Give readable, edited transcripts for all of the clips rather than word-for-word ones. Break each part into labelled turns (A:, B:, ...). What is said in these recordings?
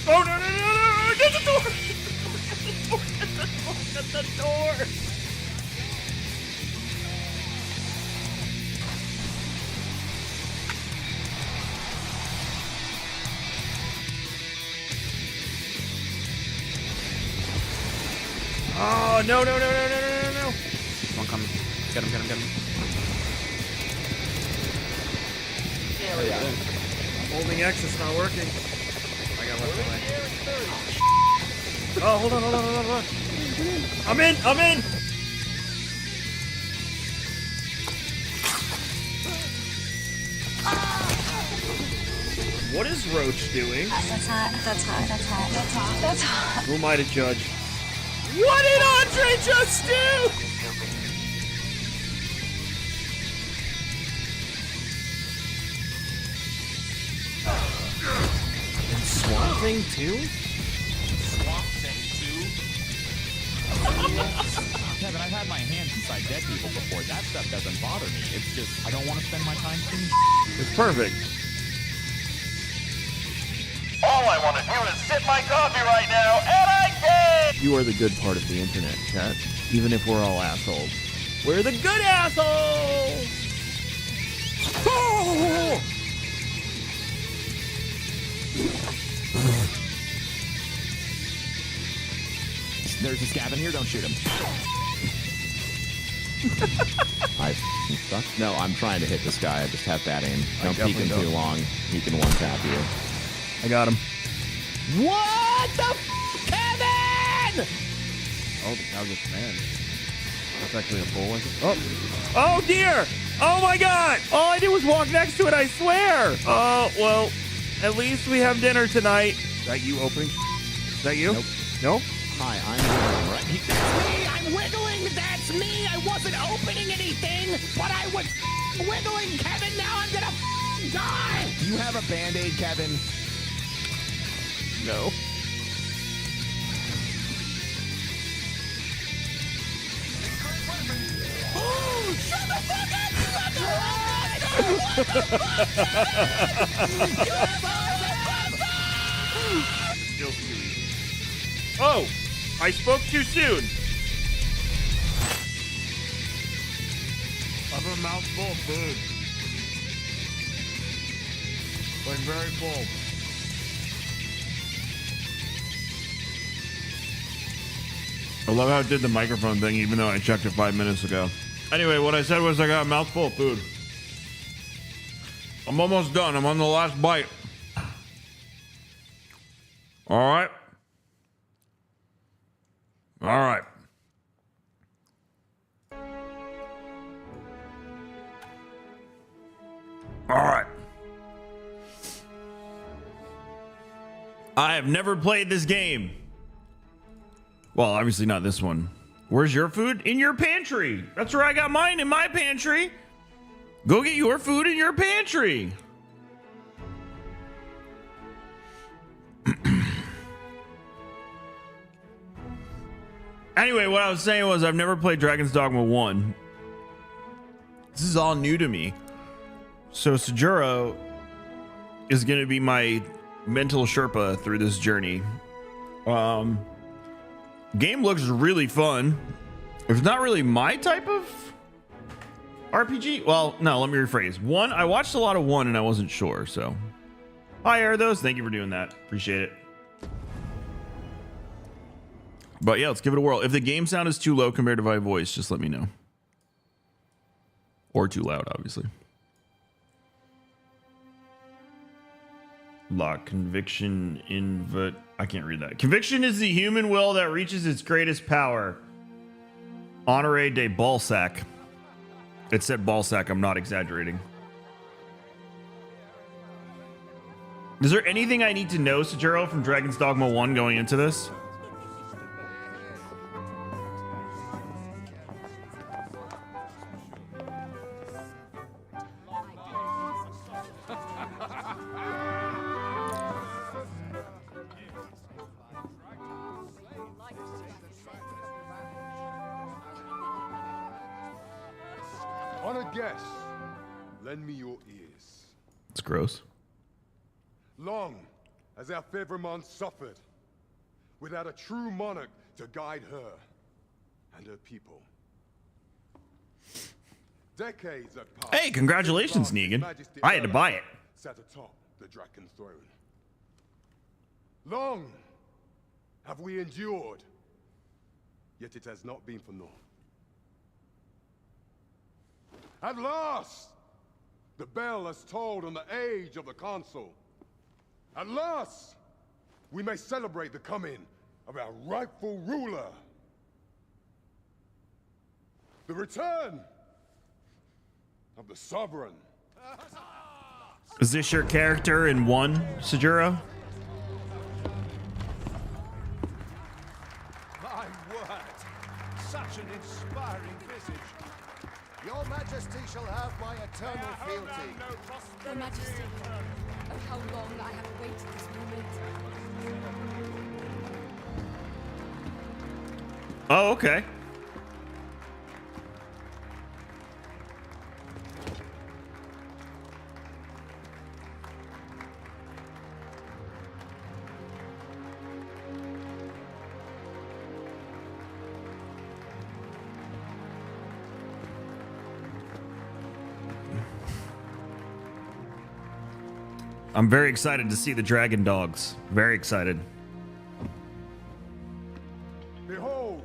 A: Oh, no, no, no, no, get the door! Get the door! Oh, no, no, no, no, no, no, no, no. Come on, come. Get him, get him, get him.
B: Oh, yeah.
A: Holding X is not working. I got left away. Oh, hold on, hold on, hold on, hold on. I'm in, I'm in! What is Roach doing?
C: That's hot, that's hot, that's hot, that's hot, that's hot.
A: Who am I to judge? What did Andre just do? And Swamp Thing too?
D: Swamp Thing too?
E: Kevin, I've had my hands inside dead people before. That stuff doesn't bother me. It's just, I don't want to spend my time seeing.
A: It's perfect.
D: All I want to do is sip my coffee right now, and I can!
A: You are the good part of the internet, chat. Even if we're all assholes. We're the good assholes! Oh!
E: There's a scab in here, don't shoot him. I suck. No, I'm trying to hit this guy. I just have bad aim. Don't peek him too long. He can one-tap you.
A: I got him.
E: What the Kevin?
A: Oh, the cow gets mad. That's actually a bull. Oh. Oh, dear! Oh, my God! All I did was walk next to it, I swear! Oh, well, at least we have dinner tonight. Is that you opening? Is that you?
E: Nope.
A: Nope?
E: Hi, I'm wiggling, right?
F: That's me! I'm wiggling! That's me! I wasn't opening anything, but I was wiggling, Kevin! Now I'm gonna die!
E: Do you have a Band-Aid, Kevin?
A: No.
F: Oh, shut the fuck up!
A: Still too easy. Oh! I spoke too soon! I have a mouthful of food. I'm very full. I love how it did the microphone thing, even though I checked it 5 minutes ago. Anyway, what I said was I got a mouthful of food. I'm almost done. I'm on the last bite. All right. All right. All right. I have never played this game. Well, obviously not this one. Where's your food? In your pantry. That's where I got mine, in my pantry. Go get your food in your pantry. Anyway, what I was saying was I've never played Dragon's Dogma 1. This is all new to me. So Sajuro is going to be my mental Sherpa through this journey. Game looks really fun. It's not really my type of RPG. Well, no, let me rephrase. One, I watched a lot of one and I wasn't sure, so. Hi, Erthos. Thank you for doing that. Appreciate it. But yeah, let's give it a whirl. If the game sound is too low compared to my voice, just let me know. Or too loud, obviously. Lock conviction invert. I can't read that. Conviction is the human will that reaches its greatest power. Honoré de Balsac. It said Balsac. I'm not exaggerating. Is there anything I need to know, Sajuro, from Dragon's Dogma 1 going into this?
G: On a guess, lend me your ears.
A: It's gross.
G: Long as our Fevrimon suffered, without a true monarch to guide her and her people. Decades have passed.
A: Hey, congratulations, Negan. I had to buy it.
G: Sat atop the Draken throne. Long have we endured, yet it has not been for naught. At last, the bell has tolled on the age of the console. At last, we may celebrate the coming of our rightful ruler. The return of the sovereign.
A: Is this your character in 1, Sajuro?
G: My word, such an inspiring visage. Your Majesty shall have my eternal fealty.
C: Your Majesty, oh, how long I have awaited this moment.
A: Oh, okay. I'm very excited to see the dragon dogs. Very excited.
G: Behold,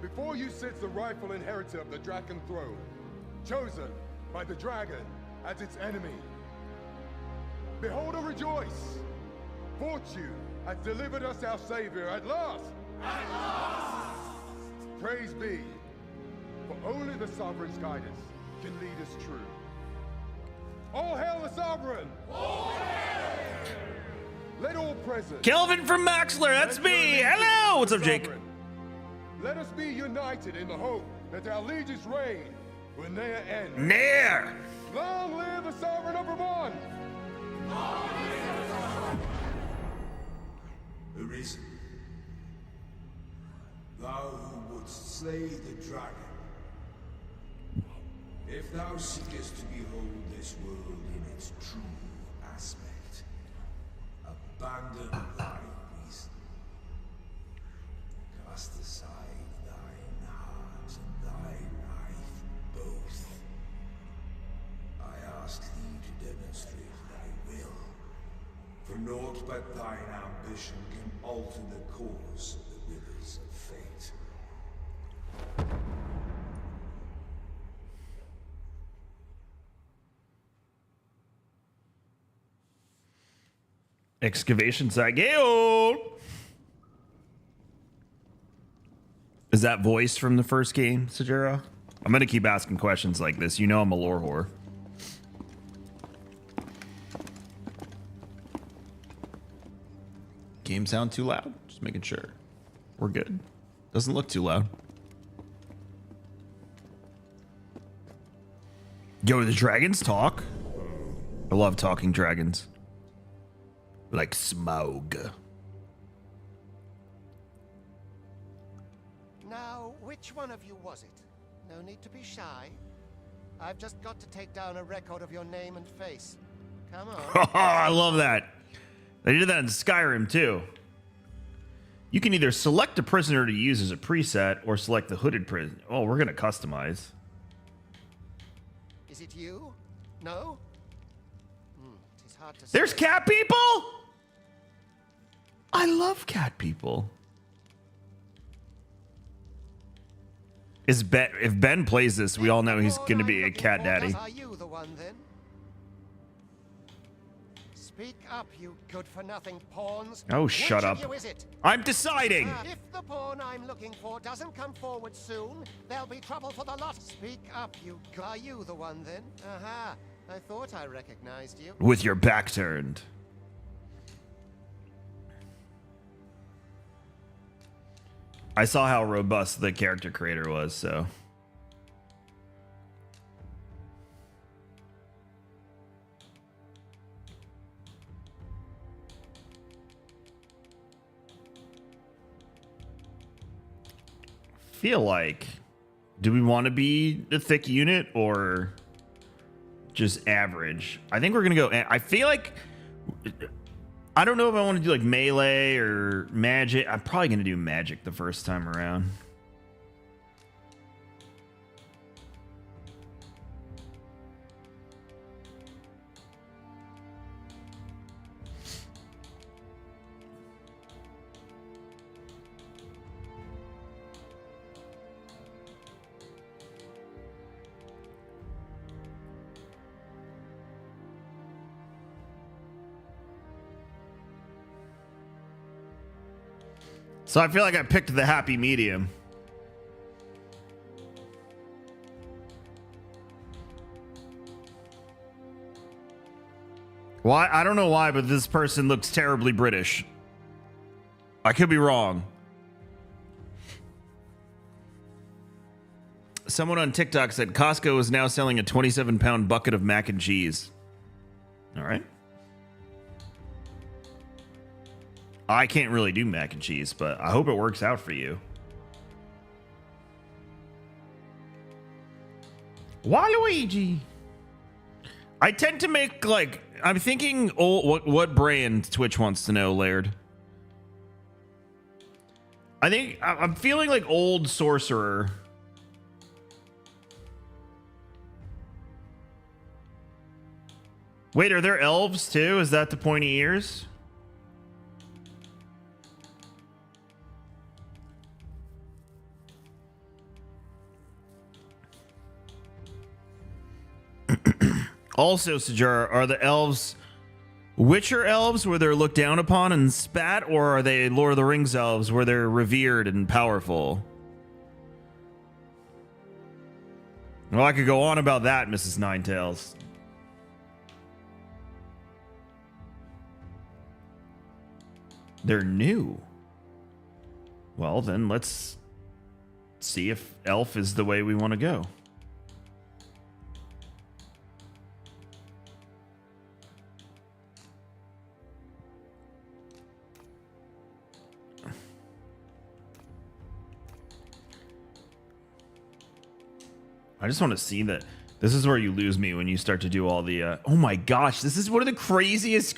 G: before you sits the rightful inheritor of the Draken throne, chosen by the dragon as its enemy. Behold and rejoice! Fortune has delivered us our savior at last! At last! Praise be, for only the sovereign's guidance can lead us true. All hail the sovereign! All hail! Let all present.
A: Kelvin from Maxler, that's me. Hello. What's up, Jake?
G: Let us be united in the hope that our liege's reign will ne'er end.
A: Near.
G: Long live the sovereign of Vermont!
H: Arisen, thou who wouldst slay the dragon, if thou seekest to behold this world in its true aspect, abandon thy reason. Cast aside thine heart and thy life both. I ask thee to demonstrate thy will, for naught but thine ambition can alter the course of the rivers of fate.
A: Excavation site. Gale. Is that voice from the first game, Sajuro? I'm gonna keep asking questions like this. You know I'm a lore whore. Game sound too loud? Just making sure. We're good. Doesn't look too loud. Yo, the dragons talk. I love talking dragons. Like Smaug.
I: Now, which one of you was it? No need to be shy. I've just got to take down a record of your name and face. Come on.
A: I love that. They did that in Skyrim too. You can either select a prisoner to use as a preset or select the hooded prison. Oh, we're gonna customize.
I: Is it you? No? It is hard to
A: There's
I: say.
A: cat people? I love cat people. Is Ben, if Ben plays this, we all know he's gonna be a cat daddy.
I: Are you the one then? Speak up, you good-for-nothing pawns.
A: Oh, shut
I: Which
A: up.
I: of you is it?
A: I'm deciding.
I: If the pawn I'm looking for doesn't come forward soon, there'll be trouble for the lot. Speak up, you. Are you the one then? Aha! I thought I recognized you.
A: With your back turned. I saw how robust the character creator was, so. Feel like, do we want to be the thick unit or just average? I think we're gonna go. I feel like I don't know if I want to do like melee or magic. I'm probably going to do magic the first time around. So I feel like I picked the happy medium. Why? I don't know why, but this person looks terribly British. I could be wrong. Someone on TikTok said Costco is now selling a 27-pound bucket of mac and cheese. All right. I can't really do mac and cheese, but I hope it works out for you. Waluigi. I tend to make like I'm thinking what brand Twitch wants to know, Laird. I think I'm feeling like old sorcerer. Wait, are there elves too? Is that the pointy ears? Also, Sajar, are the elves Witcher elves where they're looked down upon and spat, or are they Lord of the Rings elves where they're revered and powerful? Well, I could go on about that, Mrs. Ninetails. They're new. Well, then let's see if elf is the way we want to go. I just want to see that. This is where you lose me when you start to do all the oh my gosh, this is one of the craziest.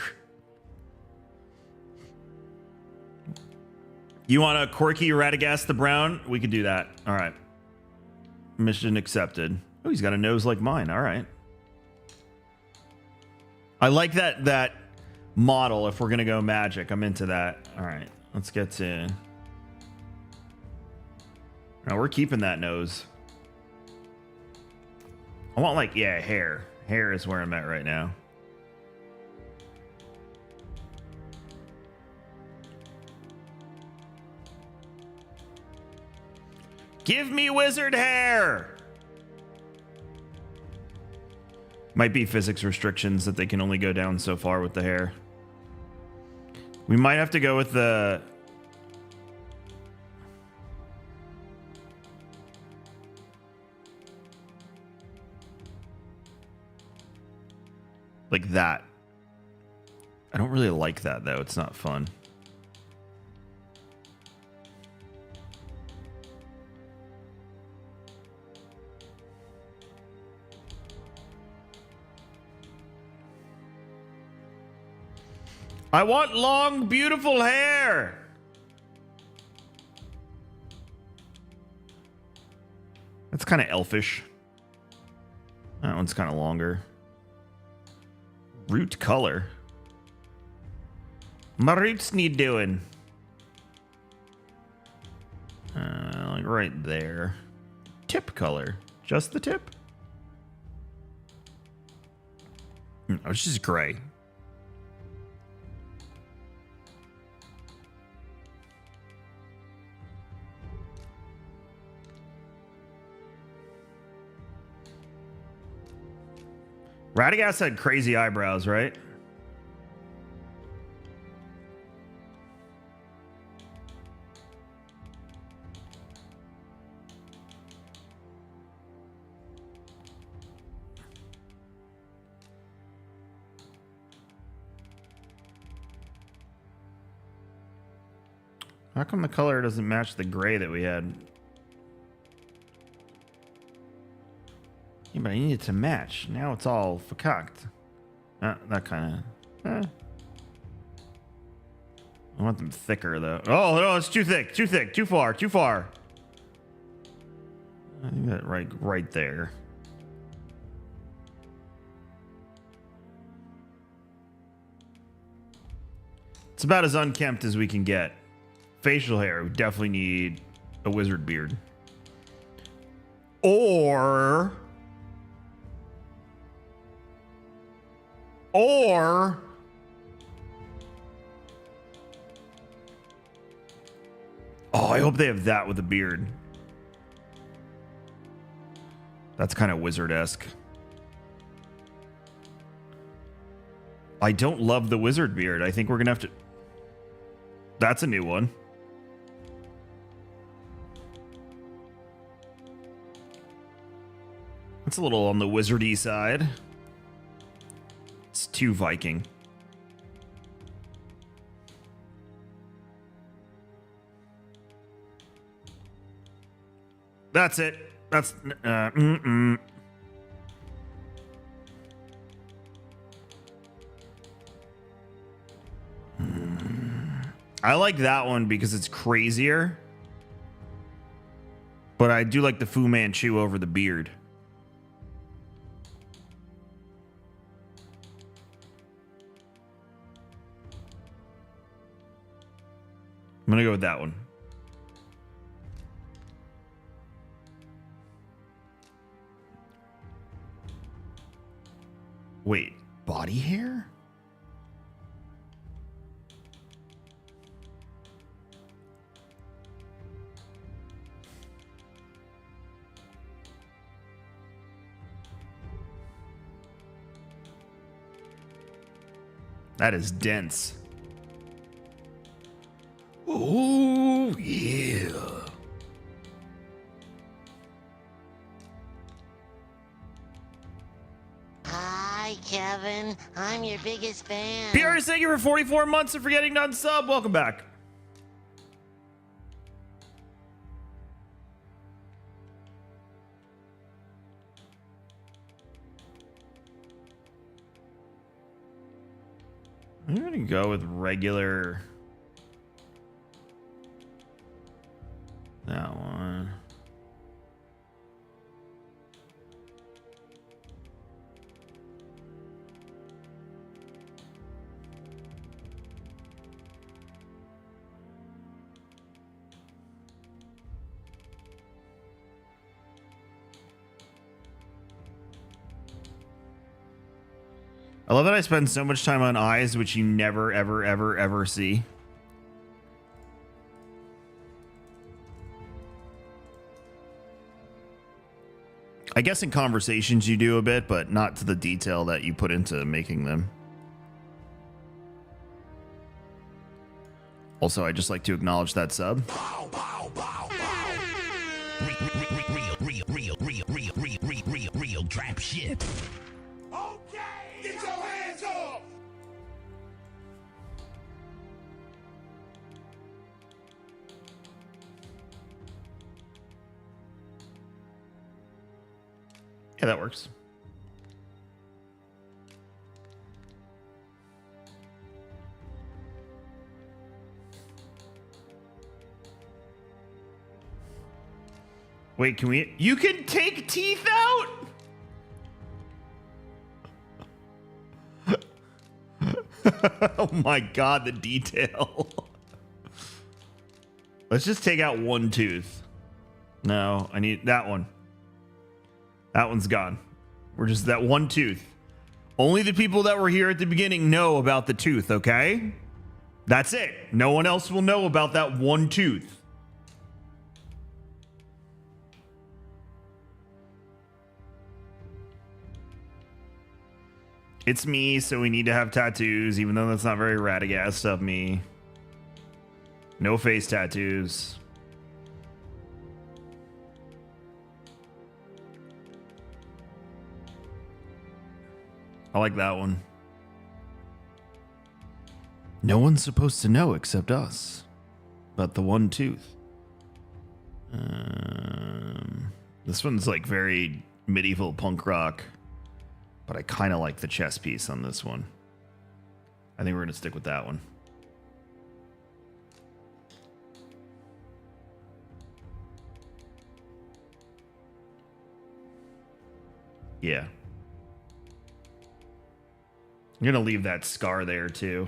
A: You want a quirky Radagast the Brown? We could do that. All right. Mission accepted. Oh, he's got a nose like mine. All right. I like that model if we're going to go magic. I'm into that. All right. Let's get to... Now we're keeping that nose. I want like, yeah, hair. Hair is where I'm at right now. Give me wizard hair. Might be physics restrictions that they can only go down so far with the hair. We might have to go with the... like that. I don't really like that though. It's not fun. I want long, beautiful hair. That's kind of elfish. That one's kind of longer. Root color. My roots need doing. Like right there. Tip color. Just the tip? No, it's just gray. Radagast had crazy eyebrows, right? How come the color doesn't match the gray that we had? Yeah, but I need it to match. Now it's all fakakt. That kind of... I want them thicker though. Oh no, it's too thick, too thick, too far, too far. I think that right there. It's about as unkempt as we can get. Facial hair, we definitely need a wizard beard. Or oh, I hope they have that with a beard. That's kind of wizard-esque. I don't love the wizard beard. I think we're gonna have to... That's a new one. It's a little on the wizardy side. It's too Viking. That's it. That's I like that one because it's crazier. But I do like the Fu Manchu over the beard. I'm gonna go with that one. Wait, body hair? That is dense. Oh, yeah.
J: Hi, Kevin. I'm your biggest fan.
A: Pierre, thank you for 44 months and for getting to unsub. Welcome back. I'm gonna go with regular. That one. I love that I spend so much time on eyes, which you never, ever, ever, ever see. I guess in conversations you do a bit, but not to the detail that you put into making them. Also, I just like to acknowledge that sub.
F: Real trap shit.
G: Get your hands off!
A: Yeah, that works. Wait, can we... You can take teeth out? Oh my god, the detail. Let's just take out one tooth. No, I need that one. That one's gone. We're just that one tooth. Only the people that were here at the beginning know about the tooth, okay? That's it. No one else will know about that one tooth. It's me, so we need to have tattoos, even though that's not very Radagast of me. No face tattoos. I like that one. No one's supposed to know except us about the one tooth. This one's like very medieval punk rock. But I kind of like the chest piece on this one. I think we're going to stick with that one. Yeah. I'm gonna leave that scar there too.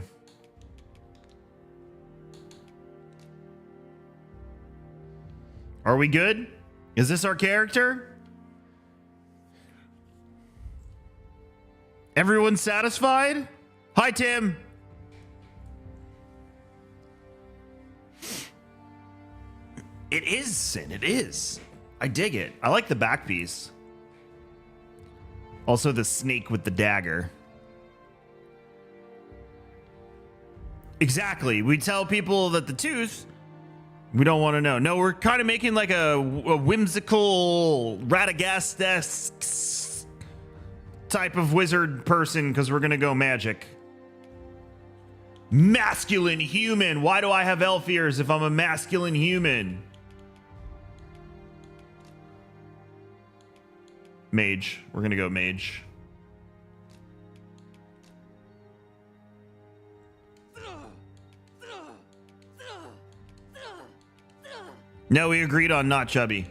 A: Are we good? Is this our character? Everyone satisfied? Hi, Tim. It is Sin. It is. I dig it. I like the back piece. Also the snake with the dagger. Exactly. We tell people that the tooth, we don't want to know. No, we're kind of making like a whimsical Radagast-esque type of wizard person because we're going to go magic. Masculine human. Why do I have elf ears if I'm a masculine human? Mage. We're going to go mage. No, we agreed on not chubby.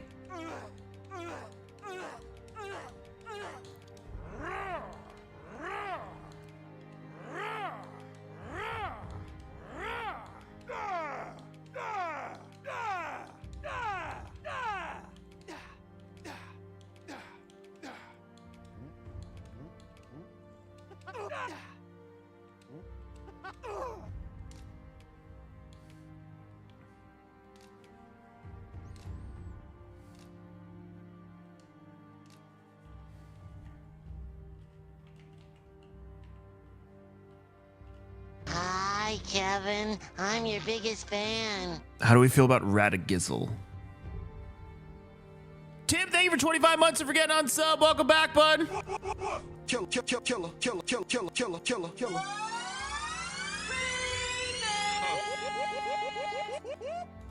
J: Hi, Kevin. I'm your biggest fan.
A: How do we feel about Radagizzle? Tim, thank you for 25 months and for getting on sub. Welcome back, bud.
F: Killer, killer, killer, killer, killer, killer, killer, killer, killer.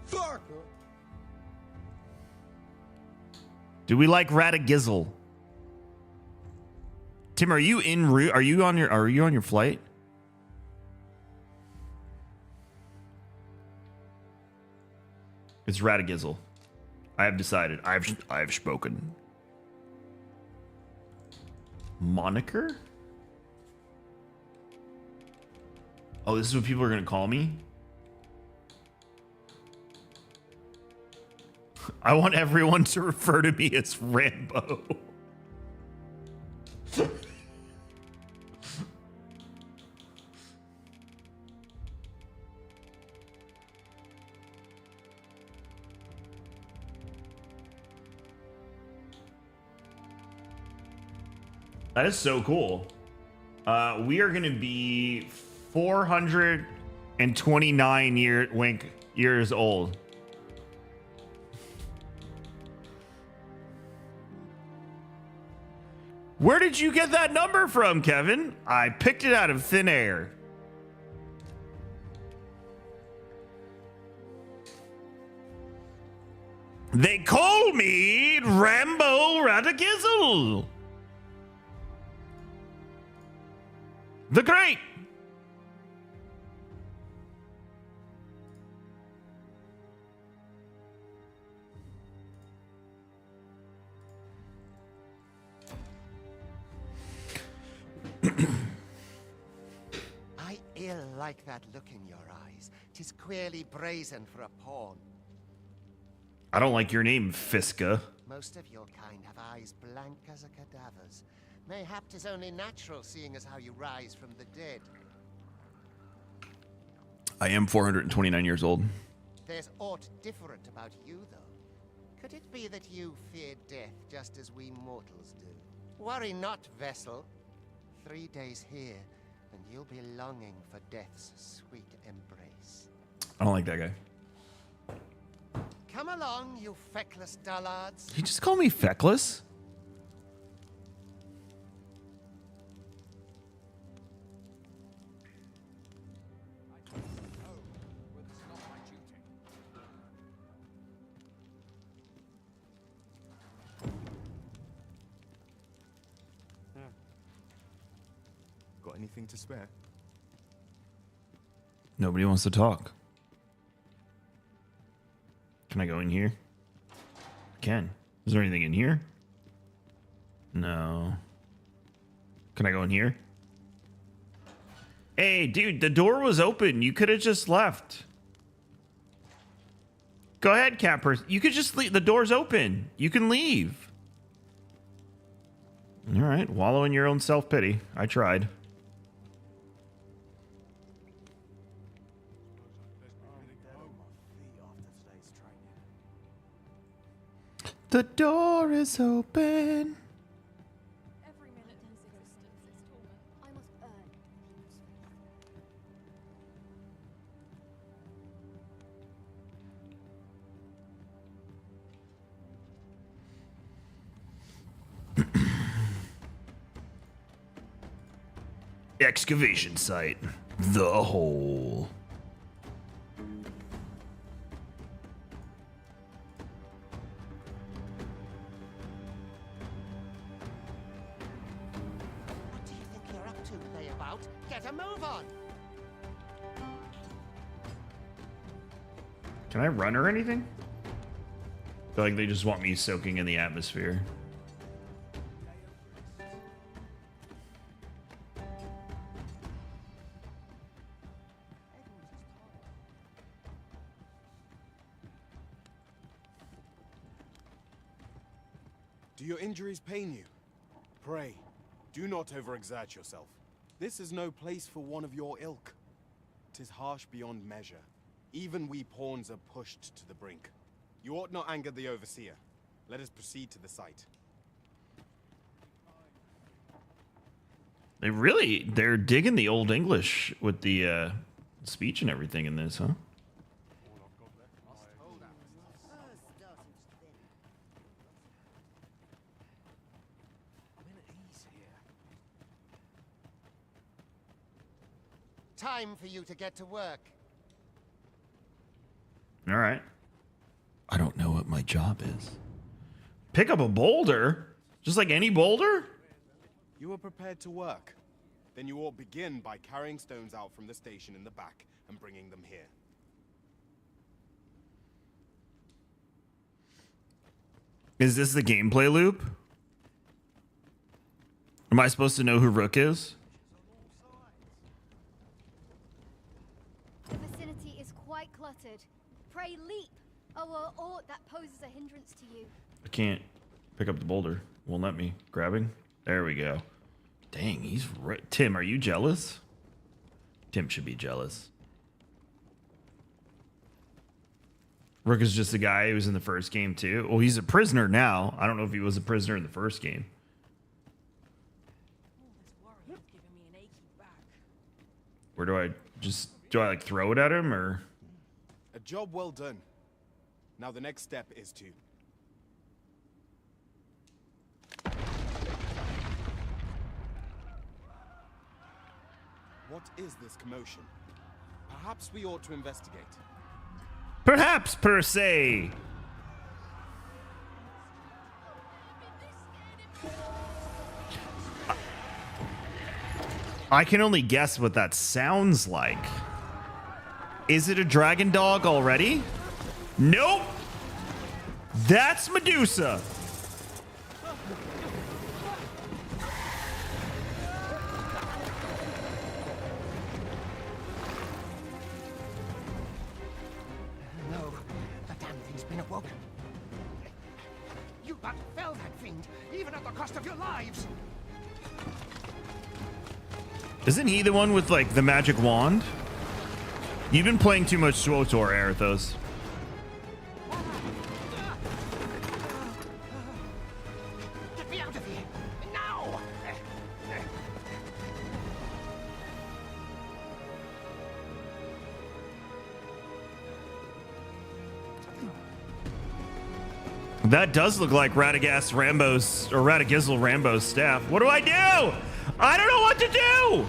F: Fuck.
A: Do we like Radagizzle? Tim, are you en route? Are you on your flight? It's Radagizzle. I have decided. I've spoken. Moniker? Oh, this is what people are gonna call me? I want everyone to refer to me as Rambo. That is so cool. We are going to be 429 years old. Where did you get that number from, Kevin? I picked it out of thin air. They call me Rambo Radagizzle. The Great.
I: I ill like that look in your eyes. 'Tis queerly brazen for a pawn.
A: I don't like your name, Fiska.
I: Most of your kind have eyes blank as a cadaver's. Mayhap 'tis only natural, seeing as how you rise from the dead.
A: I am 429 years old.
I: There's aught different about you, though. Could it be that you fear death just as we mortals do? Worry not, vessel. 3 days here, and you'll be longing for death's sweet embrace.
A: I don't like that guy.
I: Come along, you feckless dullards.
A: He just called me feckless?
K: Got anything to spare?
A: Nobody wants to talk. Can I go in here? I can. Is there anything in here? No. Can I go in here? Hey, dude, the door was open. You could have just left. Go ahead, Capper. You could just leave. The door's open. You can leave. All right. Wallow in your own self-pity. I tried. The door is open.
C: Every minute in his existence is torment. I must earn people's faith.
A: Excavation site. The hole.
I: What do you think you're up to, layabout? Get a move on!
A: Can I run or anything? I feel like they just want me soaking in the atmosphere.
K: Do your injuries pain you? Pray, do not overexert yourself. This is no place for one of your ilk. 'Tis harsh beyond measure. Even we pawns are pushed to the brink. You ought not anger the overseer. Let us proceed to the site.
A: They're digging the old English with the speech and everything in this, huh?
I: Time for you to get to work.
A: All right. I don't know what my job is. Pick up a boulder? Just like any boulder?
K: You are prepared to work. Then you ought begin by carrying stones out from the station in the back and bringing them here.
A: Is this the gameplay loop? Am I supposed to know who Rook is?
C: The vicinity is quite cluttered. Pray leap, or aught that poses a hindrance to you.
A: I can't pick up the boulder. Won't let me. Grabbing? There we go. Dang, he's right. Tim, are you jealous? Tim should be jealous. Rook is just a guy who was in the first game too. Well, he's a prisoner now. I don't know if he was a prisoner in the first game. Where do I like throw it at him or?
K: A job well done. Now the next step is to... What is this commotion? Perhaps we ought to investigate.
A: Perhaps, per se. I can only guess what that sounds like. Is it a dragon dog already? Nope. That's Medusa.
I: No, the damn thing's been awoken. You but fell that fiend, even at the cost of your lives.
A: Isn't he the one with like the magic wand? You've been playing too much SWTOR, Aerithos.
I: Get me out of here now!
A: That does look like Radagast Rambo's or Radagizzle Rambo's staff. What do I do? I don't know what to do.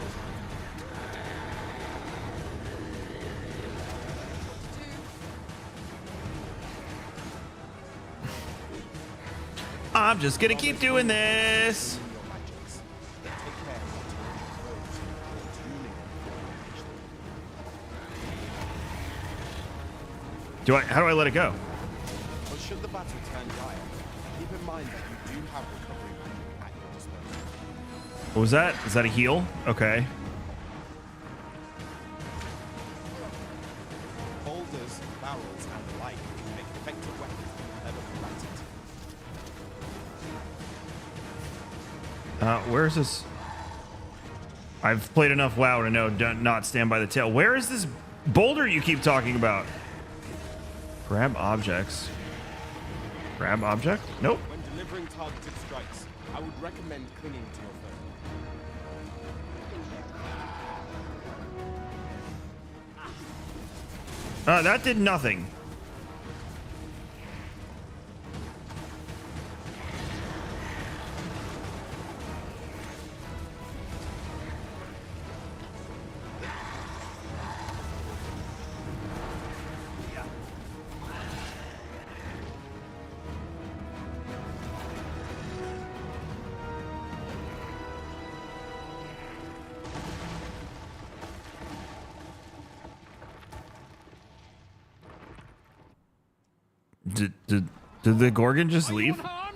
A: I'm just gonna keep doing this. How do I let it go?
K: But should the battle turn dire, keep in mind that you do have recovery at
A: What was that? Is that a heal? Okay.
K: Boulders, barrels, and the like make effective weapons that never be
A: Where's this? I've played enough WoW to know don't not stand by the tail. Where is this boulder you keep talking about? Grab objects. Grab object? Nope.
K: When delivering targeted strikes, I would recommend clinging to your foe.
A: That did nothing. Did the Gorgon just leave?
G: You ought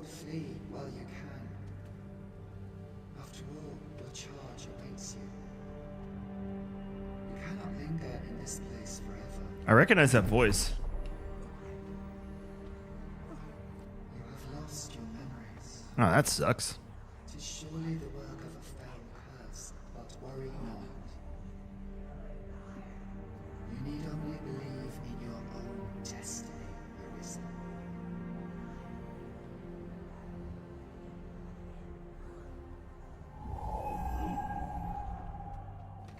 G: flee while you can. After all, your charge awaits you. You cannot linger in this place forever.
A: I recognize that voice.
G: You have lost your memories.
A: Oh, that sucks.
G: It is surely the work of a fell curse, but worry not. You need only believe in your own destiny, Arisen.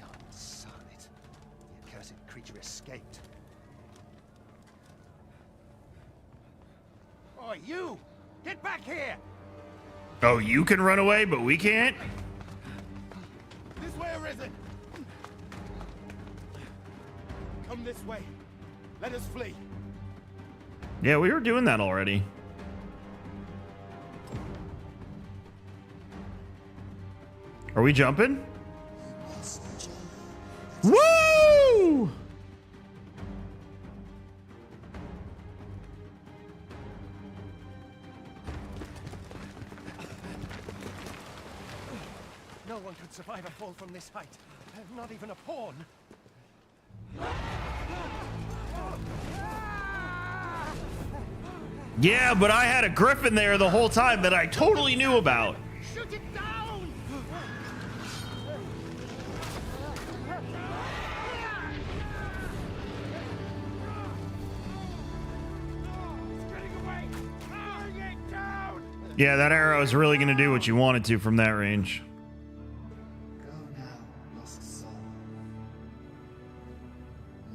I: God, son it. The accursed creature escaped. Oh, you! Get back here!
A: Oh, you can run away, but we can't?
K: This way, Arisen! Come this way. Let us flee.
A: Yeah, we were doing that already. Are we jumping? Woo!
I: No one could survive a fall from this height. Not even a pawn.
A: Yeah, but I had a griffin there the whole time that I totally knew about.
F: Shoot it down!
A: Yeah, that arrow is really going to do what you want it to from that range.
G: Go now, lost soul.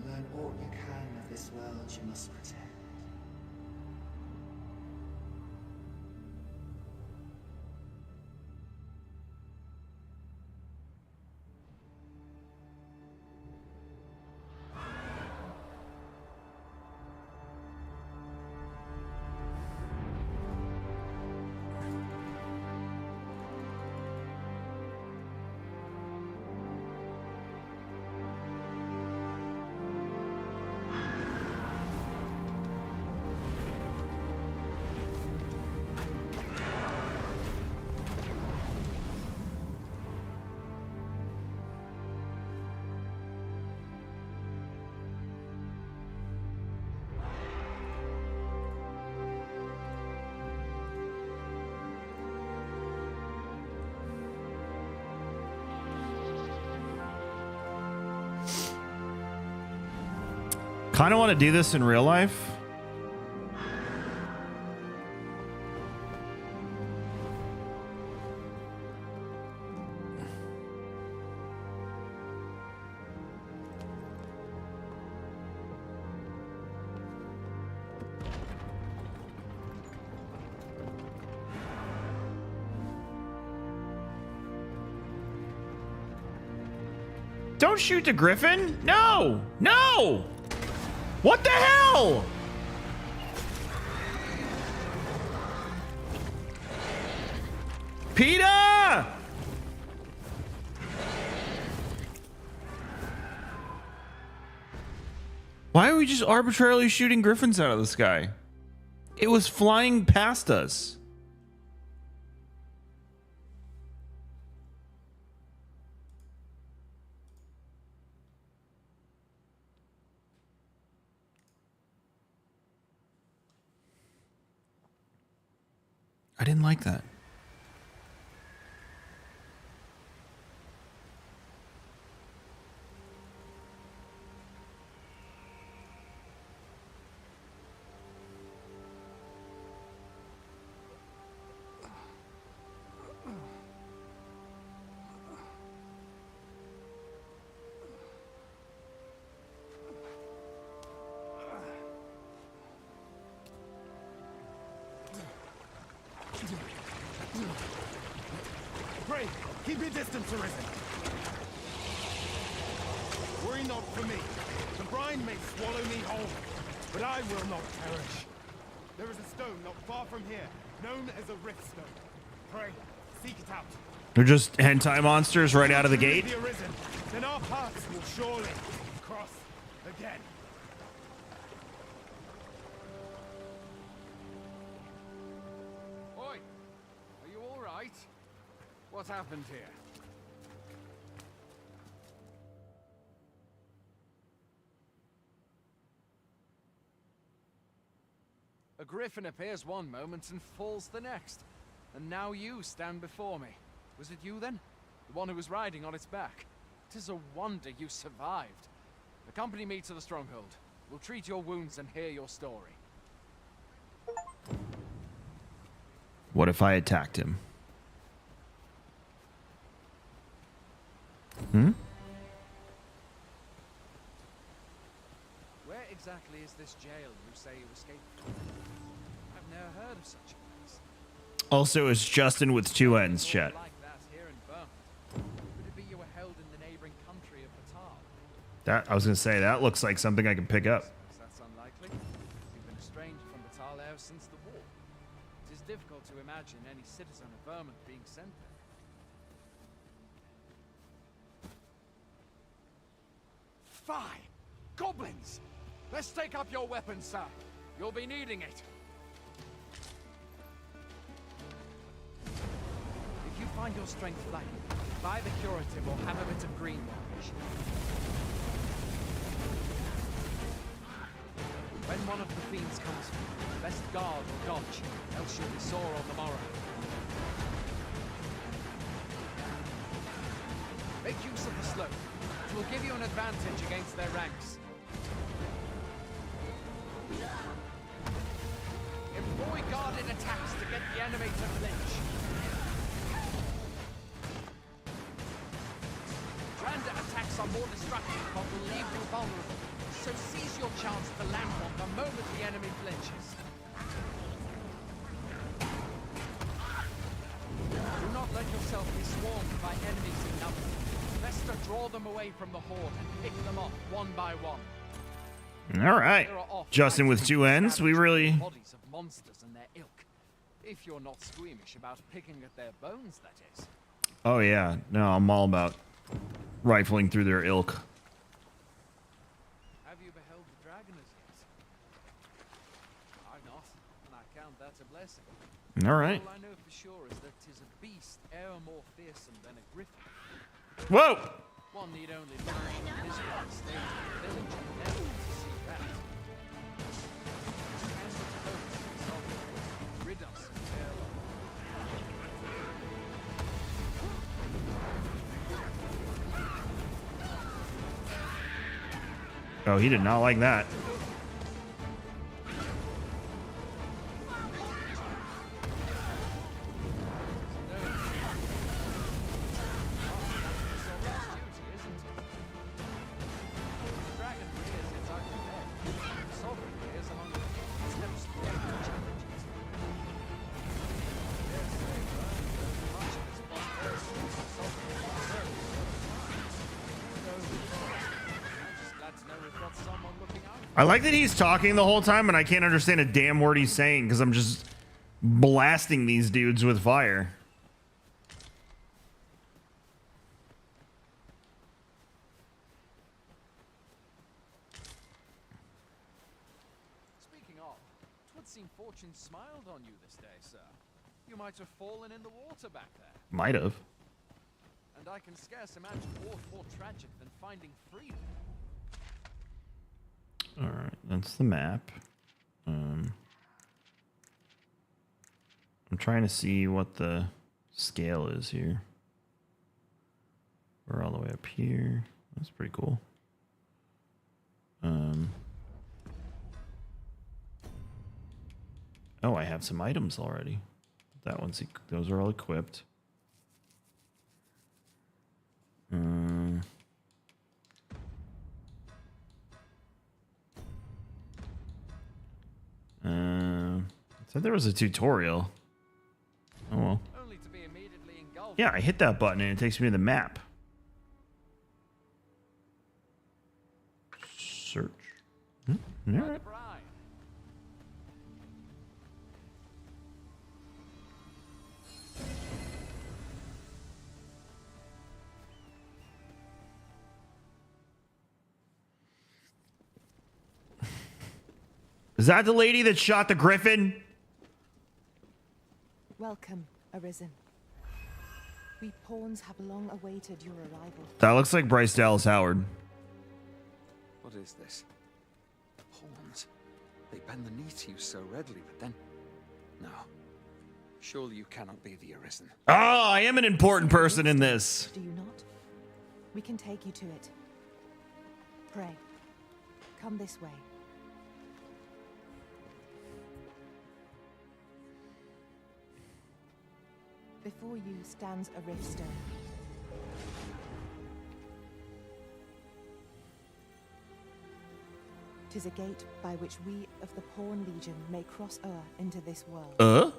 G: Learn all you can of this world you must protect.
A: Kind of want to do this in real life. Don't shoot the griffin. No, no. What the hell? PETA! Why are we just arbitrarily shooting griffins out of the sky? It was flying past us. I didn't like that.
K: Pray, keep your distance, Arisen. Worry not for me. The brine may swallow me whole, but I will not perish. There is a stone not far from here, known as a rift stone. Pray, seek it out.
A: They're just hentai monsters right out of the gate.
K: The Arisen, then our paths will surely cross again.
L: Oi! Are you all right? What happened here? A griffin appears one moment and falls the next. And now you stand before me. Was it you then? The one who was riding on its back? 'Tis a wonder you survived. Accompany me to the stronghold. We'll treat your wounds and hear your story.
A: What if I attacked him? Hmm?
L: Where exactly is this jail you say you escaped from? I've never heard of such a place.
A: Also, it's Justin with two ends, chat.
L: Like that here in Burma. Could it be you were held in the neighboring country of Batal?
A: That I was gonna say that looks like something I can pick up.
L: That's unlikely. You've been estranged from Batal ever since the war. It is difficult to imagine any citizen of Vermont being sent there. Fie! Goblins! Let's take up your weapons, sir. You'll be needing it. If you find your strength lacking, buy the curative or have a bit of green varnish. When one of the fiends comes for you, best guard or dodge, else you'll be sore on the morrow. Make use of the slope. It will give you an advantage against their ranks. Employ guarded attacks to get the enemy to flinch. Random attacks are more destructive but will leave you vulnerable. So seize your chance to land one the moment the enemy flinches. Do not let yourself be swarmed by enemies in number. Best to draw them away from the horde and pick them off one by one.
A: All right, Justin with two ends. We really.
L: Bodies of monsters and their ilk. If you're not squeamish about picking at their bones, that is.
A: Oh yeah, no, I'm all about rifling through their ilk.
L: Have you beheld the dragon as yet? I've not, and I count that a blessing.
A: All right.
L: All I know for sure is that 'tis a beast e'er more fearsome than a griffin.
A: Whoa!
L: One need only look at this one stage of the village and never to see that. And the coast is of rid us of their
A: Oh, he did not like that. I like that he's talking the whole time and I can't understand a damn word he's saying because I'm just blasting these dudes with fire.
L: Speaking of, 'twould seen fortune smiled on you this day, sir. You might have fallen in the water back there.
A: Might have.
L: And I can scarce imagine aught more tragic than finding freedom.
A: All right, that's the map. I'm trying to see what the scale is here. We're all the way up here. That's pretty cool. Oh, I have some items already. Those are all equipped. Said there was a tutorial. Oh well.
L: Only to be immediately engulfed.
A: Yeah, I hit that button and it takes me to the map. Search. All right. Is that the lady that shot the griffin?
M: Welcome, Arisen. We pawns have long awaited your arrival.
A: That looks like Bryce Dallas Howard.
N: What is this? Pawns. They bend the knee to you so readily, but then... No. Surely you cannot be the Arisen.
A: Oh, I am an important person in this.
M: Do you not? We can take you to it. Pray. Come this way. Before you stands a rift stone. Tis a gate by which we of the Pawn Legion may cross into this world.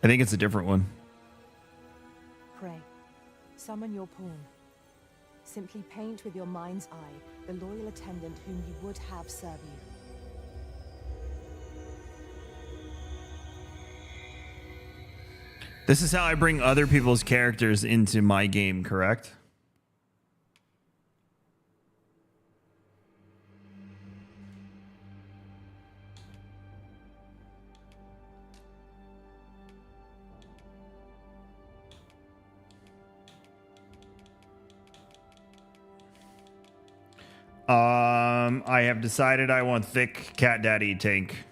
A: I think it's a different one.
M: Pray. Summon your pawn. Simply paint with your mind's eye the loyal attendant whom you would have serve you.
A: This is how I bring other people's characters into my game, correct? I have decided I want thick cat daddy tank.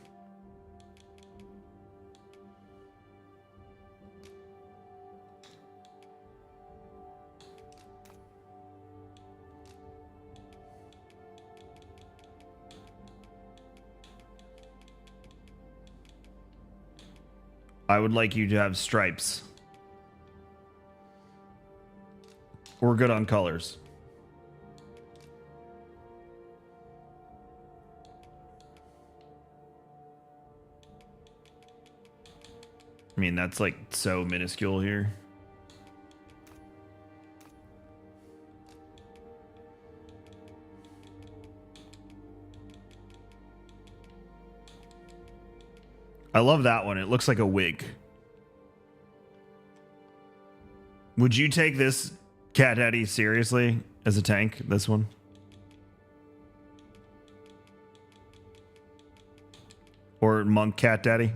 A: I would like you to have stripes. We're good on colors. I mean, that's like so minuscule here. I love that one. It looks like a wig. Would you take this Cat Daddy seriously as a tank? This one? Or Monk Cat Daddy?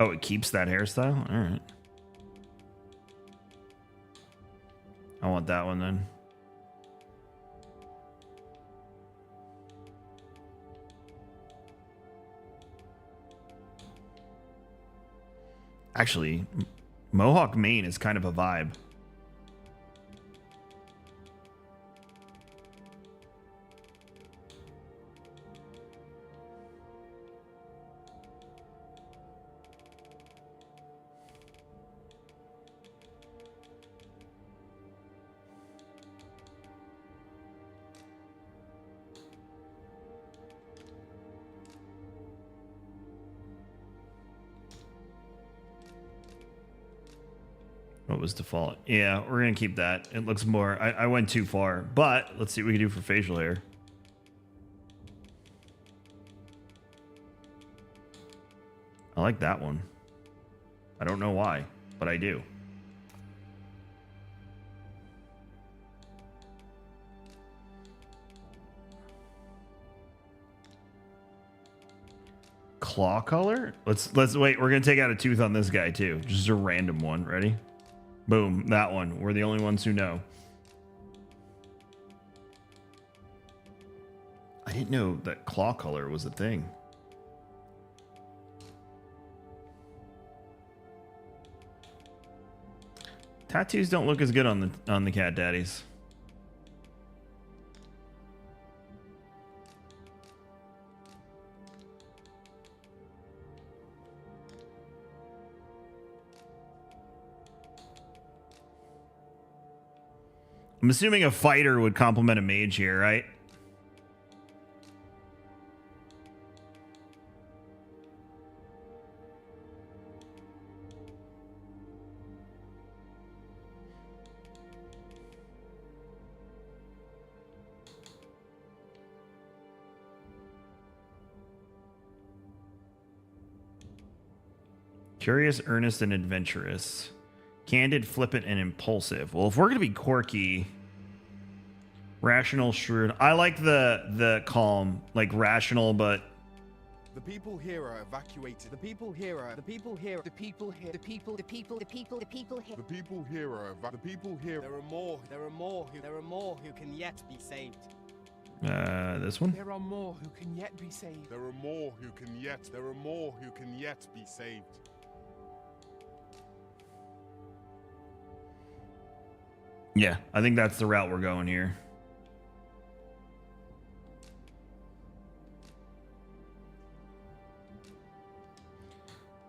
A: Oh, it keeps that hairstyle? All right. I want that one then. Actually, Mohawk mane is kind of a vibe. What was default? Yeah, we're gonna keep that. It looks more. I went too far, but let's see what we can do for facial hair. I like that one. I don't know why, but I do. Claw color? Let's wait. We're gonna take out a tooth on this guy too. Just a random one. Ready? Boom. That one. We're the only ones who know. I didn't know that claw color was a thing. Tattoos don't look as good on the cat daddies. I'm assuming a fighter would complement a mage here, right? Curious, earnest, and adventurous. Candid, flippant, and impulsive. Well, if we're going to be quirky, rational, shrewd. I like the calm, like rational, but...
K: The people here are evacuated. The people here are... The people here... The people here... The people... The people... The people... The people here... The people here are... The people here... There are more. There are more. There are more who can yet be saved.
A: This one?
K: There are more who can yet be saved. There are more who can yet... There are more who can yet be saved.
A: Yeah, I think that's the route we're going here.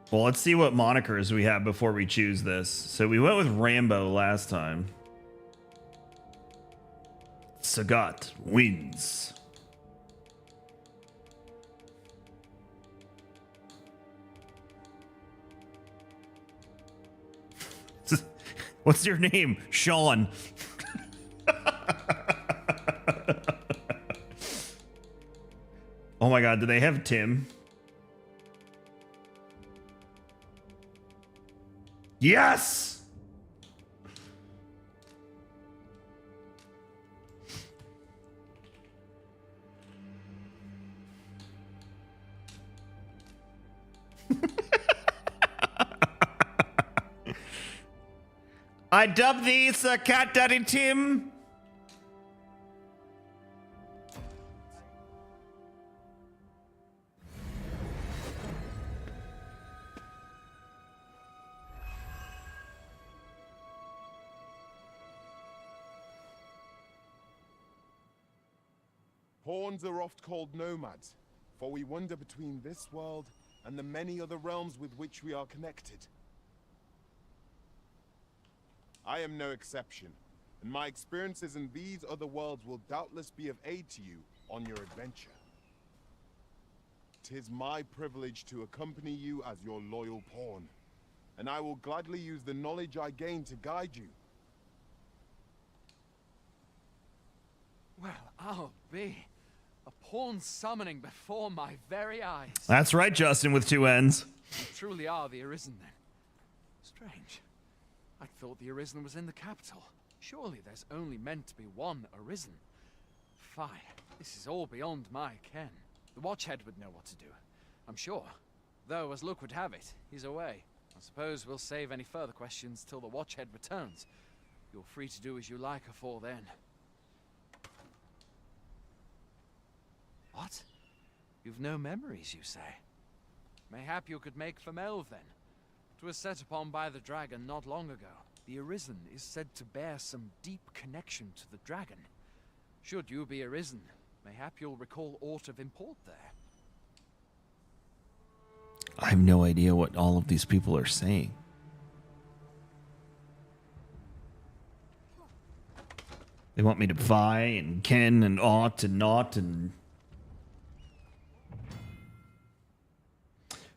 A: Well, let's see what monikers we have before we choose this. So we went with Rambo last time. Sagat wins. What's your name? Sean. Oh my god, do they have Tim? Yes! I dub thee Sir Cat Daddy Tim.
K: Pawns are oft called nomads, for we wander between this world and the many other realms with which we are connected. I am no exception, and my experiences in these other worlds will doubtless be of aid to you on your adventure. 'Tis my privilege to accompany you as your loyal pawn, and I will gladly use the knowledge I gain to guide you.
L: Well, I'll be. A pawn summoning before my very eyes.
A: That's right, Justin, with two N's.
L: You truly are the Arisen, then. Strange. I thought the Arisen was in the capital. Surely there's only meant to be one Arisen. Fie, this is all beyond my ken. The Watchhead would know what to do, I'm sure. Though, as luck would have it, he's away. I suppose we'll save any further questions till the Watchhead returns. You're free to do as you like afore then. What? You've no memories, you say? Mayhap you could make for Melve, then. 'Twas set upon by the dragon not long ago. The Arisen is said to bear some deep connection to the dragon. Should you be Arisen, mayhap you'll recall aught of import there.
A: I have no idea what all of these people are saying. They want me to vie and ken and ought and not and...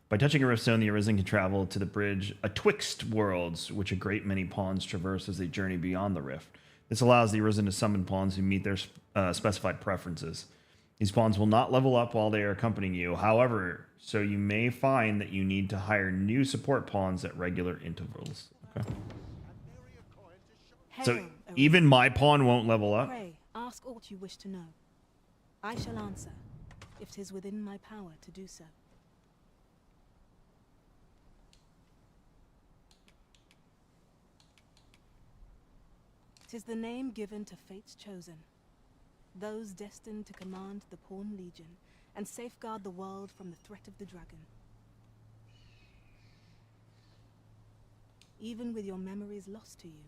A: By touching a rift stone, the Arisen can travel to the bridge atwixt worlds, which a great many pawns traverse as they journey beyond the rift. This allows the Arisen to summon pawns who meet their specified preferences. These pawns will not level up while they are accompanying you. However, so you may find that you need to hire new support pawns at regular intervals. Okay. So even my pawn won't level up?
M: Pray, ask aught you wish to know. I shall answer, if 'tis within my power to do so. 'Tis the name given to fate's chosen, those destined to command the Pawn Legion and safeguard the world from the threat of the dragon. Even with your memories lost to you,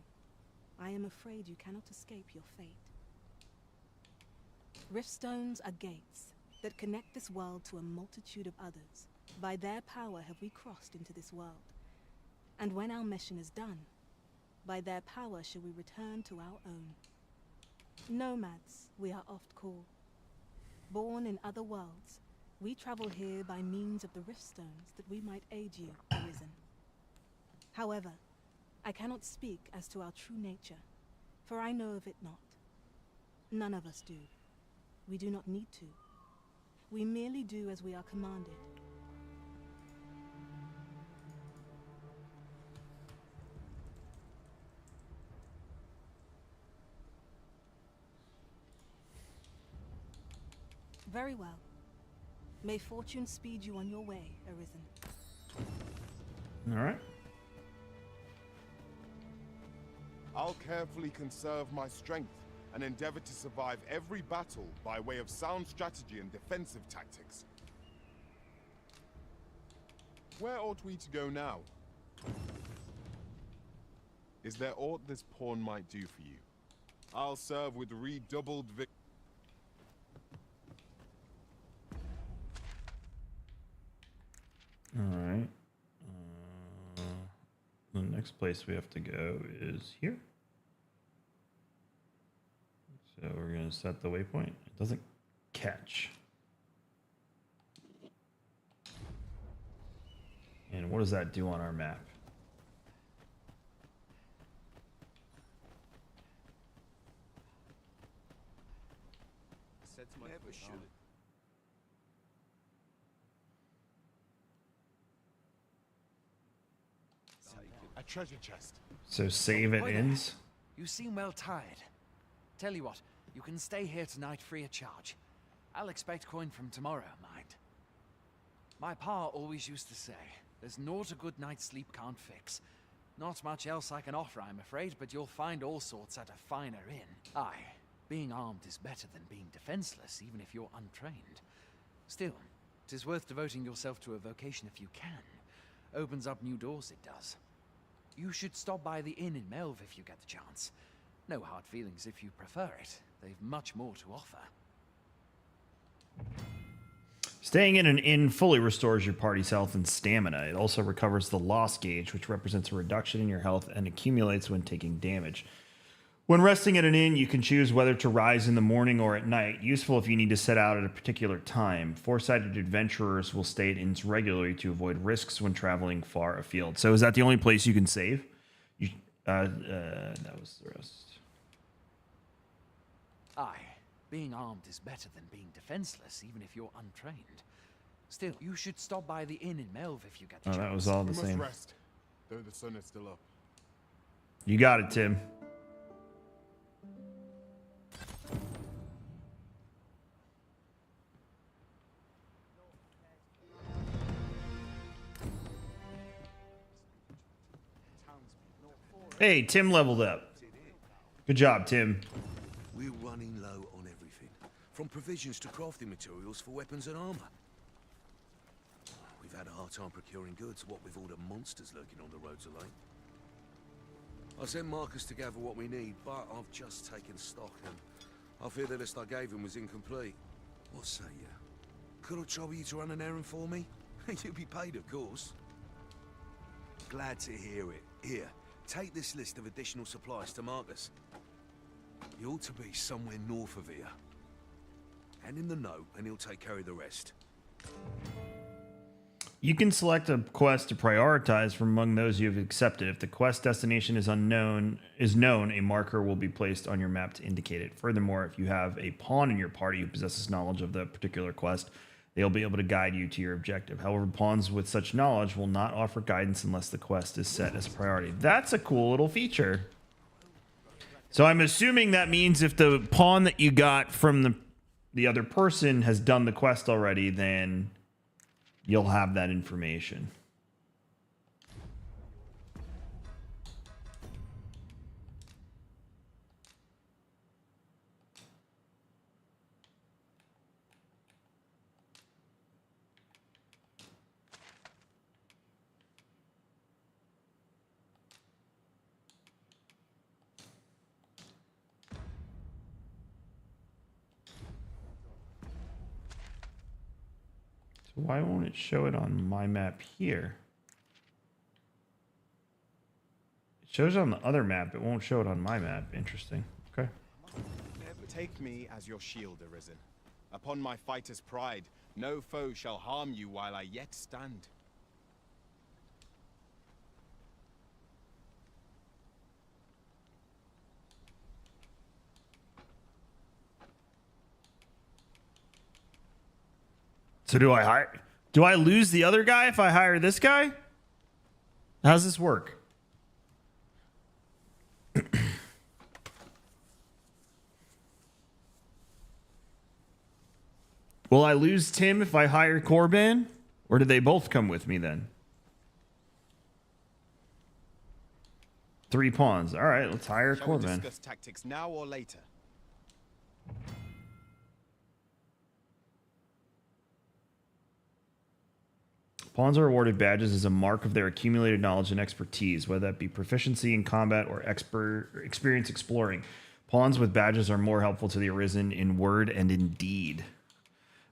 M: I am afraid you cannot escape your fate. Riftstones are gates that connect this world to a multitude of others. By their power have we crossed into this world. And when our mission is done, by their power shall we return to our own. Nomads, we are oft called. Born in other worlds, we travel here by means of the Riftstones that we might aid you, Arisen. However, I cannot speak as to our true nature, for I know of it not. None of us do. We do not need to. We merely do as we are commanded. Very well. May fortune speed you on your way, Arisen.
A: All right.
K: I'll carefully conserve my strength and endeavor to survive every battle by way of sound strategy and defensive tactics. Where ought we to go now? Is there aught this pawn might do for you? I'll serve with redoubled vic.
A: All right. The next place we have to go is here. So we're going to set the waypoint. It doesn't catch. And what does that do on our map?
K: Never should. A treasure chest.
A: So save it ends?
L: You seem well tired. Tell you what, you can stay here tonight free of charge. I'll expect coin from tomorrow, mind. My pa always used to say, there's naught a good night's sleep can't fix. Not much else I can offer, I'm afraid, but you'll find all sorts at a finer inn. Aye, being armed is better than being defenseless, even if you're untrained. Still, 'tis worth devoting yourself to a vocation if you can. Opens up new doors, it does. You should stop by the inn in Melve if you get the chance. No hard feelings if you prefer it. They've much more to offer.
A: Staying in an inn fully restores your party's health and stamina. It also recovers the loss gauge, which represents a reduction in your health and accumulates when taking damage. When resting at an inn, you can choose whether to rise in the morning or at night. Useful if you need to set out at a particular time. Foresighted adventurers will stay at inns regularly to avoid risks when traveling far afield. So is that the only place you can save? That was the rest.
L: Aye, being armed is better than being defenseless, even if you're untrained. Still, you should stop by the inn in Melve if you get the chance.
A: That was all the
K: We
A: same.
K: must rest, though the sun is still up.
A: You got it, Tim. Hey, Tim leveled up. Good job, Tim.
O: We're running low on everything, from provisions to crafting materials for weapons and armor. We've had a hard time procuring goods, what with all the monsters lurking on the roads of late. I sent Marcus to gather what we need, but I've just taken stock, and I fear the list I gave him was incomplete. What say you? Could I trouble you to run an errand for me? You'll be paid, of course. Glad to hear it. Here, take this list of additional supplies to Marcus. You ought to be somewhere north of here. Hand him the note, and he'll take care of the rest.
A: You can select a quest to prioritize from among those you have accepted. If the quest destination is known, a marker will be placed on your map to indicate it. Furthermore, if you have a pawn in your party who possesses knowledge of the particular quest, they'll be able to guide you to your objective. However, pawns with such knowledge will not offer guidance unless the quest is set as a priority. That's a cool little feature. So I'm assuming that means if the pawn that you got from the other person has done the quest already, then you'll have that information. Why won't it show it on my map here? It shows it on the other map. It won't show it on my map. Interesting. Okay.
K: Take me as your shield, Arisen. Upon my fighter's pride, no foe shall harm you while I yet stand.
A: So do I lose the other guy if I hire this guy? How's this work? Will I lose Tim if I hire Corbin? Or do they both come with me then? 3 pawns. All right, let's hire Corbin.
K: Shall we discuss tactics now or later?
A: Pawns are awarded badges as a mark of their accumulated knowledge and expertise, whether that be proficiency in combat or experience exploring. Pawns with badges are more helpful to the Arisen in word and in deed.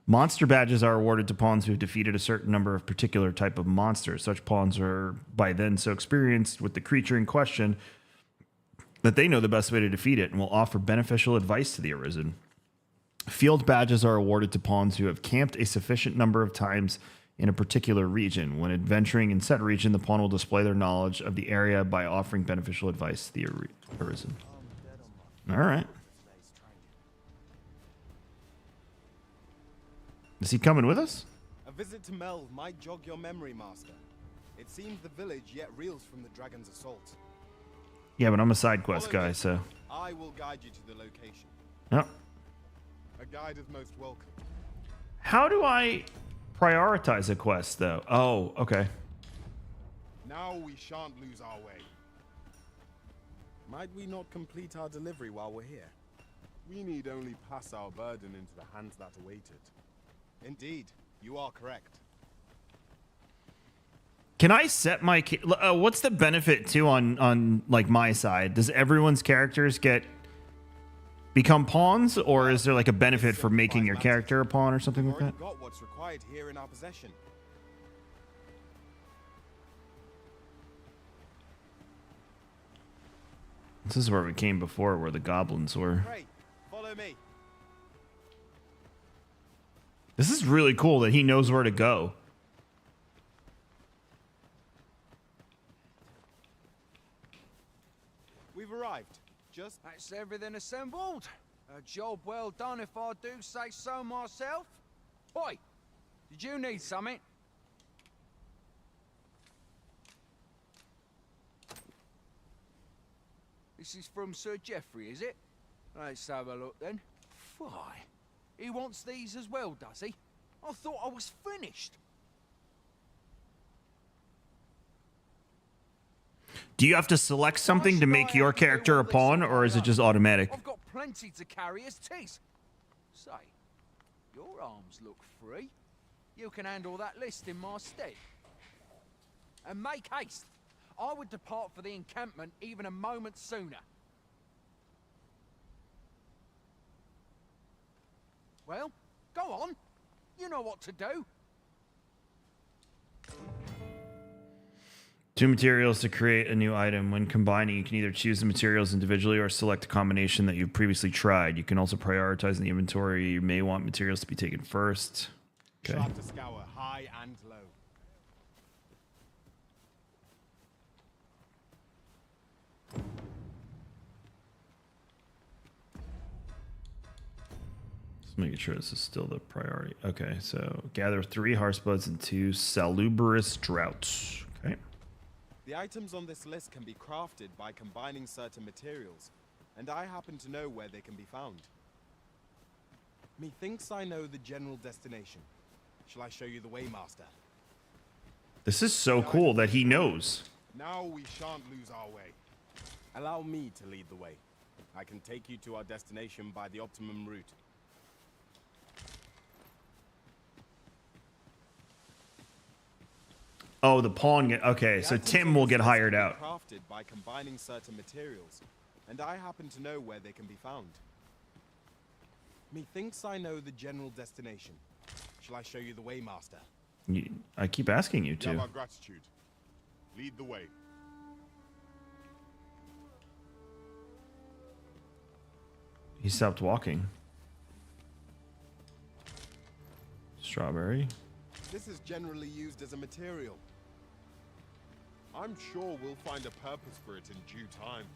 A: Monster badges are awarded to pawns who have defeated a certain number of particular type of monsters. Such pawns are by then so experienced with the creature in question that they know the best way to defeat it and will offer beneficial advice to the Arisen. Field badges are awarded to pawns who have camped a sufficient number of times in a particular region. When adventuring in said region, the pawn will display their knowledge of the area by offering beneficial advice to the Arisen. All right. Is he coming with us?
K: A visit to Mel might jog your memory, Master. It seems the village yet reels from the dragon's assault.
A: Yeah, but I'm a side quest guy, so.
K: I will guide you to the location.
A: Yep.
K: A guide is most welcome.
A: How do I prioritize a quest, though? Oh, okay.
K: Now we shan't lose our way. Might we not complete our delivery while we're here? We need only pass our burden into the hands that await it. Indeed, you are correct.
A: Can I set my... what's the benefit, too, on like, my side? Does everyone's characters become pawns, or is there like a benefit for making your character a pawn or something like that?
K: Got what's required here in our possession.
A: This is where we came before, where the goblins were.
K: Pray, follow me.
A: This is really cool that he knows where to go.
K: We've arrived. Just
L: that's everything assembled. A job well done, if I do say so myself. Oi, did you need something? This is from Sir Geoffrey, is it? Let's have a look then. Fly, he wants these as well, does he? I thought I was finished.
A: Do you have to select something to make your character a pawn, or is it just automatic?
L: I've got plenty to carry as tis. Say, your arms look free. You can handle that list in my stead. And make haste. I would depart for the encampment even a moment sooner. Well, go on. You know what to do.
A: 2 materials to create a new item. When combining, you can either choose the materials individually or select a combination that you've previously tried. You can also prioritize in the inventory. You may want materials to be taken first. Okay.
K: Sharp to scour, high and low.
A: Just making sure this is still the priority. Okay, so gather 3 Hearthsbuds and 2 Salubrious Droughts. Okay.
K: The items on this list can be crafted by combining certain materials, and I happen to know where they can be found. Methinks I know the general destination. Shall I show you the way, Master?
A: This is so cool that he knows.
K: Now we shan't lose our way. Allow me to lead the way. I can take you to our destination by the optimum route.
A: Oh, the pawn. Okay, so Tim will get hired out.
K: Crafted by combining certain materials, and I happen to know where they can be found. Methinks I know the general destination. Shall I show you the way, Master?
A: I keep asking you to.
G: You have our gratitude. Lead the way.
A: He stopped walking. Strawberry.
K: This is generally used as a material.
G: I'm sure we'll find a purpose for it in due time.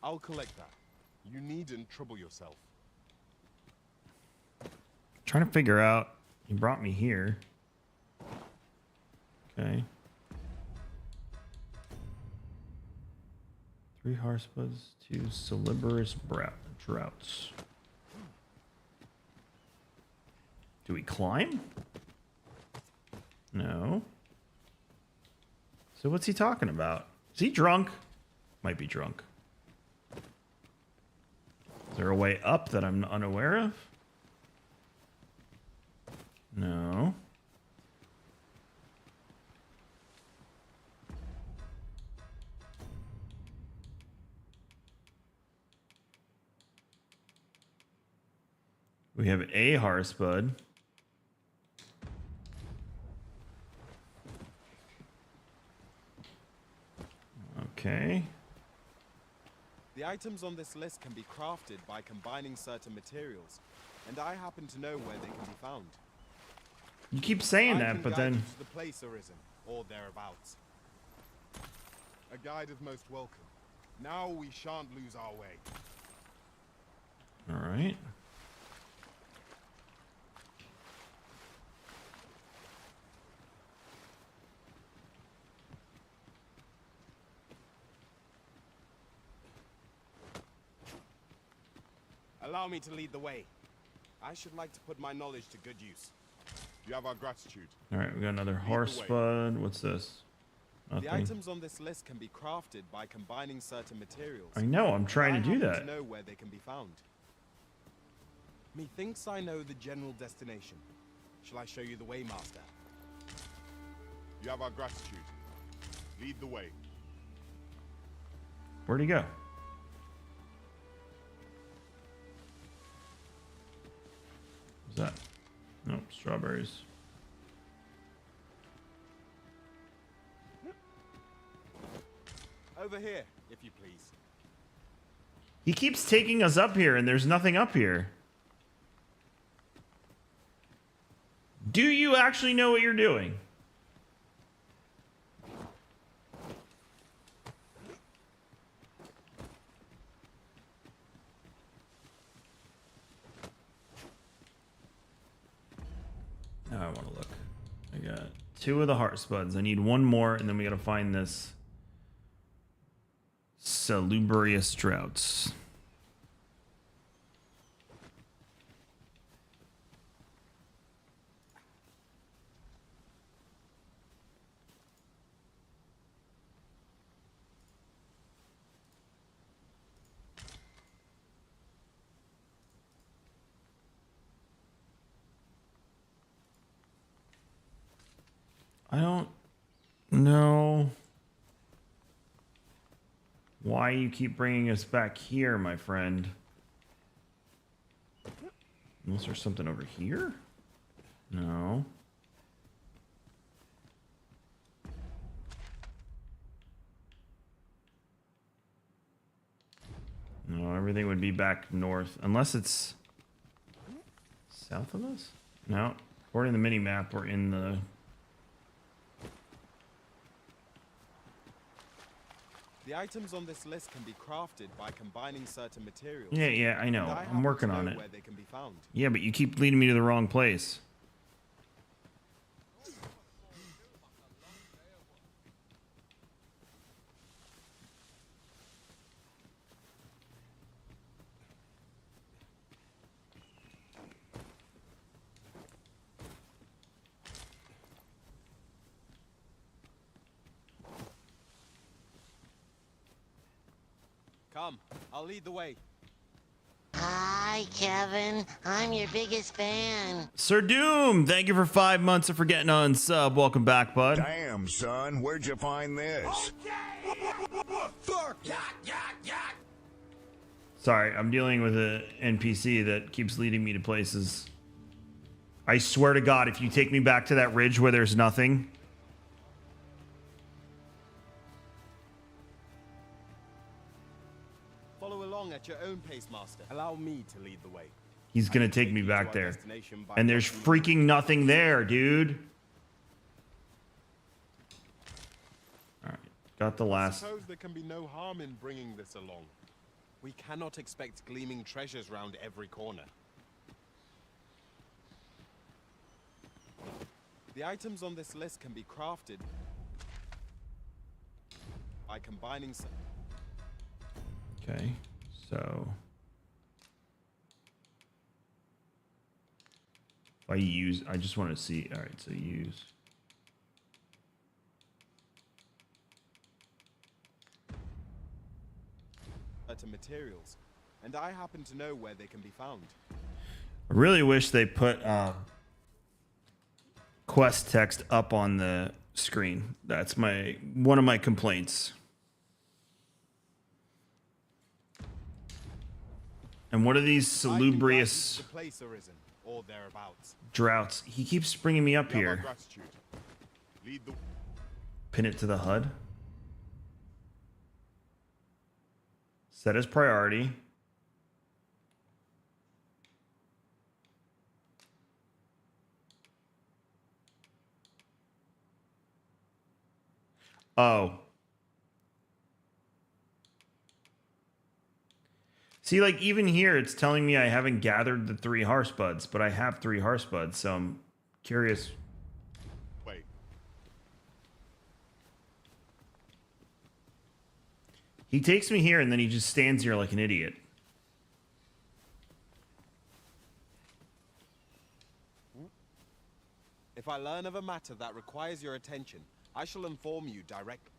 G: I'll collect that. You needn't trouble yourself.
A: Trying to figure out. He brought me here. Okay. 3 Hearthsbuds, 2 Salubrious Droughts. Do we climb? No. So what's he talking about? Is he drunk? Might be drunk. Is there a way up that I'm unaware of? No. We have a Hearthsbud. Okay.
K: The items on this list can be crafted by combining certain materials, and I happen to know where they can be found.
A: You keep saying that, but then...
K: to the place arisen, or thereabouts.
G: A guide is most welcome. Now we shan't lose our way.
A: All right.
K: Allow me to lead the way. I should like to put my knowledge to good use.
G: You have our gratitude.
A: All right, we got another Hearthsbud. What's this? Nothing.
K: The items on this list can be crafted by combining certain materials.
A: I know, I'm trying to do that.
K: To know where they can be found. Methinks I know the general destination. Shall I show you the way, Master?
G: You have our gratitude. Lead the way.
A: Where'd he go? What's that? Nope, strawberries.
K: Over here, if you please.
A: He keeps taking us up here and there's nothing up here. Do you actually know what you're doing? Now I want to look. I got 2 of the Hearthsbuds. I need 1 more, and then we got to find this Salubrious Droughts. I don't know why you keep bringing us back here, my friend. Unless there's something over here? No. No, everything would be back north. Unless it's south of us? No. According to the mini-map, we're in the...
K: The items on this list can be crafted by combining certain materials.
A: Yeah, I know. I'm working on it.
K: Where they can be found.
A: Yeah, but you keep leading me to the wrong place.
K: Come, I'll lead the way.
J: Hi, Kevin. I'm your biggest fan.
A: Sir Doom, thank you for 5 months and for getting on sub. Welcome back, bud.
P: Damn, son, where'd you find this?
A: Sorry, I'm dealing with an NPC that keeps leading me to places. I swear to God, if you take me back to that ridge where there's nothing...
K: Follow along at your own pace, Master. Allow me to lead the way.
A: He's gonna take me back there. And there's freaking nothing there, dude. Alright, got the last...
K: I suppose there can be no harm in bringing this along. We cannot expect gleaming treasures round every corner. The items on this list can be crafted by combining some...
A: Okay, so... If I use... I just want to see... Alright, so use...
K: certain materials, and I happen to know where they can be found.
A: I really wish they put quest text up on the screen. That's one of my complaints. And what are these salubrious
K: The place arisen, or thereabouts.
A: droughts? He keeps bringing me up here.
K: Lead the...
A: Pin it to the HUD. Set as priority. Oh. See, like, even here, it's telling me I haven't gathered the 3 horse buds, but I have 3 horse buds, so I'm curious.
K: Wait.
A: He takes me here, and then he just stands here like an idiot.
K: If I learn of a matter that requires your attention, I shall inform you directly.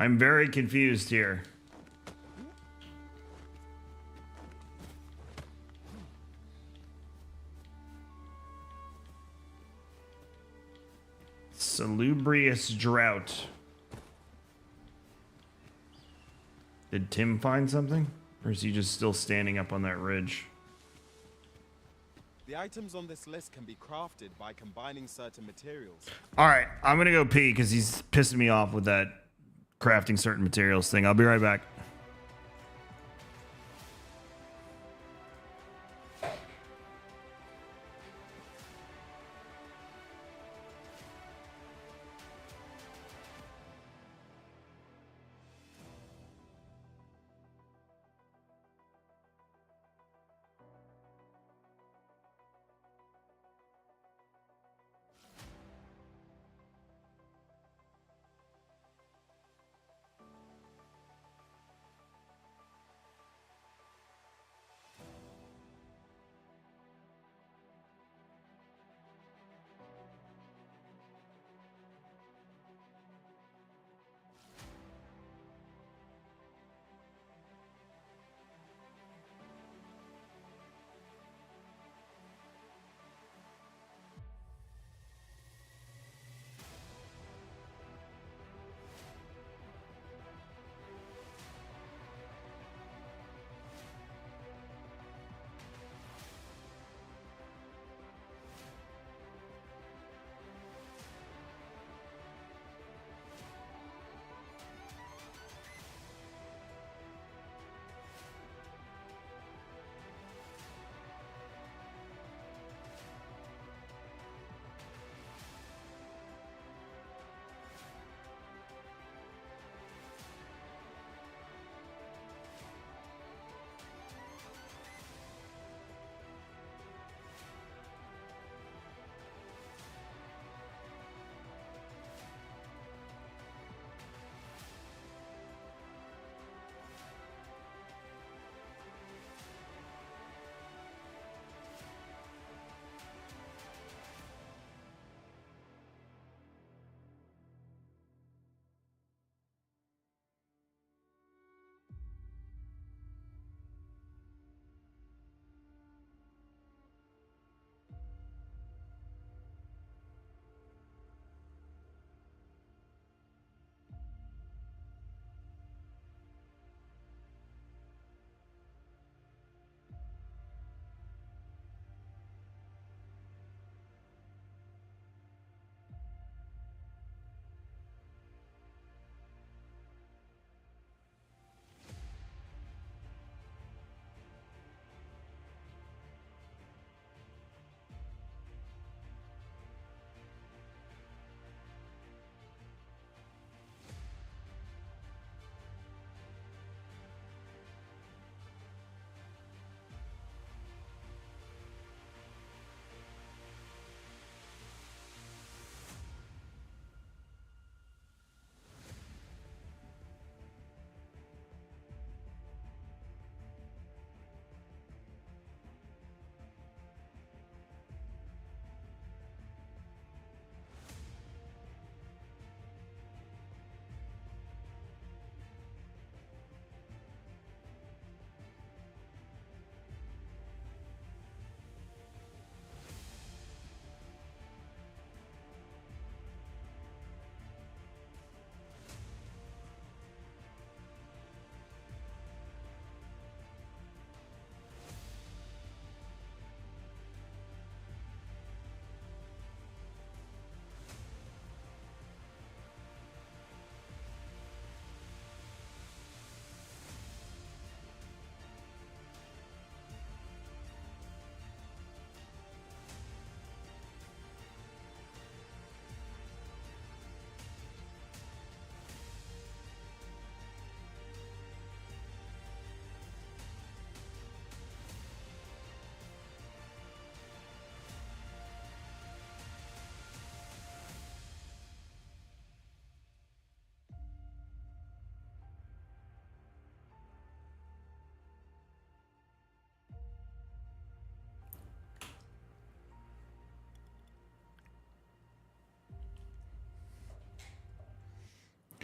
A: I'm very confused here. Salubrious drought. Did Tim find something? Or is he just still standing up on that ridge?
K: The items on this list can be crafted by combining certain materials.
A: Alright, I'm gonna go pee because he's pissing me off with that crafting certain materials thing. I'll be right back.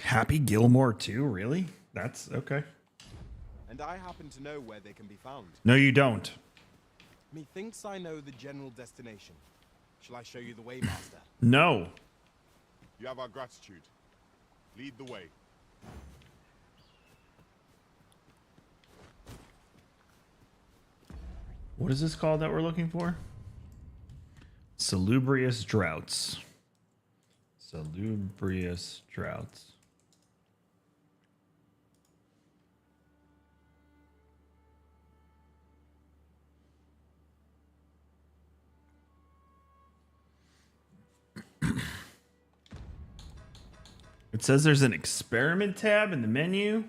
A: Happy Gilmore too? Really? That's okay.
K: And I happen to know where they can be found.
A: No, you don't.
K: Methinks I know the general destination. Shall I show you the way, Master?
A: No.
G: You have our gratitude. Lead the way.
A: What is this called that we're looking for? Salubrious droughts. Salubrious droughts. It says there's an experiment tab in the menu.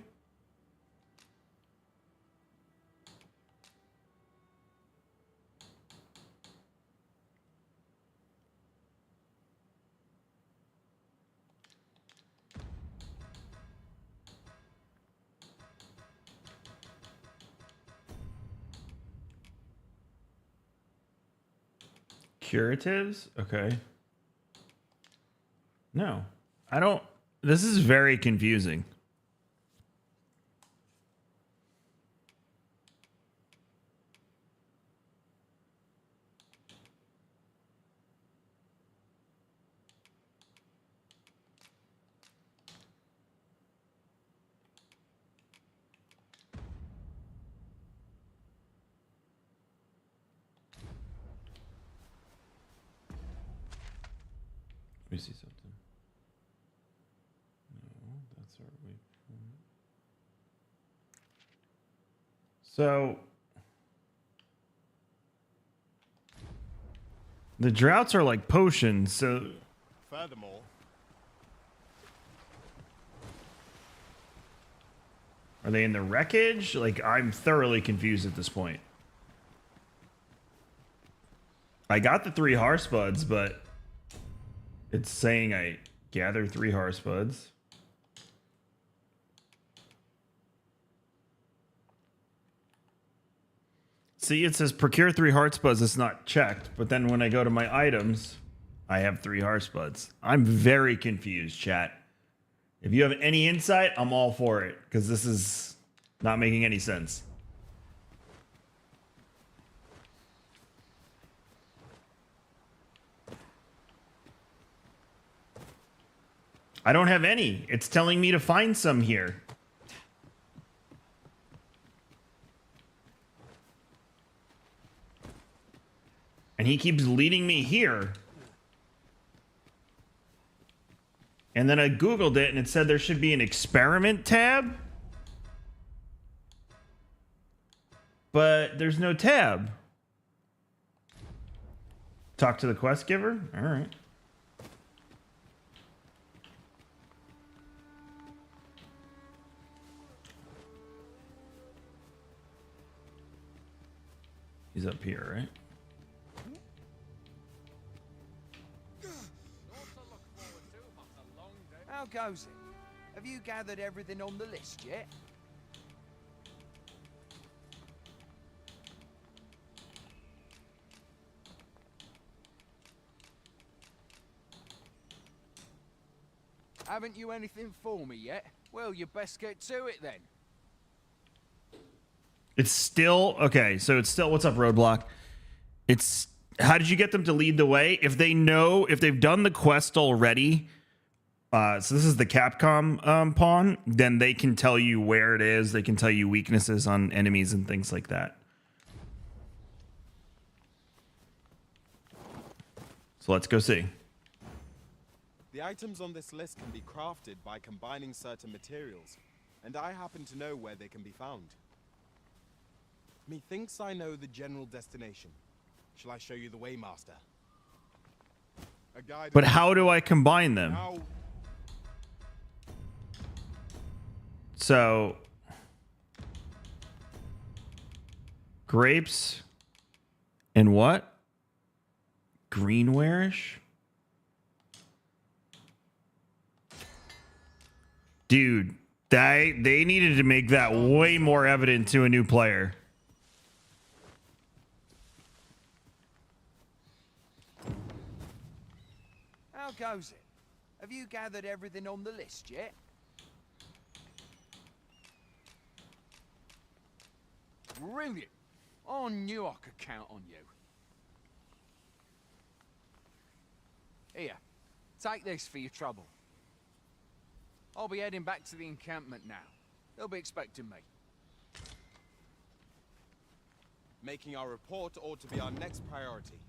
A: Curatives? Okay. No, I don't. This is very confusing. Let me see something. No, that's our waypoint. So the droughts are like potions. So
G: Furthermore,
A: are they in the wreckage? Like, I'm thoroughly confused at this point. I got the 3 horse buds, but it's saying I gather 3 horse buds. See, it says procure 3 hearts buds. It's not checked, but then when I go to my items, I have 3 hearts buds. I'm very confused, chat. If you have any insight, I'm all for it, because this is not making any sense. I don't have any. It's telling me to find some here. And he keeps leading me here. And then I Googled it and it said there should be an experiment tab. But there's no tab. Talk to the quest giver? All right. He's up here, right?
L: How goes it? Have you gathered everything on the list yet? Haven't you anything for me yet? Well, you best get to it then.
A: It's still okay. So it's still, what's up, Roadblock? It's, how did you get them to lead the way? If they know, if they've done the quest already, so this is the Capcom pawn, then they can tell you where it is. They can tell you weaknesses on enemies and things like that. So let's go see.
K: The items on this list can be crafted by combining certain materials, and I happen to know where they can be found. Methinks I know the general destination. Shall I show you the way, Master?
G: a guide.
A: But how do I combine them?
G: Now,
A: So grapes and what? Greenware-ish? Dude, they needed to make that way more evident to a new player.
L: How goes it? Have you gathered everything on the list yet? brilliant. I knew I could count on you. Here, take this for your trouble. I'll be heading back to the encampment now. They'll be expecting me.
K: Making our report ought to be our next priority.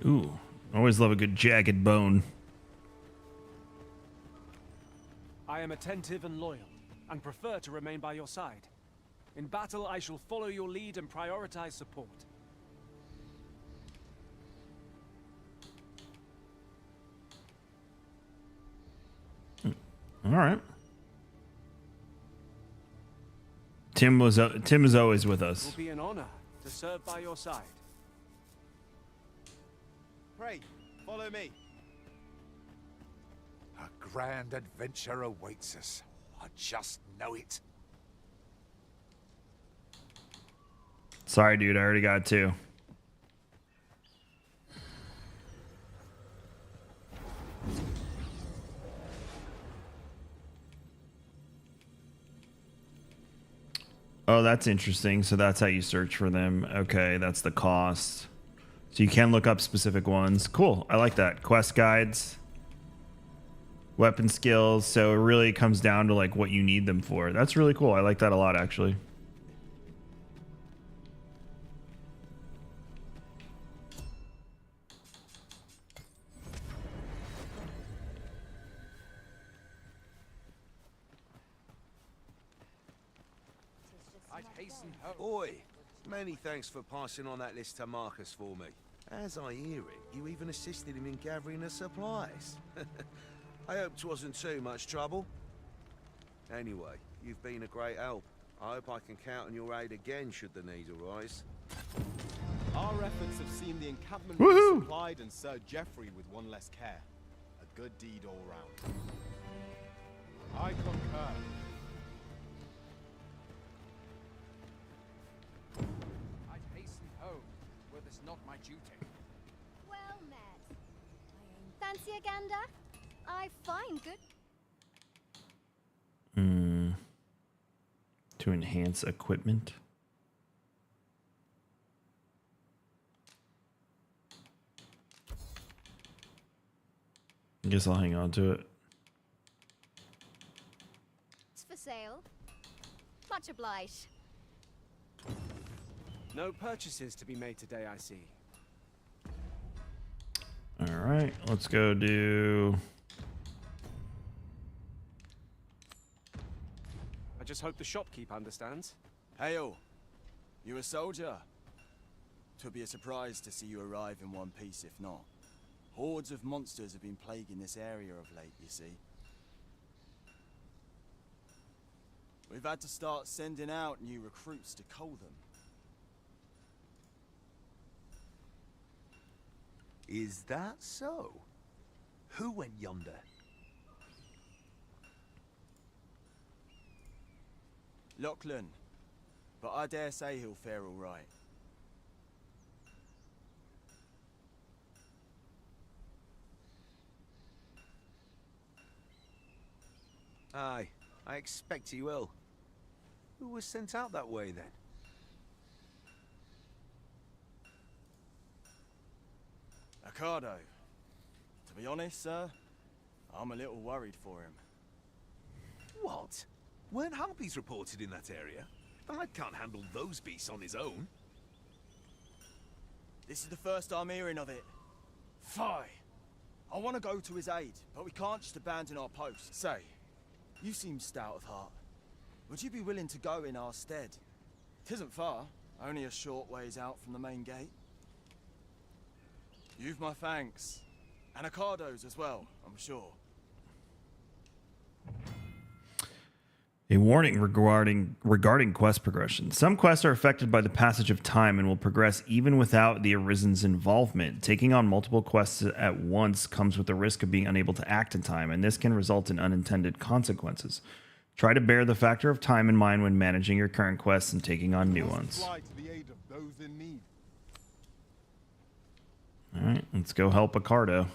A: Ooh, always love a good jagged bone.
Q: I am attentive and loyal, and prefer to remain by your side. In battle, I shall follow your lead and prioritize support.
A: All right. Tim is always with
Q: It
A: us.
Q: will be an honor to serve by your side.
K: Pray, follow me.
R: A grand adventure awaits us. I just know it.
A: Sorry, dude. I already got two. Oh, that's interesting. So that's how you search for them. Okay, that's the cost. So you can look up specific ones. Cool. I like that. Quest guides, weapon skills. So it really comes down to like what you need them for. That's really cool. I like that a lot, actually.
O: Oi, many thanks for passing on that list to Marcus for me. As I hear it, you even assisted him in gathering the supplies. I hope 'twasn't too much trouble. Anyway, you've been a great help. I hope I can count on your aid again should the need arise.
K: Our efforts have seen the encampment
A: Woohoo!
K: supplied and Sir Geoffrey with one less care. A good deed all round. I concur.
L: I'd hasten home, were this not my duty.
C: Well met. Fancy a gander? I find good.
A: To enhance equipment. I guess I'll hang on to it.
C: It's for sale. Much obliged.
Q: No purchases to be made today, I see.
A: All right, let's go do.
Q: I just hope the shopkeep understands.
S: Hail! You a soldier? Twould be a surprise to see you arrive in one piece, if not. Hordes of monsters have been plaguing this area of late, you see. We've had to start sending out new recruits to cull them.
R: Is that so? Who went yonder?
S: Lachlan. But I dare say he'll fare all right.
O: Aye, I expect he will. Who was sent out that way then?
S: Ricardo. To be honest, sir, I'm a little worried for him.
R: What? Weren't harpies reported in that area? Thad can't handle those beasts on his own.
S: This is the first I'm hearing of it. Fie! I want to go to his aid, but we can't just abandon our post. Say, you seem stout of heart. Would you be willing to go in our stead? 'Tisn't far, only a short ways out from the main gate. You've my thanks. And Ricardo's as well, I'm sure.
A: A warning regarding quest progression. Some quests are affected by the passage of time and will progress even without the Arisen's involvement. Taking on multiple quests at once comes with the risk of being unable to act in time, and this can result in unintended consequences. Try to bear the factor of time in mind when managing your current quests and taking on new ones.
G: Fly to the aid of those in need.
A: All right, let's go help Ricardo.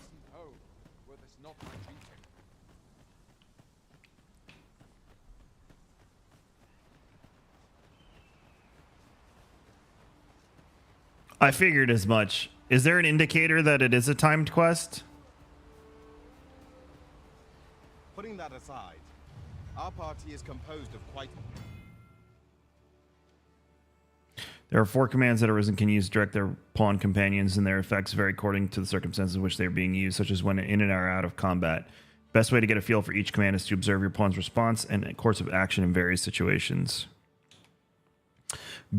A: I figured as much. Is there an indicator that it is a timed quest?
K: Putting that aside, our party is composed of quite...
A: There are 4 commands that Arisen can use to direct their pawn companions, and their effects vary according to the circumstances in which they are being used, such as when in and or out of combat. Best way to get a feel for each command is to observe your pawn's response and course of action in various situations.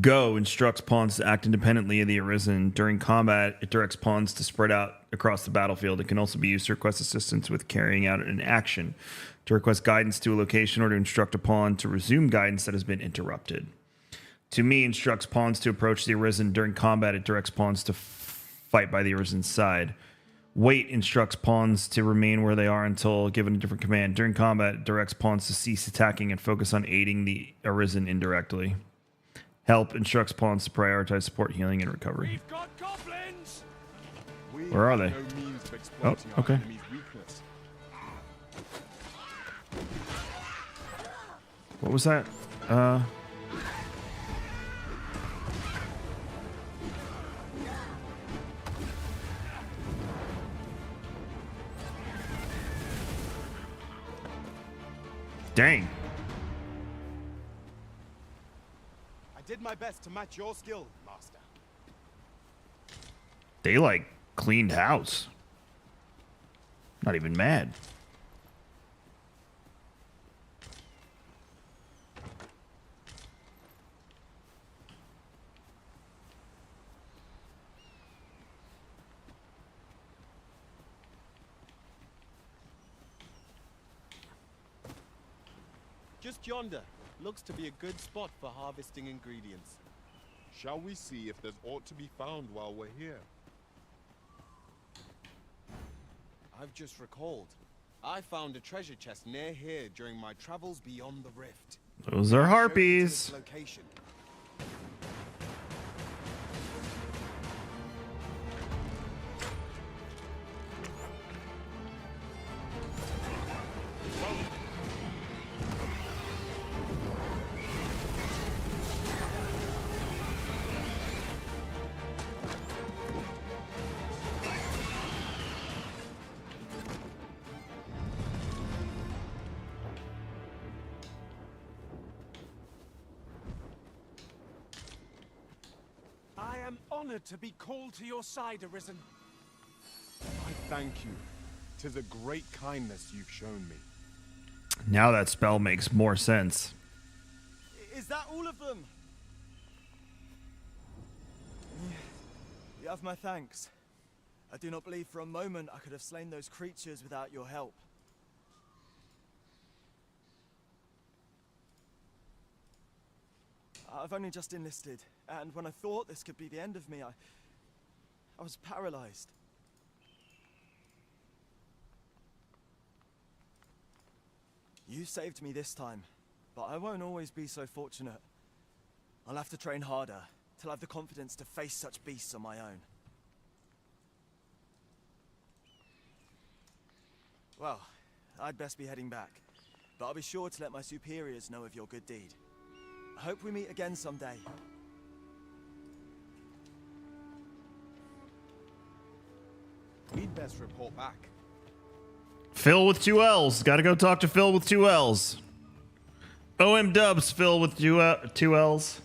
A: Go instructs pawns to act independently of the Arisen. During combat, it directs pawns to spread out across the battlefield. It can also be used to request assistance with carrying out an action, to request guidance to a location, or to instruct a pawn to resume guidance that has been interrupted. To me, instructs pawns to approach the Arisen. During combat, it directs pawns to fight by the Arisen's side. Wait instructs pawns to remain where they are until given a different command. During combat, it directs pawns to cease attacking and focus on aiding the Arisen indirectly. Help instructs pawns to prioritize support, healing, and recovery.
K: We've got goblins!
A: Where are they? Oh, okay. What was that? Dang.
K: I did my best to match your skill, Master.
A: They like cleaned house. Not even mad.
K: Just yonder. Looks to be a good spot for harvesting ingredients.
G: Shall we see if there's aught to be found while we're here?
K: I've just recalled. I found a treasure chest near here during my travels beyond the rift.
A: Those are harpies.
K: Location.
Q: I am honored to be called to your side, Arisen.
G: I thank you. 'Tis a great kindness you've shown me.
A: Now that spell makes more sense.
S: Is that all of them? You have my thanks. I do not believe for a moment I could have slain those creatures without your help. I've only just enlisted, and when I thought this could be the end of me, I was paralyzed. You saved me this time, but I won't always be so fortunate. I'll have to train harder, till I have the confidence to face such beasts on my own. Well, I'd best be heading back, but I'll be sure to let my superiors know of your good deed. I hope we meet again someday.
K: We'd best report back.
A: Phil with 2 L's. Gotta go talk to Phil with 2 L's. OM dubs, Phil with 2 L's.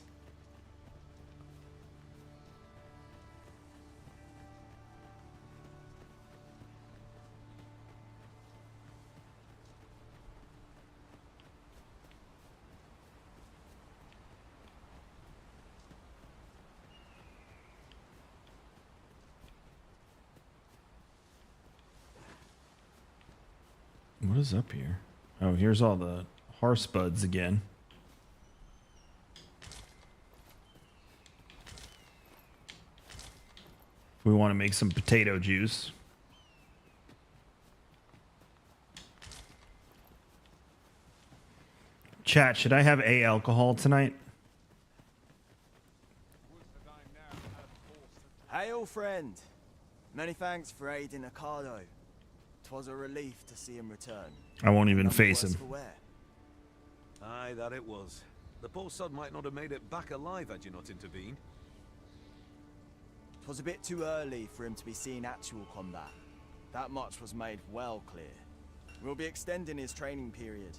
A: What is up here? Oh, here's all the horse buds again. We want to make some potato juice. Chat, should I have a alcohol tonight?
S: Hail, friend. Many thanks for aiding Ocado. 'Twas a relief to see him return.
A: I won't even
S: None the
A: face
S: worse
A: him.
S: for wear.
O: Aye, that it was. The poor sod might not have made it back alive had you not intervened.
S: 'Twas a bit too early for him to be seeing actual combat. That much was made well clear. We'll be extending his training period.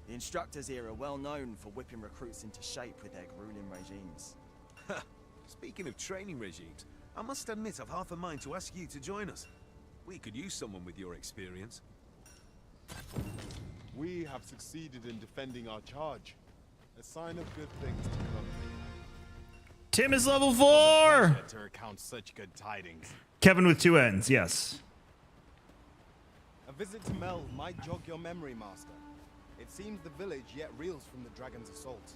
S: The instructors here are well known for whipping recruits into shape with their grueling regimes.
O: Speaking of training regimes, I must admit I've half a mind to ask you to join us. We could use someone with your experience.
K: We have succeeded in defending our charge. A sign of good things to come.
A: Tim is level 4!
K: To recount such good tidings.
A: Kevin with 2 N's, yes.
K: A visit to Mel might jog your memory, Master. It seems the village yet reels from the dragon's assault.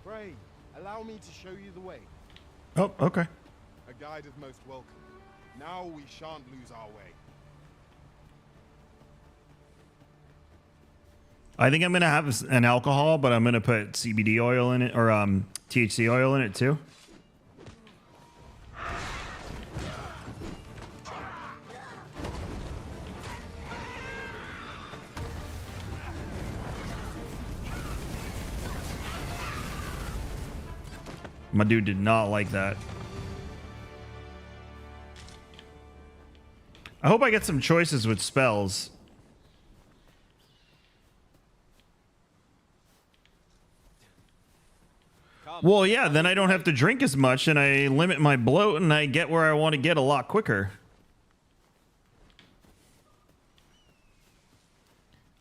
K: Pray, allow me to show you the way.
A: Oh, okay.
K: A guide is most welcome. Now we shan't lose our way.
A: I think I'm going to have an alcohol, but I'm going to put CBD oil in it, or THC oil in it too. My dude did not like that. I hope I get some choices with spells. Well, yeah, then I don't have to drink as much and I limit my bloat and I get where I want to get a lot quicker.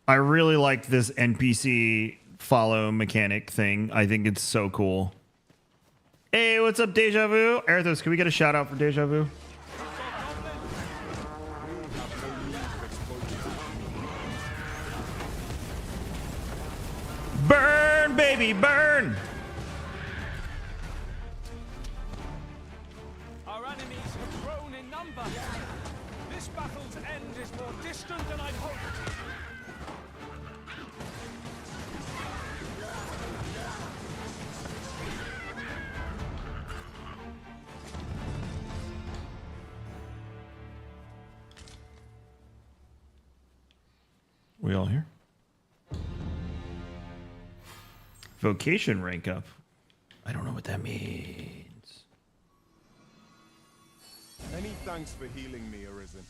A: I really like this NPC follow mechanic thing. I think it's so cool. Hey, what's up, Deja Vu? Arthos, can we get a shout out for Deja Vu? Burn, baby, burn!
Q: Our enemies have grown in number. This battle's end is more distant than I'd hoped.
A: We all here? Vocation rank up. I don't know what that means.
K: Many thanks for healing me, Arisen.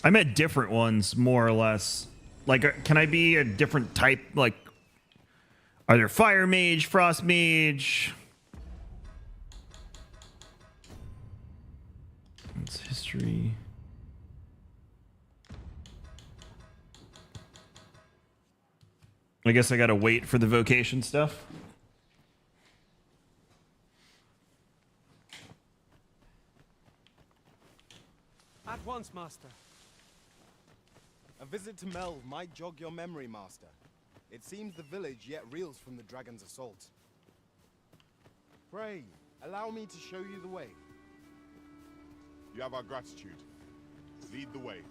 A: I'm at different ones, more or less. Like, can I be a different type? Like, are there fire mage, frost mage? It's history. I guess I gotta wait for the vocation stuff.
Q: At once, Master.
K: A visit to Mel might jog your memory, Master. It seems the village yet reels from the dragon's assault. Pray, allow me to show you the way. You have our gratitude. Lead the way.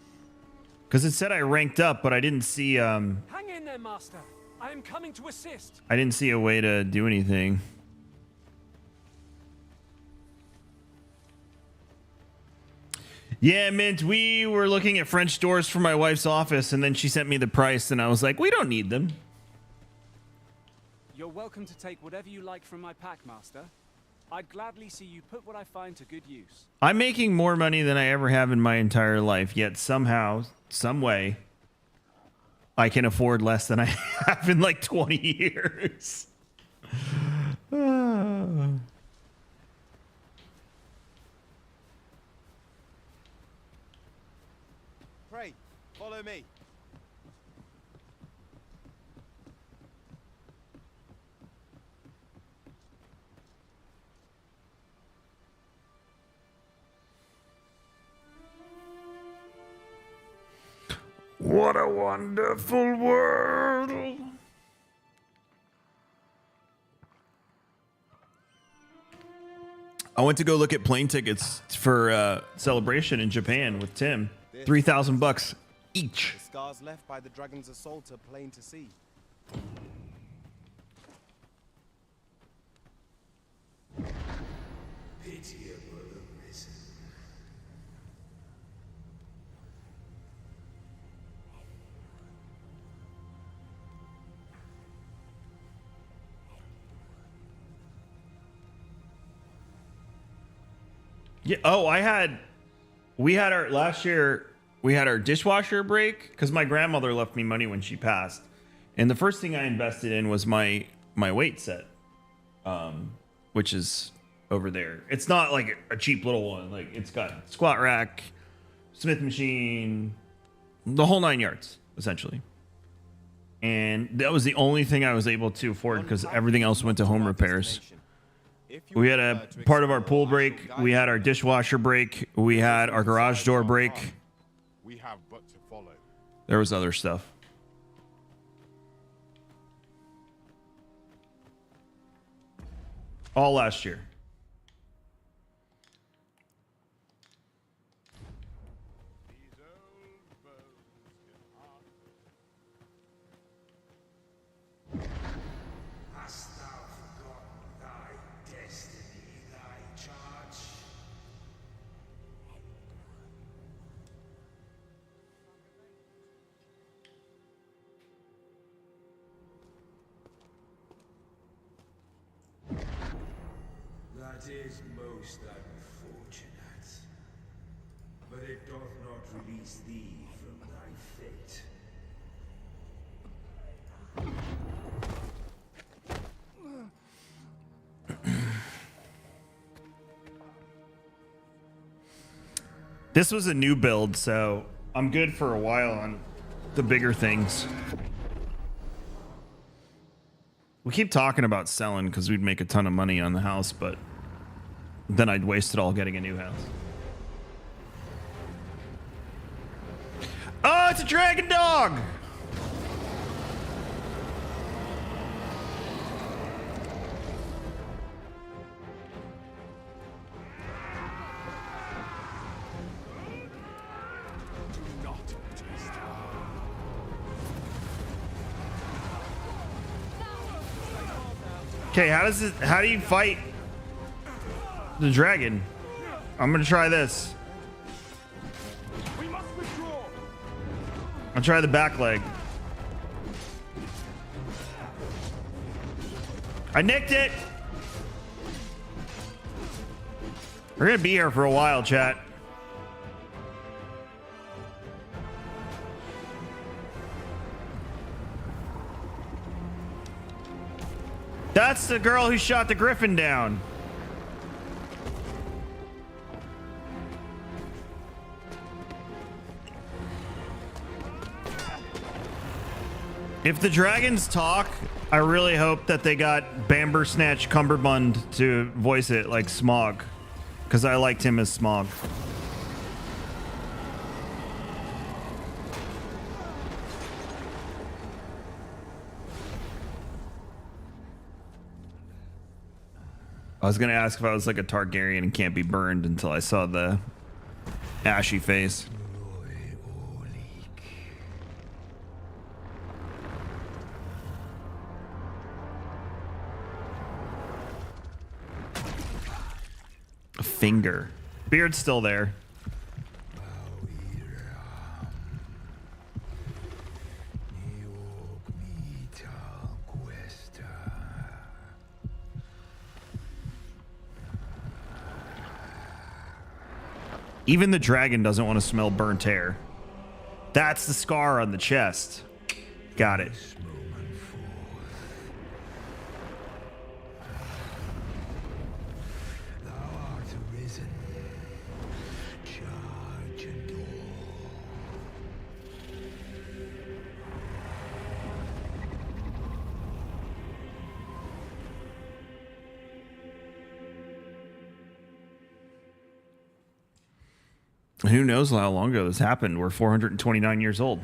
A: Because it said I ranked up, but I didn't see
Q: Hang in there, Master. I am coming to assist.
A: I didn't see a way to do anything. Yeah, Mint, we were looking at French doors for my wife's office, and then she sent me the price, and I was like, we don't need them.
Q: You're welcome to take whatever you like from my pack, Master. I'd gladly see you put what I find to good use.
A: I'm making more money than I ever have in my entire life, yet somehow, some way, I can afford less than I have in like 20 years.
K: Pray, follow me.
A: What a wonderful world. I went to go look at plane tickets for Celebration in Japan with Tim. $3,000 each.
K: The scars left by the dragon's assault are plain to see.
H: Pitiable risen.
A: Yeah. Oh, we had our last year. We had our dishwasher break because my grandmother left me money when she passed, and the first thing I invested in was my weight set, which is over there. It's not like a cheap little one. Like it's got squat rack, Smith machine, the whole 9 yards essentially. And that was the only thing I was able to afford because everything else went to home repairs. We had a part of our pool break. We had our dishwasher break. We had our garage door break.
G: We have but to follow.
A: There was other stuff. All last year.
H: Hast thou forgotten thy destiny, thy charge? That is most unfortunate, but it doth not release thee from thy fate.
A: This was a new build, so I'm good for a while on the bigger things. We keep talking about selling because we'd make a ton of money on the house, but then I'd waste it all getting a new house. Oh, it's a dragon dog! Okay, how do you fight the dragon? I'm gonna try this. I'll try the back leg. I nicked it. We're gonna be here for a while, chat. That's the girl who shot the griffin down. If the dragons talk, I really hope that they got Bambersnatch Cumberbund to voice it like Smog, because I liked him as Smog. I was gonna ask if I was like a Targaryen and can't be burned until I saw the ashy face. A finger. Beard's still there. Even the dragon doesn't want to smell burnt hair. That's the scar on the chest. Got it. Who knows how long ago this happened? We're 429 years old.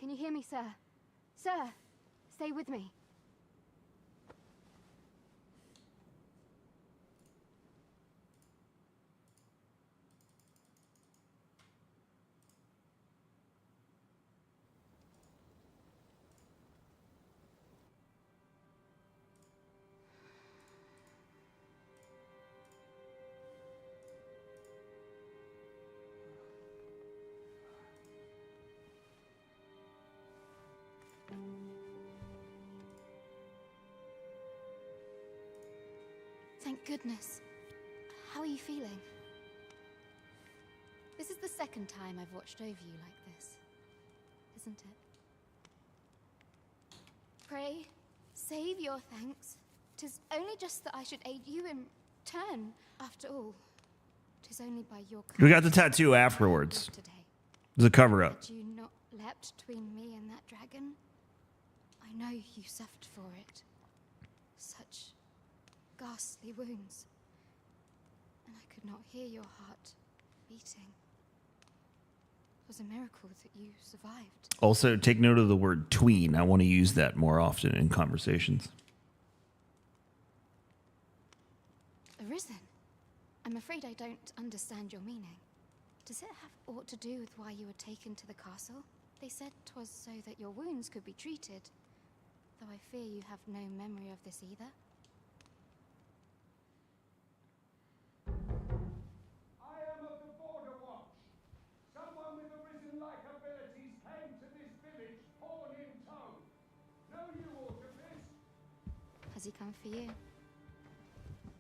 C: Can you hear me, sir? Sir, stay with me. Thank goodness. How are you feeling? This is the second time I've watched over you like this, isn't it? Pray, save your thanks. 'Tis only just that I should aid you in turn. After all, 'tis only by your
A: We got the tattoo afterwards.
C: today.
A: It was a cover-up.
C: Had you not leapt between me and that dragon, I know you suffered for it. Such ghastly wounds. And I could not hear your heart beating. It was a miracle that you survived.
A: Also, take note of the word tween. I want to use that more often in conversations.
C: Arisen? I'm afraid I don't understand your meaning. Does it have aught to do with why you were taken to the castle? They said 'twas so that your wounds could be treated. Though I fear you have no memory of this either.
F: I am of the Border Watch. Someone with Arisen-like abilities came to this village, horn in tow. Know you aught of this?
C: Has he come for you?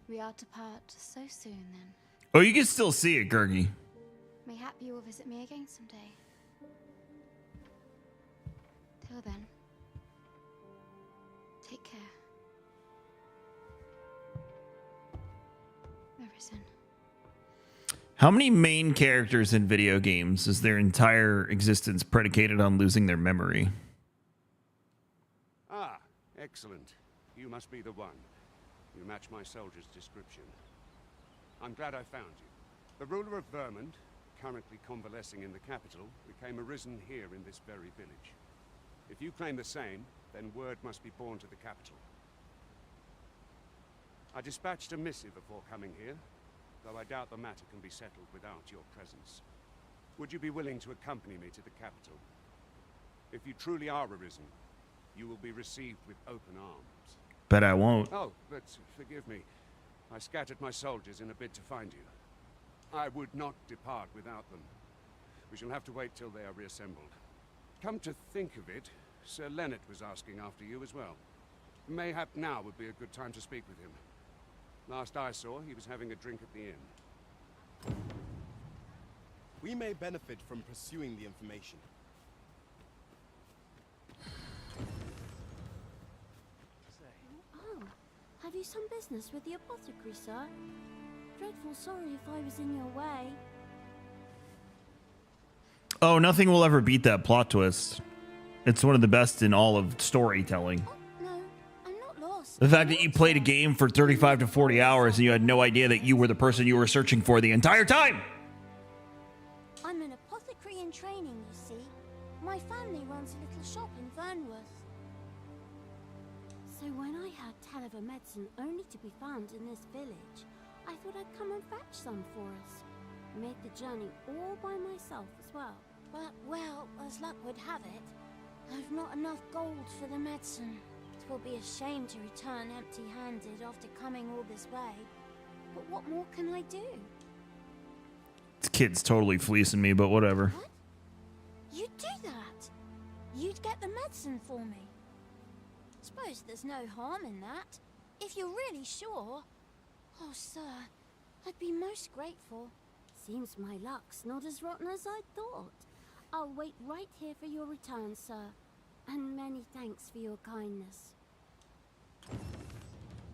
C: We are to part so soon, then.
A: Oh, you can still see it, Gurgi.
C: Mayhap you will visit me again someday. Till then, take care. Arisen.
A: How many main characters in video games is their entire existence predicated on losing their memory?
T: Ah, excellent. You must be the one. You match my soldier's description. I'm glad I found you. The ruler of Vermont, currently convalescing in the capital, became arisen here in this very village. If you claim the same, then word must be borne to the capital. I dispatched a missive before coming here, though I doubt the matter can be settled without your presence. Would you be willing to accompany me to the capital? If you truly are arisen, you will be received with open arms.
A: Bet I won't.
T: Oh, but forgive me. I scattered my soldiers in a bid to find you. I would not depart without them. We shall have to wait till they are reassembled. Come to think of it, Sir Leonard was asking after you as well. Mayhap now would be a good time to speak with him. Last I saw, he was having a drink at the inn.
K: We may benefit from pursuing the information.
U: Oh, have you some business with the apothecary, sir? Dreadful sorry if I was in your way.
A: Oh, nothing will ever beat that plot twist. It's one of the best in all of storytelling.
U: No, I'm not lost.
A: The fact that you played a game for 35 to 40 hours and you had no idea that you were the person you were searching for the entire time.
U: I'm an apothecary in training, you see. My family runs a little shop in Fernworth. So when I heard tell of a medicine only to be found in this village, I thought I'd come and fetch some for us. Made the journey all by myself as well. But, well, as luck would have it, I've not enough gold for the medicine. It will be a shame to return empty-handed after coming all this way. But what more can I do?
A: This kid's totally fleecing me, but whatever.
U: What? You'd do that? You'd get the medicine for me? Suppose there's no harm in that. If you're really sure. Oh, sir, I'd be most grateful. Seems my luck's not as rotten as I thought. I'll wait right here for your return, sir. And many thanks for your kindness.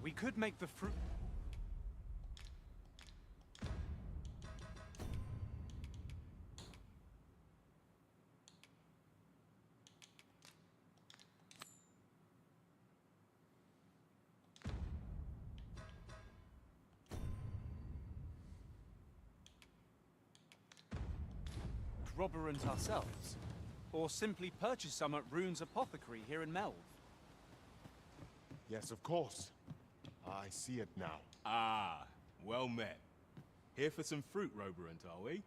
Q: We could make the fruit... Robberant ourselves. or simply purchase some at Rune's Apothecary here in Melve.
G: Yes, of course. I see it now.
B: Ah, well met. Here for some fruit, Roberant, are we?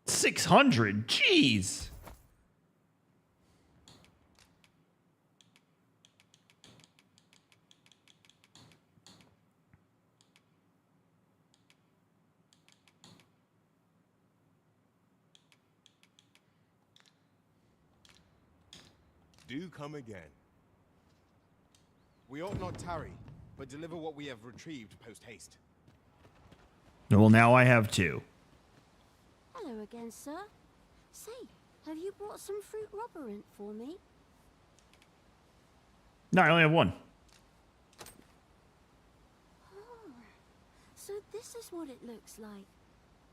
A: $600. Jeez.
G: Do come again.
K: We ought not tarry, but deliver what we have retrieved post-haste.
A: Well, now I have 2.
U: Hello again, sir. Say, have you brought some fruit roberant for me?
A: No, I only have 1.
U: Oh, so this is what it looks like.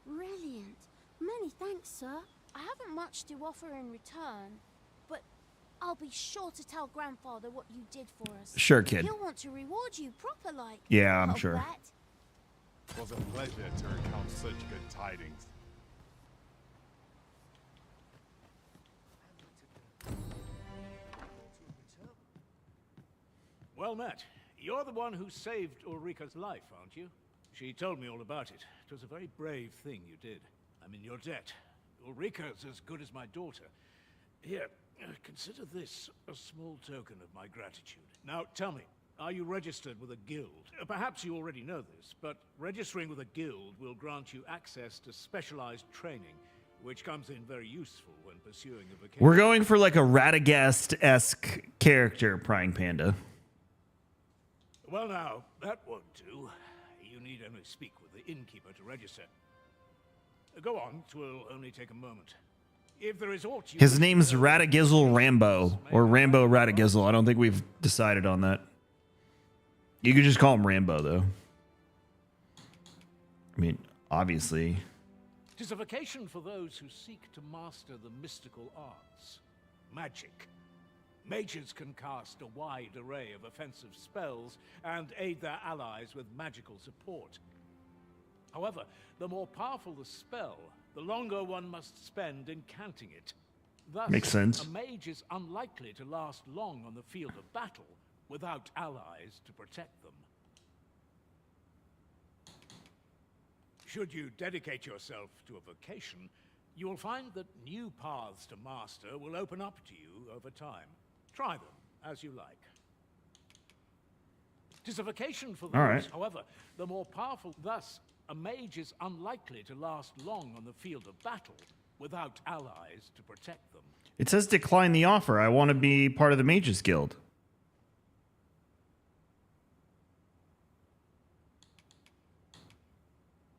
U: Brilliant. Many thanks, sir. I haven't much to offer in return, but I'll be sure to tell Grandfather what you did for us.
A: Sure, kid.
U: He'll want to reward you proper like.
A: Yeah, I'm
U: I'll
A: sure.
U: bet.
G: It was a pleasure to recount such good tidings.
V: Well met. You're the one who saved Ulrika's life, aren't you? She told me all about it. It was a very brave thing you did. I'm in your debt. Ulrika's as good as my daughter. Here, consider this a small token of my gratitude. Now, tell me, are you registered with a guild? Perhaps you already know this, but registering with a guild will grant you access to specialized training, which comes in very useful when pursuing a vocation.
A: We're going for like a Radagast-esque character, Prying Panda.
V: Well now, that won't do. You need only speak with the innkeeper to register. Go on, 'twill only take a moment. If there is aught you...
A: His name's Radagizzle Rambo, or Rambo Radagizzle. I don't think we've decided on that. You could just call him Rambo, though. I mean, obviously.
V: 'Tis a vocation for those who seek to master the mystical arts. Magic. Mages can cast a wide array of offensive spells and aid their allies with magical support. However, the more powerful the spell, the longer one must spend incanting it. Thus,
A: Makes sense.
V: a mage is unlikely to last long on the field of battle without allies to protect them. Should you dedicate yourself to a vocation, you will find that new paths to master will open up to you over time. Try them as you like. 'Tis a vocation for those,
A: All right.
V: however, the more powerful. Thus, a mage is unlikely to last long on the field of battle without allies to protect them.
A: It says decline the offer. I want to be part of the Mages Guild.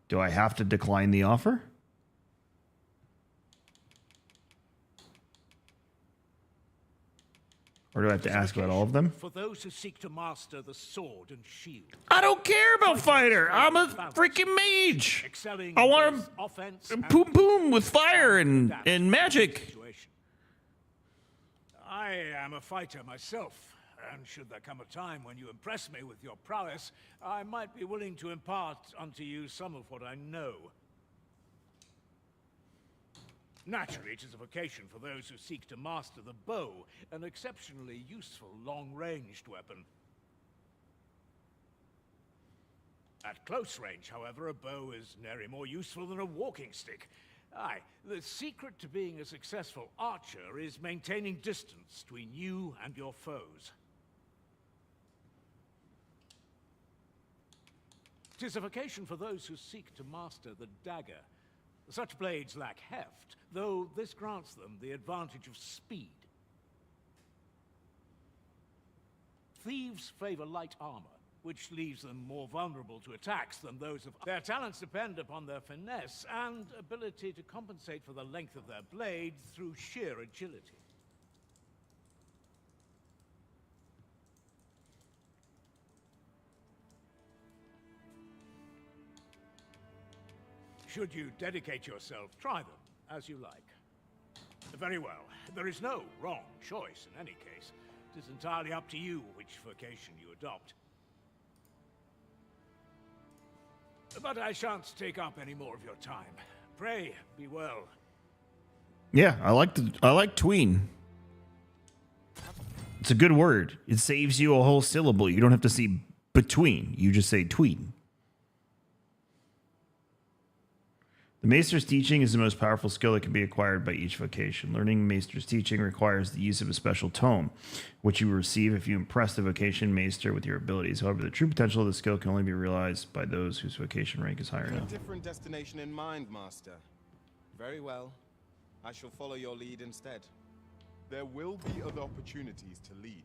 A: Do I have to decline the offer? Or do I have to ask about all of them?
V: For those who seek to master the sword and shield.
A: I don't care about fighter. I'm a freaking mage.
V: Excelling
A: I want
V: both offense
A: to
V: and
A: boom boom with fire and magic.
V: situation. I am a fighter myself, and should there come a time when you impress me with your prowess, I might be willing to impart unto you some of what I know. Naturally, it is a vocation for those who seek to master the bow, an exceptionally useful long-ranged weapon. At close range, however, a bow is nary more useful than a walking stick. Aye, the secret to being a successful archer is maintaining distance between you and your foes. 'Tis a vocation for those who seek to master the dagger. Such blades lack heft, though this grants them the advantage of speed. Thieves favor light armor, which leaves them more vulnerable to attacks than those of... Their talents depend upon their finesse and ability to compensate for the length of their blade through sheer agility. Should you dedicate yourself, try them as you like. Very well. There is no wrong choice in any case. It is entirely up to you which vocation you adopt. But I shan't take up any more of your time. Pray, be well.
A: Yeah, I like tween. It's a good word. It saves you a whole syllable. You don't have to say between. You just say tween. The Maester's teaching is the most powerful skill that can be acquired by each vocation. Learning Maester's teaching requires the use of a special tome, which you will receive if you impress the vocation Maester with your abilities. However, the true potential of the skill can only be realized by those whose vocation rank is higher
K: A
A: enough.
K: different destination in mind, Master. Very well. I shall follow your lead instead.
G: There will be other opportunities to lead.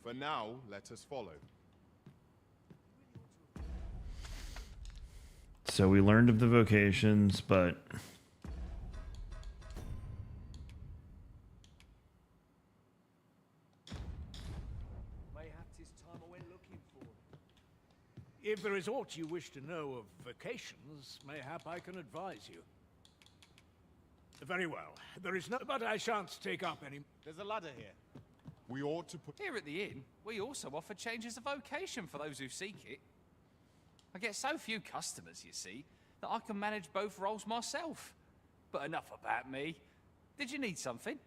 G: For now, let us follow.
A: So we learned of the vocations, but
V: Mayhap 'tis time I went looking for. If there is aught you wish to know of vocations, mayhap I can advise you. Very well. There is no... But I shan't take up any...
K: There's a ladder here.
G: We ought to put...
D: Here at the inn, we also offer changes of vocation for those who seek it. I get so few customers, you see, that I can manage both roles myself. But enough about me. Did you need something?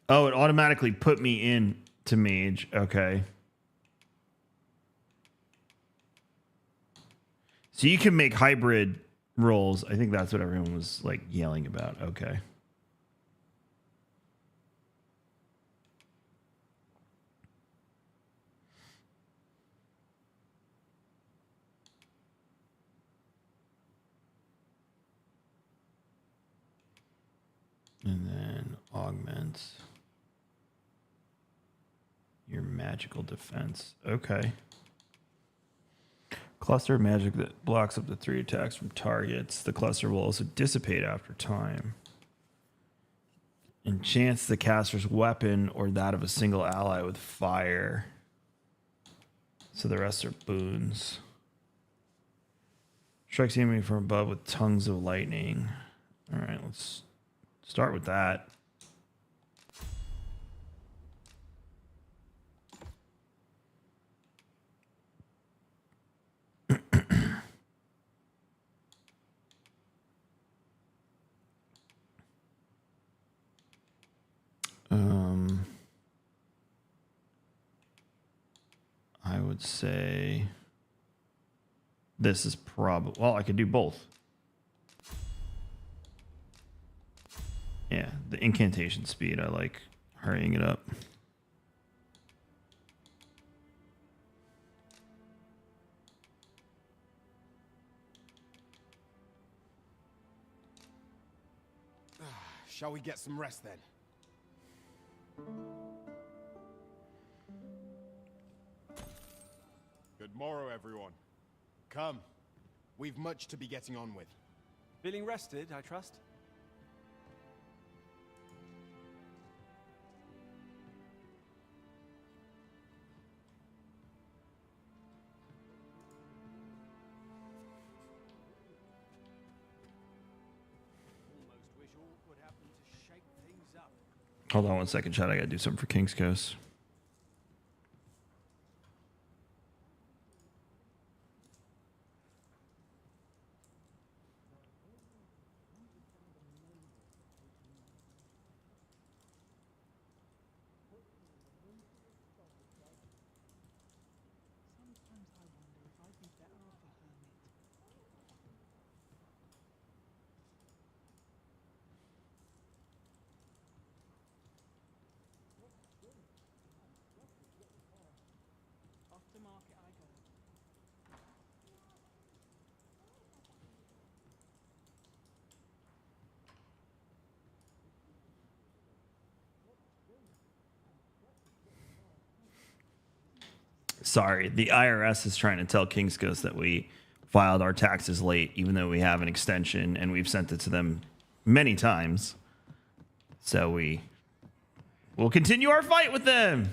A: oh, it automatically put me in to mage. Okay. So you can make hybrid roles. I think that's what everyone was like yelling about. Okay. And then augments your magical defense. Okay. Cluster of magic that blocks up to 3 attacks from targets. The cluster will also dissipate after time. Enchants the caster's weapon or that of a single ally with fire. So the rest are boons. Strikes the enemy from above with tongues of lightning. All right, let's start with that. I would say this is probably, well, I could do both. Yeah, the incantation speed, I like hurrying it up.
K: Shall we get some rest then? Good morrow, everyone. Come. We've much to be getting on with.
Q: Feeling rested, I trust?
A: Hold on one second, chat. I gotta do something for King's Coast. Sorry, the IRS is trying to tell King's Coast that we filed our taxes late, even though we have an extension and we've sent it to them many times. So we'll continue our fight with them.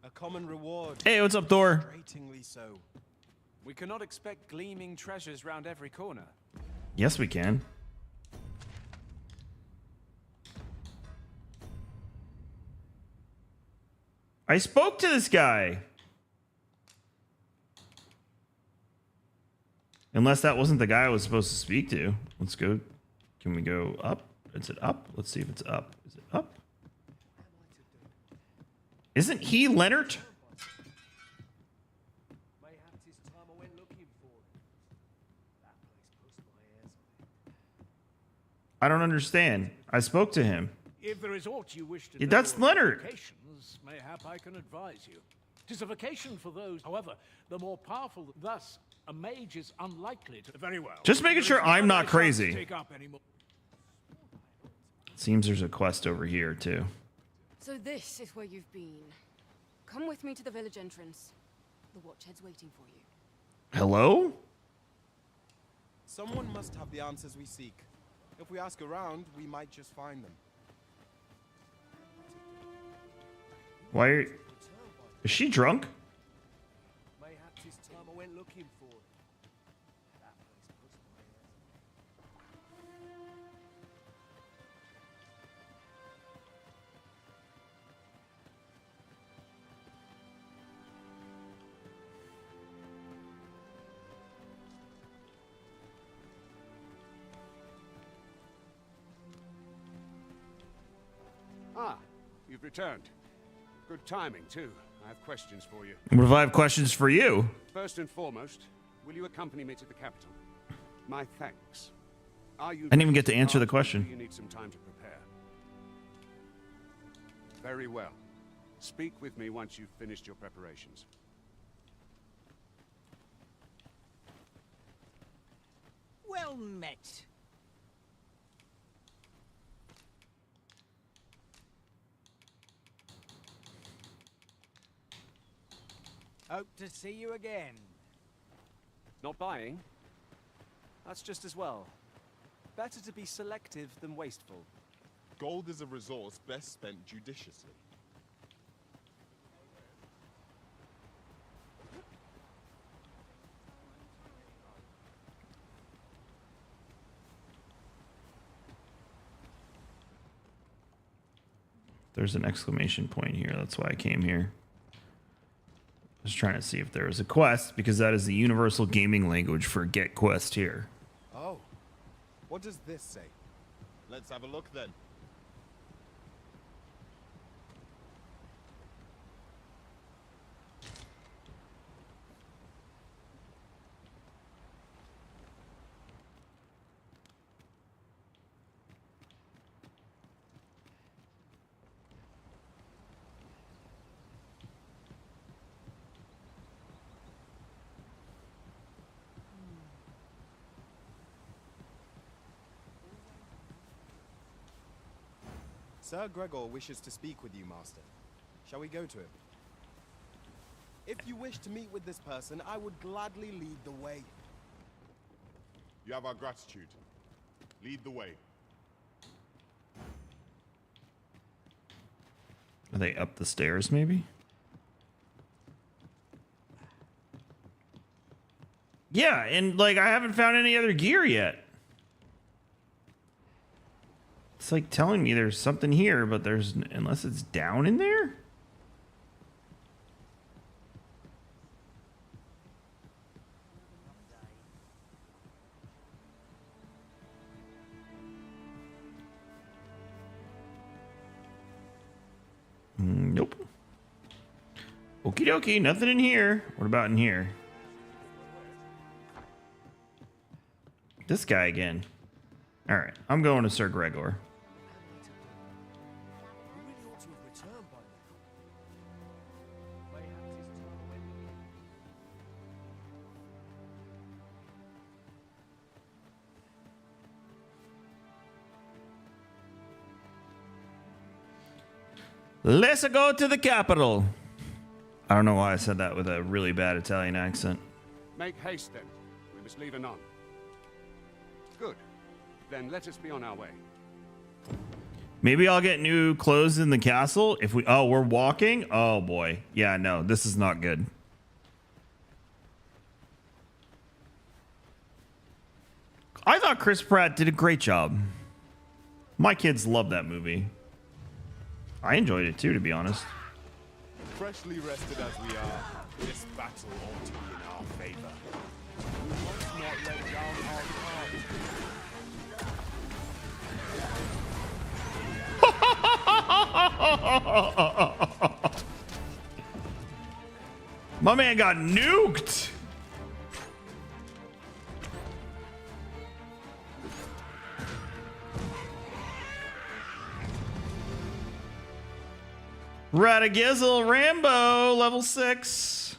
K: A common reward.
A: Hey, what's up, Thor?
K: Frustratingly so.
Q: We cannot expect gleaming treasures round every corner.
A: Yes, we can. I spoke to this guy. Unless that wasn't the guy I was supposed to speak to. Let's go. Can we go up? Is it up? Let's see if it's up. Is it up? Isn't he Leonard? I don't understand. I spoke to him.
V: If there is aught you wish to
A: Yeah,
V: know
A: that's
V: of
A: Leonard.
V: vocations, mayhap I can advise you. 'Tis a vocation for those, however, the more powerful. Thus, a mage is unlikely to. Very well.
A: Just making sure I'm not
V: I shan't
A: crazy.
V: take up any more.
A: Seems there's a quest over here too.
E: So this is where you've been. Come with me to the village entrance. The watchhead's waiting for you.
A: Hello?
K: Someone must have the answers we seek. If we ask around, we might just find them.
A: Why are is she drunk?
R: Mayhap 'tis time I went looking for it. That place close to my
T: Ah, you've returned. Good timing, too. I have questions for you.
A: What if I have questions for you?
T: First and foremost, will you accompany me to the capital? My thanks. Are you
A: I didn't even get to answer the question.
T: You need some time to prepare. Very well. Speak with me once you've finished your preparations.
I: Well met. Hope to see you again.
Q: Not buying? That's just as well. Better to be selective than wasteful.
G: Gold is a resource best spent judiciously.
A: There's an exclamation point here. That's why I came here. I was trying to see if there was a quest, because that is the universal gaming language for get quest here.
K: Oh, what does this say?
G: Let's have a look then.
K: Sir Gregor wishes to speak with you, Master. Shall we go to him? If you wish to meet with this person, I would gladly lead the way.
G: You have our gratitude. Lead the way.
A: Are they up the stairs, maybe? Yeah, and like I haven't found any other gear yet. It's like telling me there's something here, but there's, unless it's down in there? Nope. Okie dokie, nothing in here. What about in here? This guy again. All right, I'm going to Sir Gregor. Let's go to the capital. I don't know why I said that with a really bad Italian accent.
T: Make haste, then. We must leave anon. Good. Then let us be on our way.
A: Maybe I'll get new clothes in the castle if we... Oh, we're walking? Oh, boy. Yeah, no, this is not good. I thought Chris Pratt did a great job. My kids love that movie. I enjoyed it too, to be honest.
K: Freshly rested as we are, this battle ought to be in our favor. We must not let down our
A: guard. My man got nuked. Radagizzle Rambo, level 6.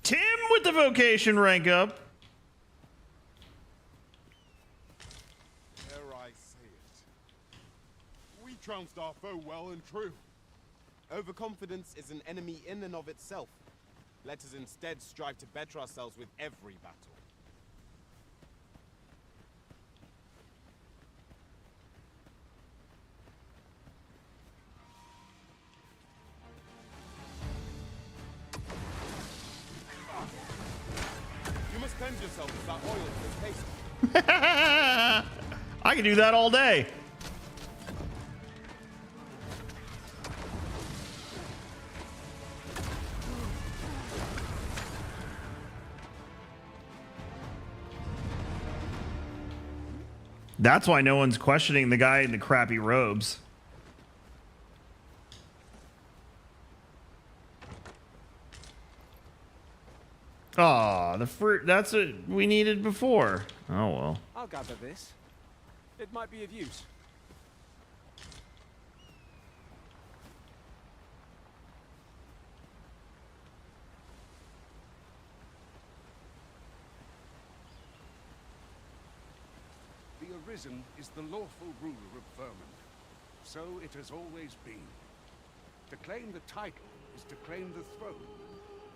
A: Tim with the vocation rank up.
K: Dare I say it? We trounced our foe well and true. Overconfidence is an enemy in and of itself. Let us instead strive to better ourselves with every battle. You must cleanse yourself with that oil for taste.
A: I can do that all day. That's why no one's questioning the guy in the crappy robes. Aw, the fruit. That's what we needed before. Oh, well.
Q: I'll gather this. It might be of use.
T: The Arisen is the lawful ruler of Vermund. So it has always been. To claim the title is to claim the throne.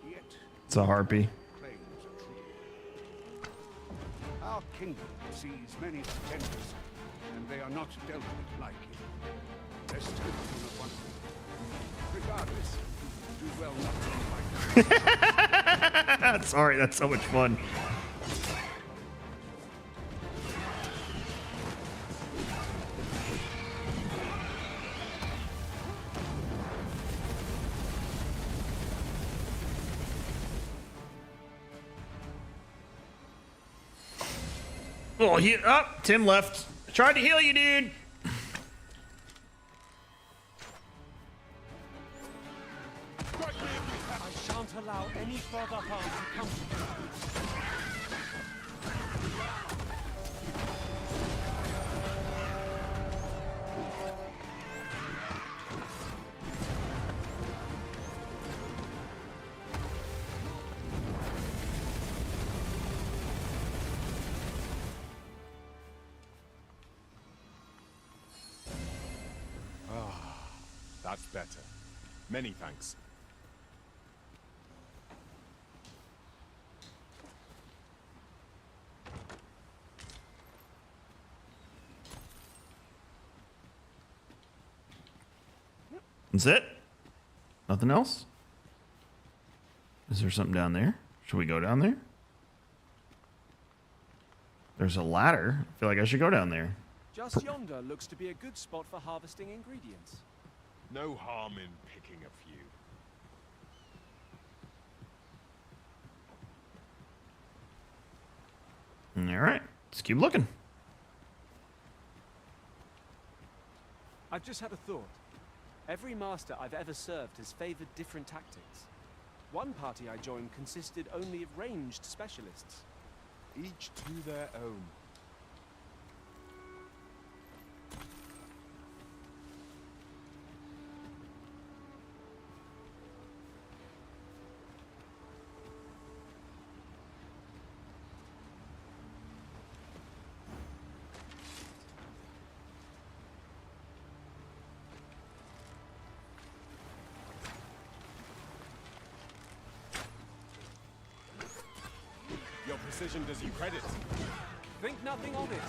T: Yet
A: It's a harpy.
T: claims are true. Our kingdom sees many pretenders, and they are not dealt with lightly. There's still one of them. Regardless, do well not to fight.
A: Sorry, that's so much fun. Oh, Tim left. Tried to heal you, dude.
Q: I shan't allow any further harm to come to you.
K: That's better. Many thanks.
A: That's it? Nothing else? Is there something down there? Should we go down there? There's a ladder. I feel like I should go down there.
Q: Just yonder looks to be a good spot for harvesting ingredients.
K: No harm in picking a few.
A: All right, let's keep looking.
Q: I've just had a thought. Every master I've ever served has favored different tactics. One party I joined consisted only of ranged specialists.
K: Each to their own. Your precision does you credit.
Q: Think nothing of it.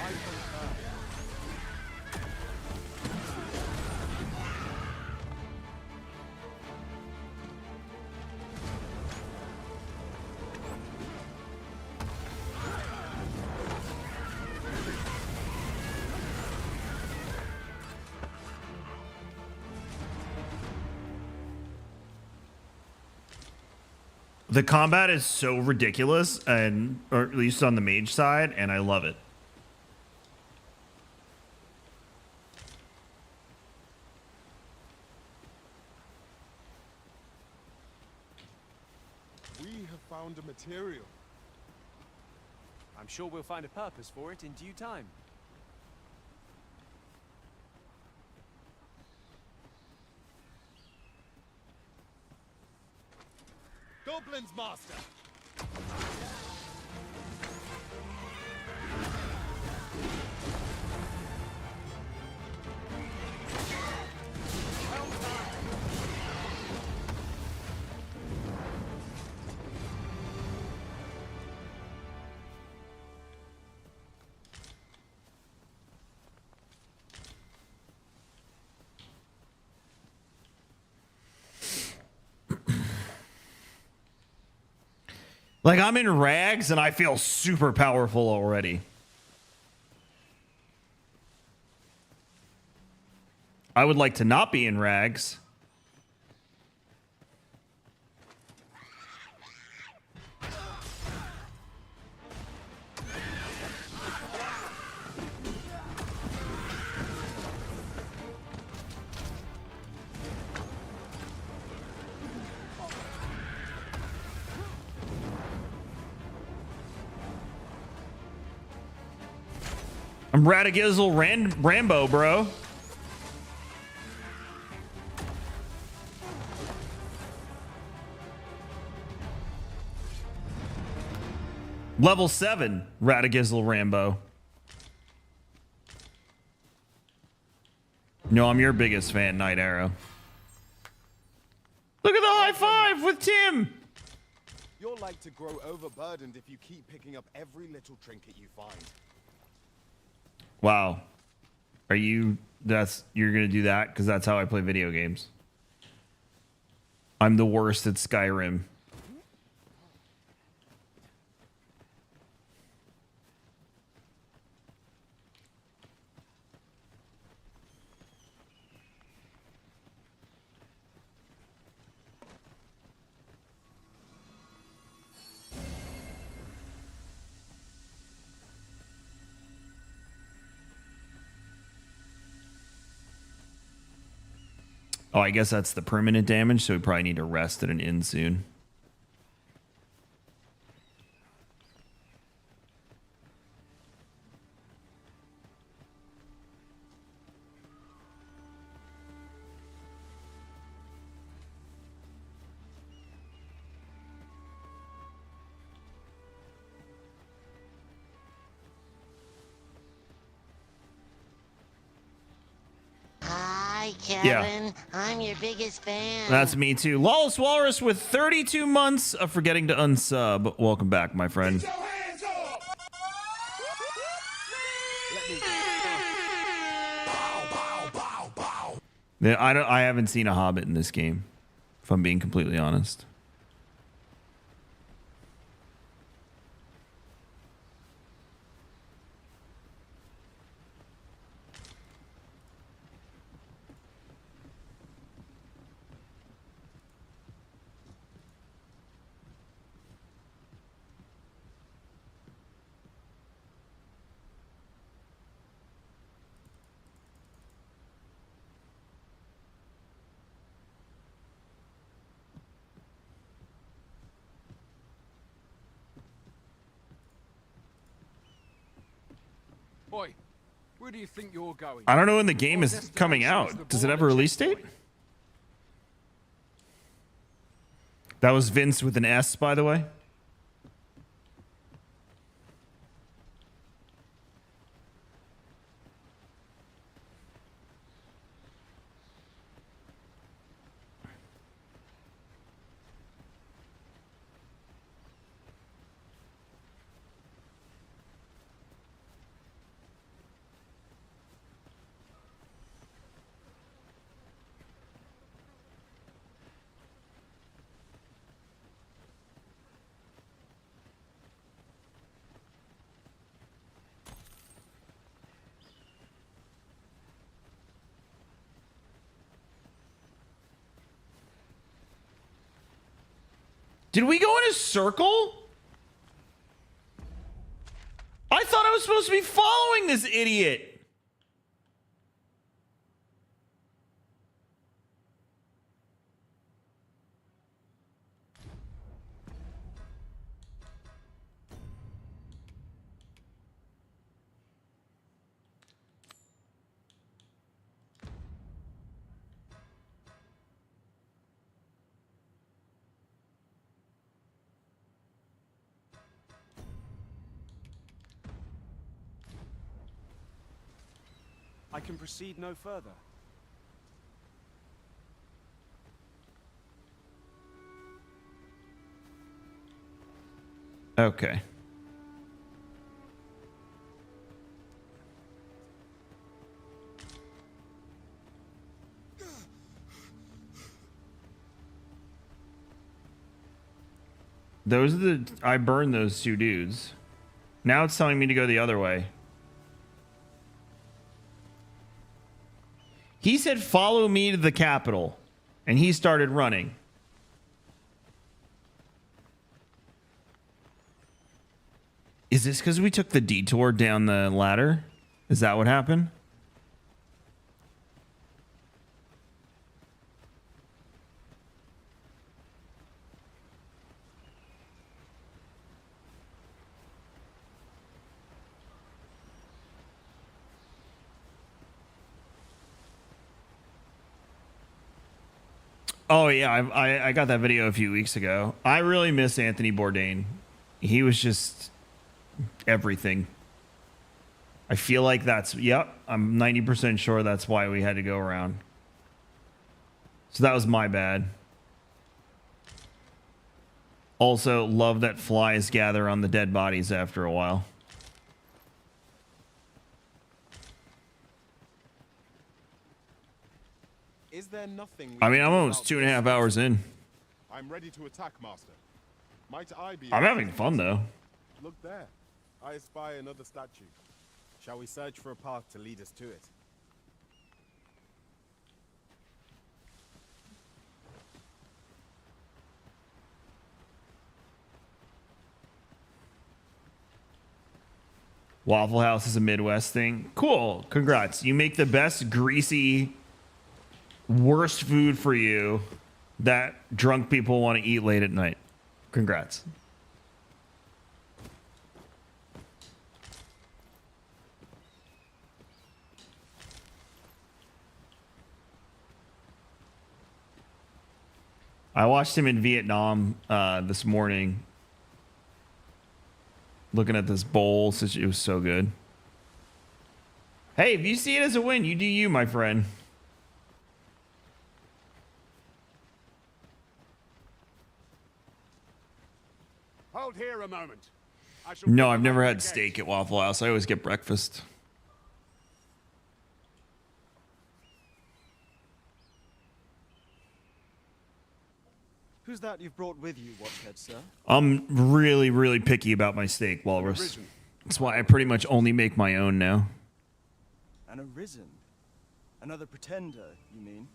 Q: I concur.
A: The combat is so ridiculous, and or at least on the mage side, and I love it.
K: We have found a material.
Q: I'm sure we'll find a purpose for it in due time.
K: Goblins, master!
A: Like, I'm in rags and I feel super powerful already. I would like to not be in rags. I'm Radigizzle Rambo, bro. Level 7, Radigizzle Rambo. No, I'm your biggest fan, Night Arrow. Look at the high five with Tim.
K: You're like to grow overburdened if you keep picking up every little trinket you find.
A: Wow. Are you, you're gonna do that? Because that's how I play video games. I'm the worst at Skyrim. Oh, I guess that's the permanent damage, so we probably need to rest at an inn soon.
J: Hi, Kevin. I'm your biggest fan.
A: That's me too. Lawless Walrus with 32 months of forgetting to unsub. Welcome back, my friend. Yeah, I haven't seen a Hobbit in this game, if I'm being completely honest.
L: Boy, where do you think you're going?
A: I don't know when the game is coming out. Does it have a release date? That was Vince with an S, by the way. Did we go in a circle? I thought I was supposed to be following this idiot.
K: I can proceed no further.
A: Okay. Those are the... I burned those two dudes. Now it's telling me to go the other way. He said, follow me to the capital. And he started running. Is this because we took the detour down the ladder? Is that what happened? Oh, yeah, I got that video a few weeks ago. I really miss Anthony Bourdain. He was just everything. I feel like that's... Yep, I'm 90% sure that's why we had to go around. So that was my bad. Also, love that flies gather on the dead bodies after a while.
K: Is there nothing
A: I mean, I'm almost 2.5 hours in.
G: I'm ready to attack, Master. Might I be...
A: I'm having fun, though.
K: Look there. I spy another statue. Shall we search for a path to lead us to it?
A: Waffle House is a Midwest thing. Cool. Congrats. You make the best greasy, worst food for you that drunk people want to eat late at night. Congrats. I watched him in Vietnam this morning. Looking at this bowl, it was so good. Hey, if you see it as a win, you do you, my friend.
T: Hold here a moment.
A: No, I've never had steak at Waffle House. I always get breakfast.
S: Who's that you've brought with you, Watchhead, sir?
A: I'm really, really picky about my steak, Walrus. That's why I pretty much only make my own now.
S: An Arisen? Another pretender, you mean?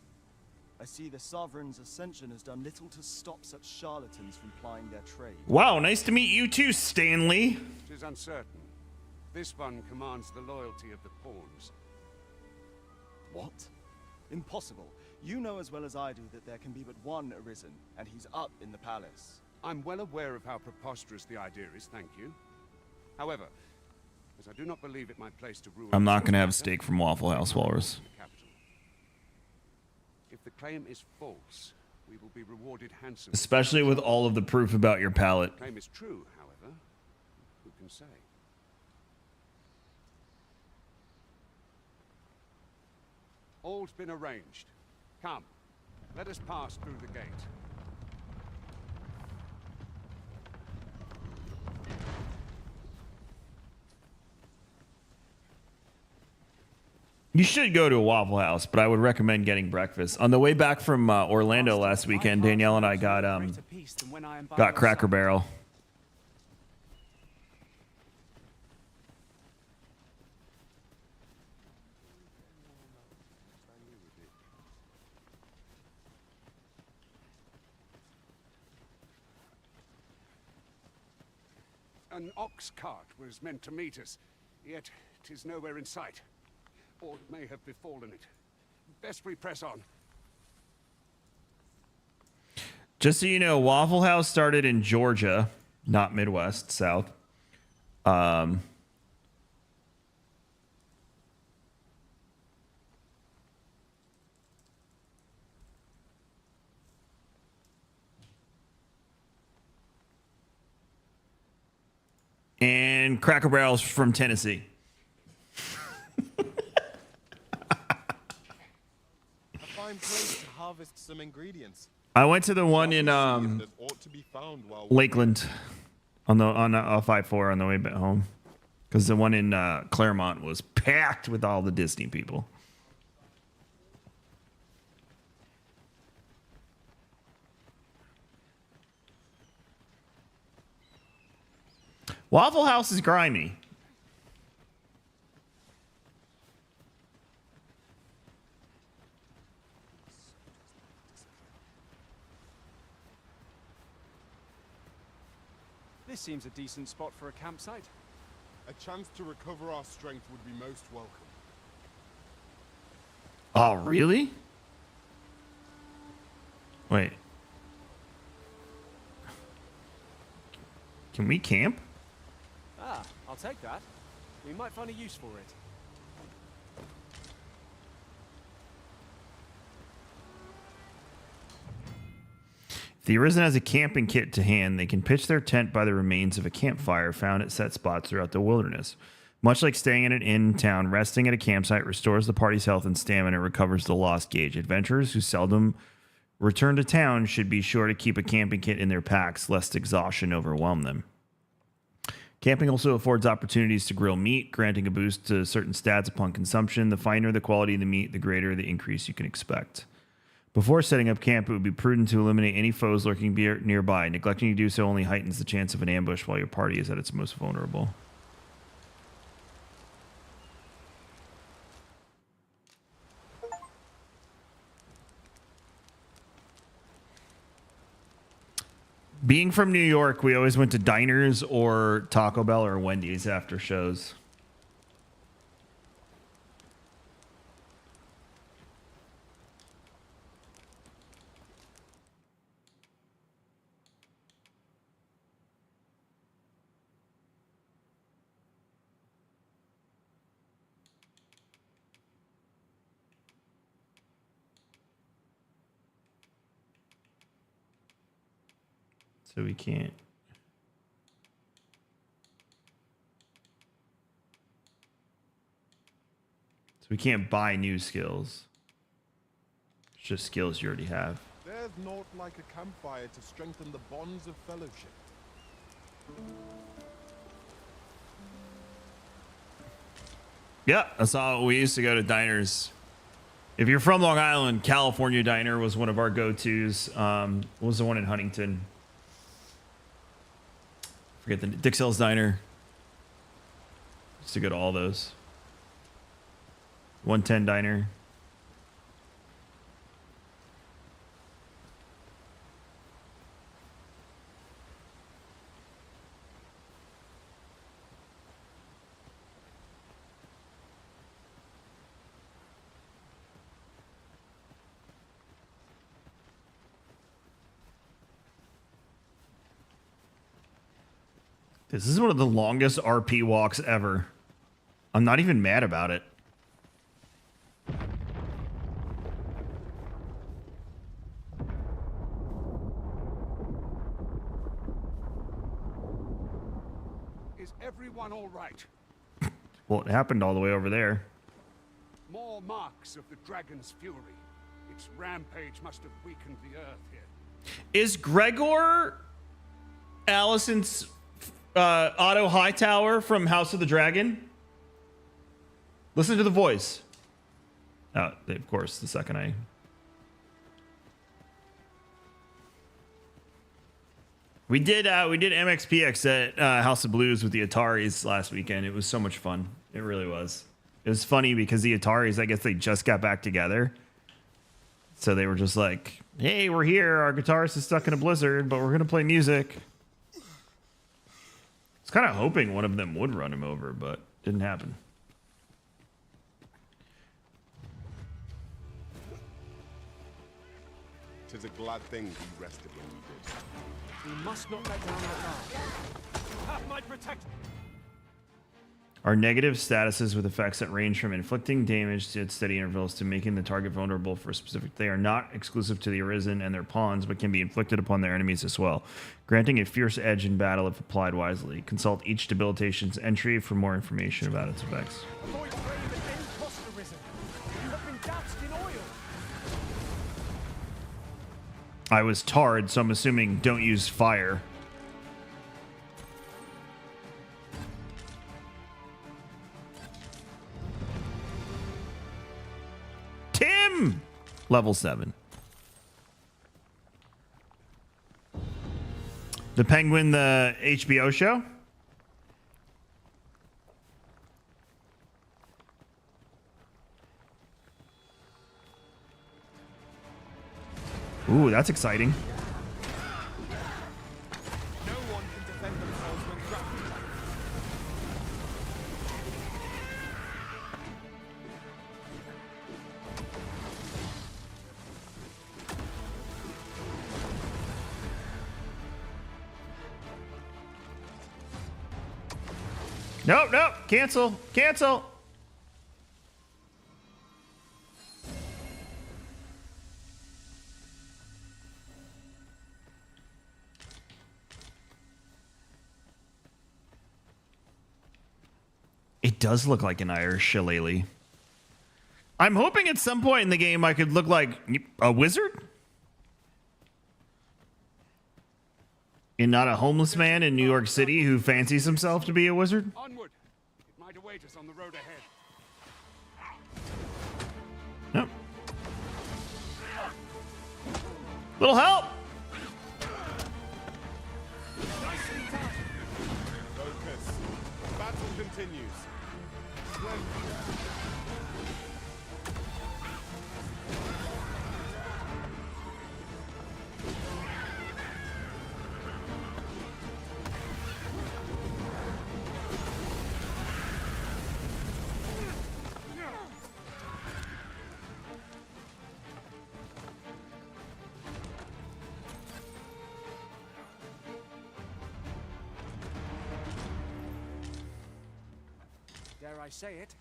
S: I see the Sovereign's ascension has done little to stop such charlatans from plying their trade.
A: Wow, nice to meet you too, Stanley.
T: It is uncertain. This one commands the loyalty of the pawns.
S: What? Impossible. You know as well as I do that there can be but one Arisen, and he's up in the palace.
T: I'm well aware of how preposterous the idea is, thank you. However, as I do not believe it my place to rule...
A: I'm not going to have steak from Waffle House, Walrus.
T: If the claim is false, we will be rewarded handsomely.
A: Especially with all of the proof about your palate.
T: The claim is true, however. Who can say? All's been arranged. Come, let us pass through the gate.
A: You should go to a Waffle House, but I would recommend getting breakfast. On the way back from Orlando last weekend, Danielle and I got Cracker Barrel.
T: An ox cart was meant to meet us, yet 'tis nowhere in sight. Or may have befallen it. Best we press on.
A: Just so you know, Waffle House started in Georgia, not Midwest, South. And Cracker Barrel's from Tennessee.
K: A fine place to harvest some ingredients.
A: I went to the one in Lakeland on 5-4 on the way back home, because the one in Claremont was packed with all the Disney people. Waffle House is grimy.
Q: This seems a decent spot for a campsite.
K: A chance to recover our strength would be most welcome.
A: Oh, really? Wait. Can we camp?
Q: Ah, I'll take that. We might find a use for it.
A: If the Arisen has a camping kit to hand, they can pitch their tent by the remains of a campfire found at set spots throughout the wilderness. Much like staying in an inn town, resting at a campsite restores the party's health and stamina and recovers the lost gauge. Adventurers who seldom return to town should be sure to keep a camping kit in their packs, lest exhaustion overwhelm them. Camping also affords opportunities to grill meat, granting a boost to certain stats upon consumption. The finer the quality of the meat, the greater the increase you can expect. Before setting up camp, it would be prudent to eliminate any foes lurking nearby. Neglecting to do so only heightens the chance of an ambush while your party is at its most vulnerable. Being from New York, we always went to diners or Taco Bell or Wendy's after shows. So we can't. So we can't buy new skills. It's just skills you already have.
K: There's naught like a campfire to strengthen the bonds of fellowship.
A: Yeah, that's how we used to go to diners. If you're from Long Island, California Diner was one of our go-tos. What was the one in Huntington? Forget the Dixell's Diner. Used to go to all those. 110 Diner. This is one of the longest RP walks ever. I'm not even mad about it.
T: Is everyone all right?
A: Well, it happened all the way over there.
T: More marks of the dragon's fury. Its rampage must have weakened the earth here.
A: Is Gregor Allison's Otto Hightower from House of the Dragon? Listen to the voice. Of course, the second we did MXPX at House of Blues with the Ataris last weekend. It was so much fun. It really was. It was funny because the Ataris, I guess they just got back together. So they were just like, hey, we're here. Our guitarist is stuck in a blizzard, but we're going to play music. was kind of hoping one of them would run him over, but didn't happen.
K: Tis a glad thing we rested when we did.
Q: We must not let down our guard. Have my protection.
A: Are negative statuses with effects that range from inflicting damage at steady intervals to making the target vulnerable for a specific. They are not exclusive to the Arisen and their pawns, but can be inflicted upon their enemies as well, granting a fierce edge in battle if applied wisely. Consult each debilitation's entry for more information about its effects.
Q: Avoid flame at any cost, Arisen. You have been doused in oil.
A: I was tarred, so I'm assuming don't use fire. Tim! Level 7. The Penguin, the HBO show? Ooh, that's exciting.
K: No one can defend themselves when grappled.
A: Nope, nope. Cancel. Cancel. It does look like an Irish shillelagh. I'm hoping at some point in the game I could look like a wizard. And not a homeless man in New York City who fancies himself to be a wizard.
T: Onward. It might await us on the road ahead.
A: Nope. Little help.
K: Focus. Battle continues.
Q: Dare I say it?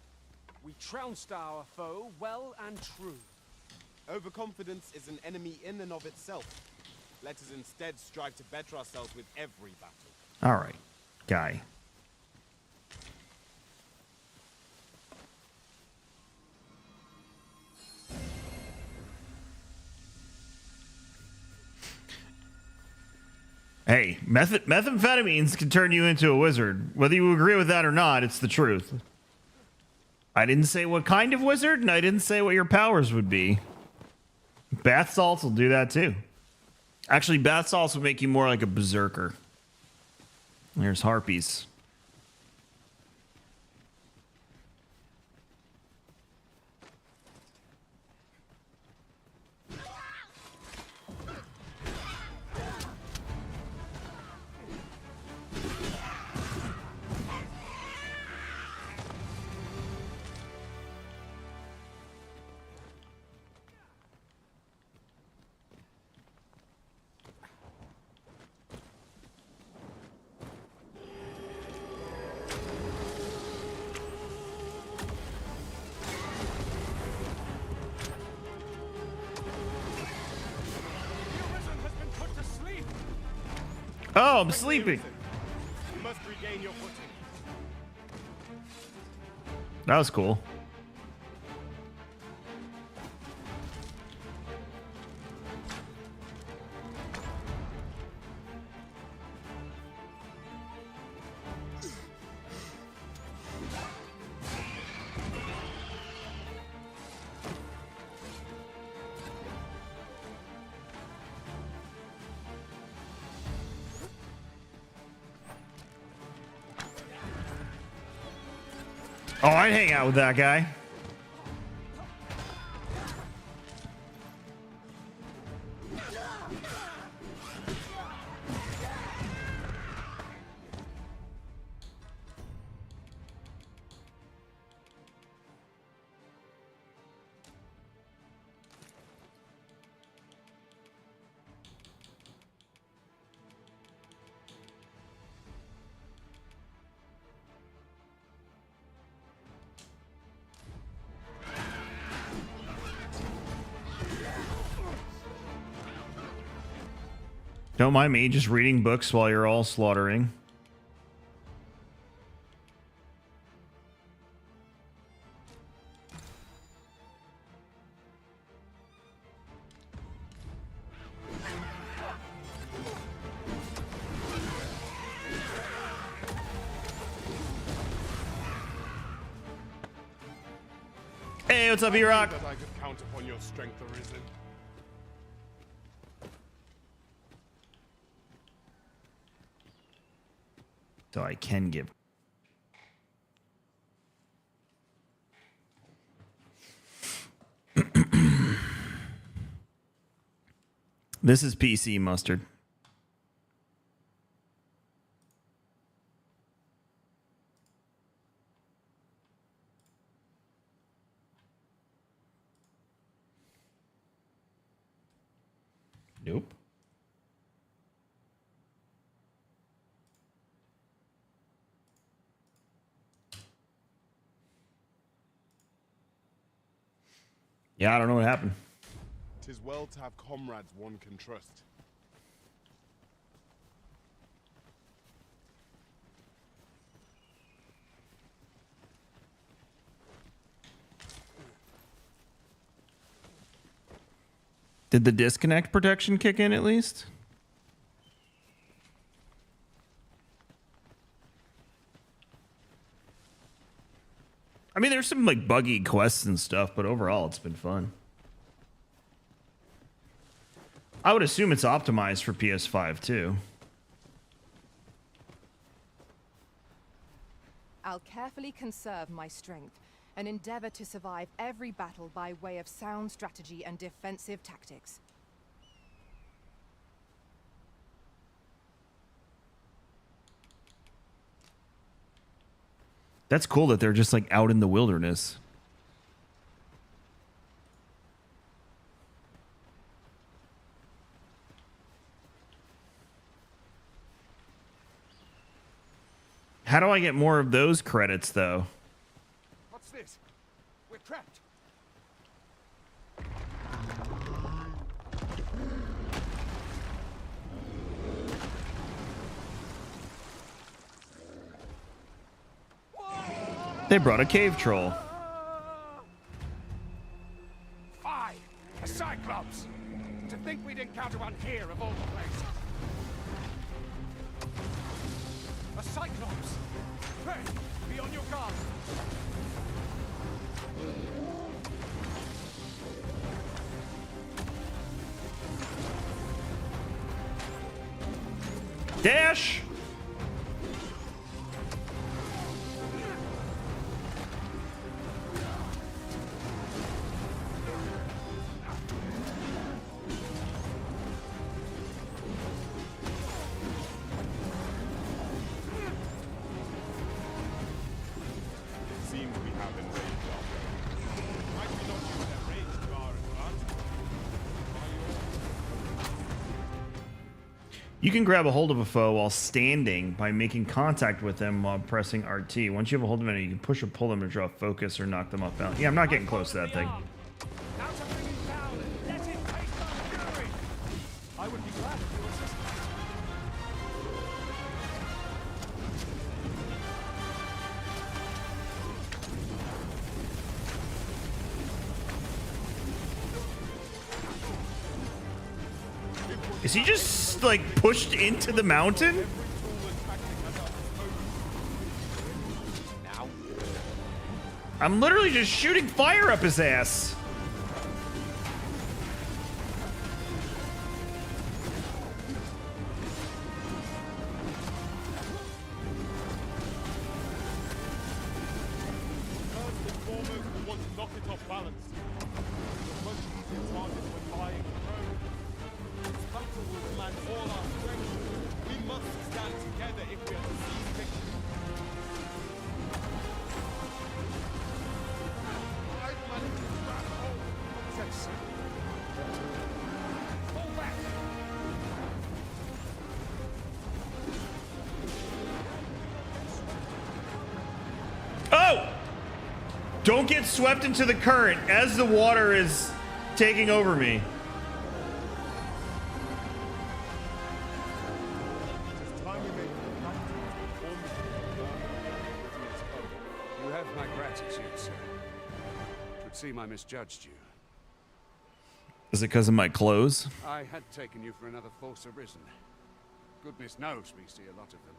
Q: We trounced our foe well and true.
K: Overconfidence is an enemy in and of itself. Let us instead strive to better ourselves with every battle.
A: All right, guy. Hey, methamphetamines can turn you into a wizard. Whether you agree with that or not, it's the truth. I didn't say what kind of wizard, and I didn't say what your powers would be. Bath salts will do that too. Actually, bath salts will make you more like a berserker. There's harpies. Oh, I'm sleeping.
K: You must regain your footing.
A: That was cool. Oh, I'd hang out with that guy. Don't mind me just reading books while you're all slaughtering. Hey, what's up, E-Rock?
G: That I could count upon your strength, Arisen.
A: So I can give. This is PC mustard. Nope. Yeah, I don't know what happened.
G: 'Tis well to have comrades one can trust.
A: Did the disconnect protection kick in at least? I mean, there's some like buggy quests and stuff, but overall it's been fun. I would assume it's optimized for PS5 too.
M: I'll carefully conserve my strength and endeavor to survive every battle by way of sound strategy and defensive tactics.
A: That's cool that they're just like out in the wilderness. How do I get more of those credits though?
T: What's this? We're trapped.
A: They brought a cave troll.
T: Fie! A Cyclops! To think we'd encounter one here of all places. A Cyclops! Hey, be on your guard!
A: Dash!
G: Seems we have enraged our foe. Might we not use their rage to our advantage?
A: You can grab a hold of a foe while standing by making contact with them while pressing RT. Once you have a hold of them, you can push or pull them to draw focus or knock them off balance. Yeah, I'm not getting close to that thing.
T: Now to bring him down and let him taste our fury! I would be glad if you assisted.
A: Is he just like pushed into the mountain? I'm literally just shooting fire up his ass. Don't get swept into the current as the water is taking over me.
T: have my gratitude, sir. It would seem I misjudged you.
A: Is it because of my clothes?
T: I had taken you for another false arisen. Goodness knows we see a lot of them.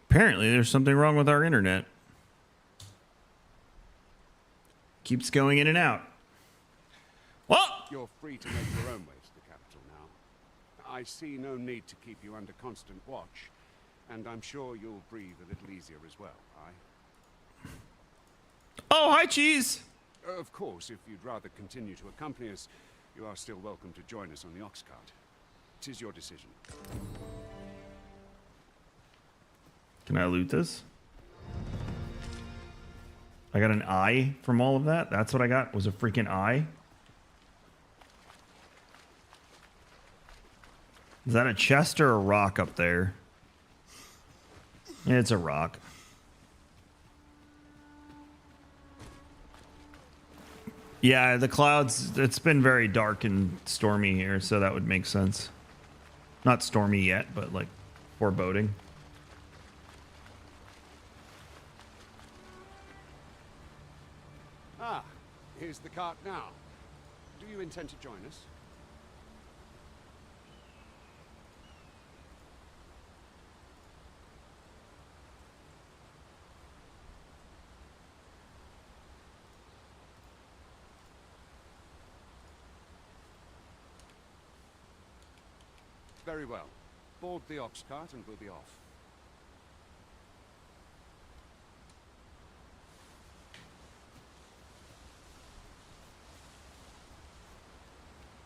A: Apparently, there's something wrong with our internet. Keeps going in and out. What?
T: You're free to make your own way to the capital now. I see no need to keep you under constant watch, and I'm sure you'll breathe a little easier as well, aye?
A: Oh, hi, Cheese!
T: Of course, if you'd rather continue to accompany us, you are still welcome to join us on the ox cart. 'Tis your decision.
A: Can I loot this? I got an eye from all of that? That's what I got, was a freaking eye? Is that a chest or a rock up there? Yeah, it's a rock. Yeah, the clouds, it's been very dark and stormy here, so that would make sense. Not stormy yet, but like foreboding.
T: Ah, here's the cart now. Do you intend to join us? Very well. Board the ox cart and we'll be off.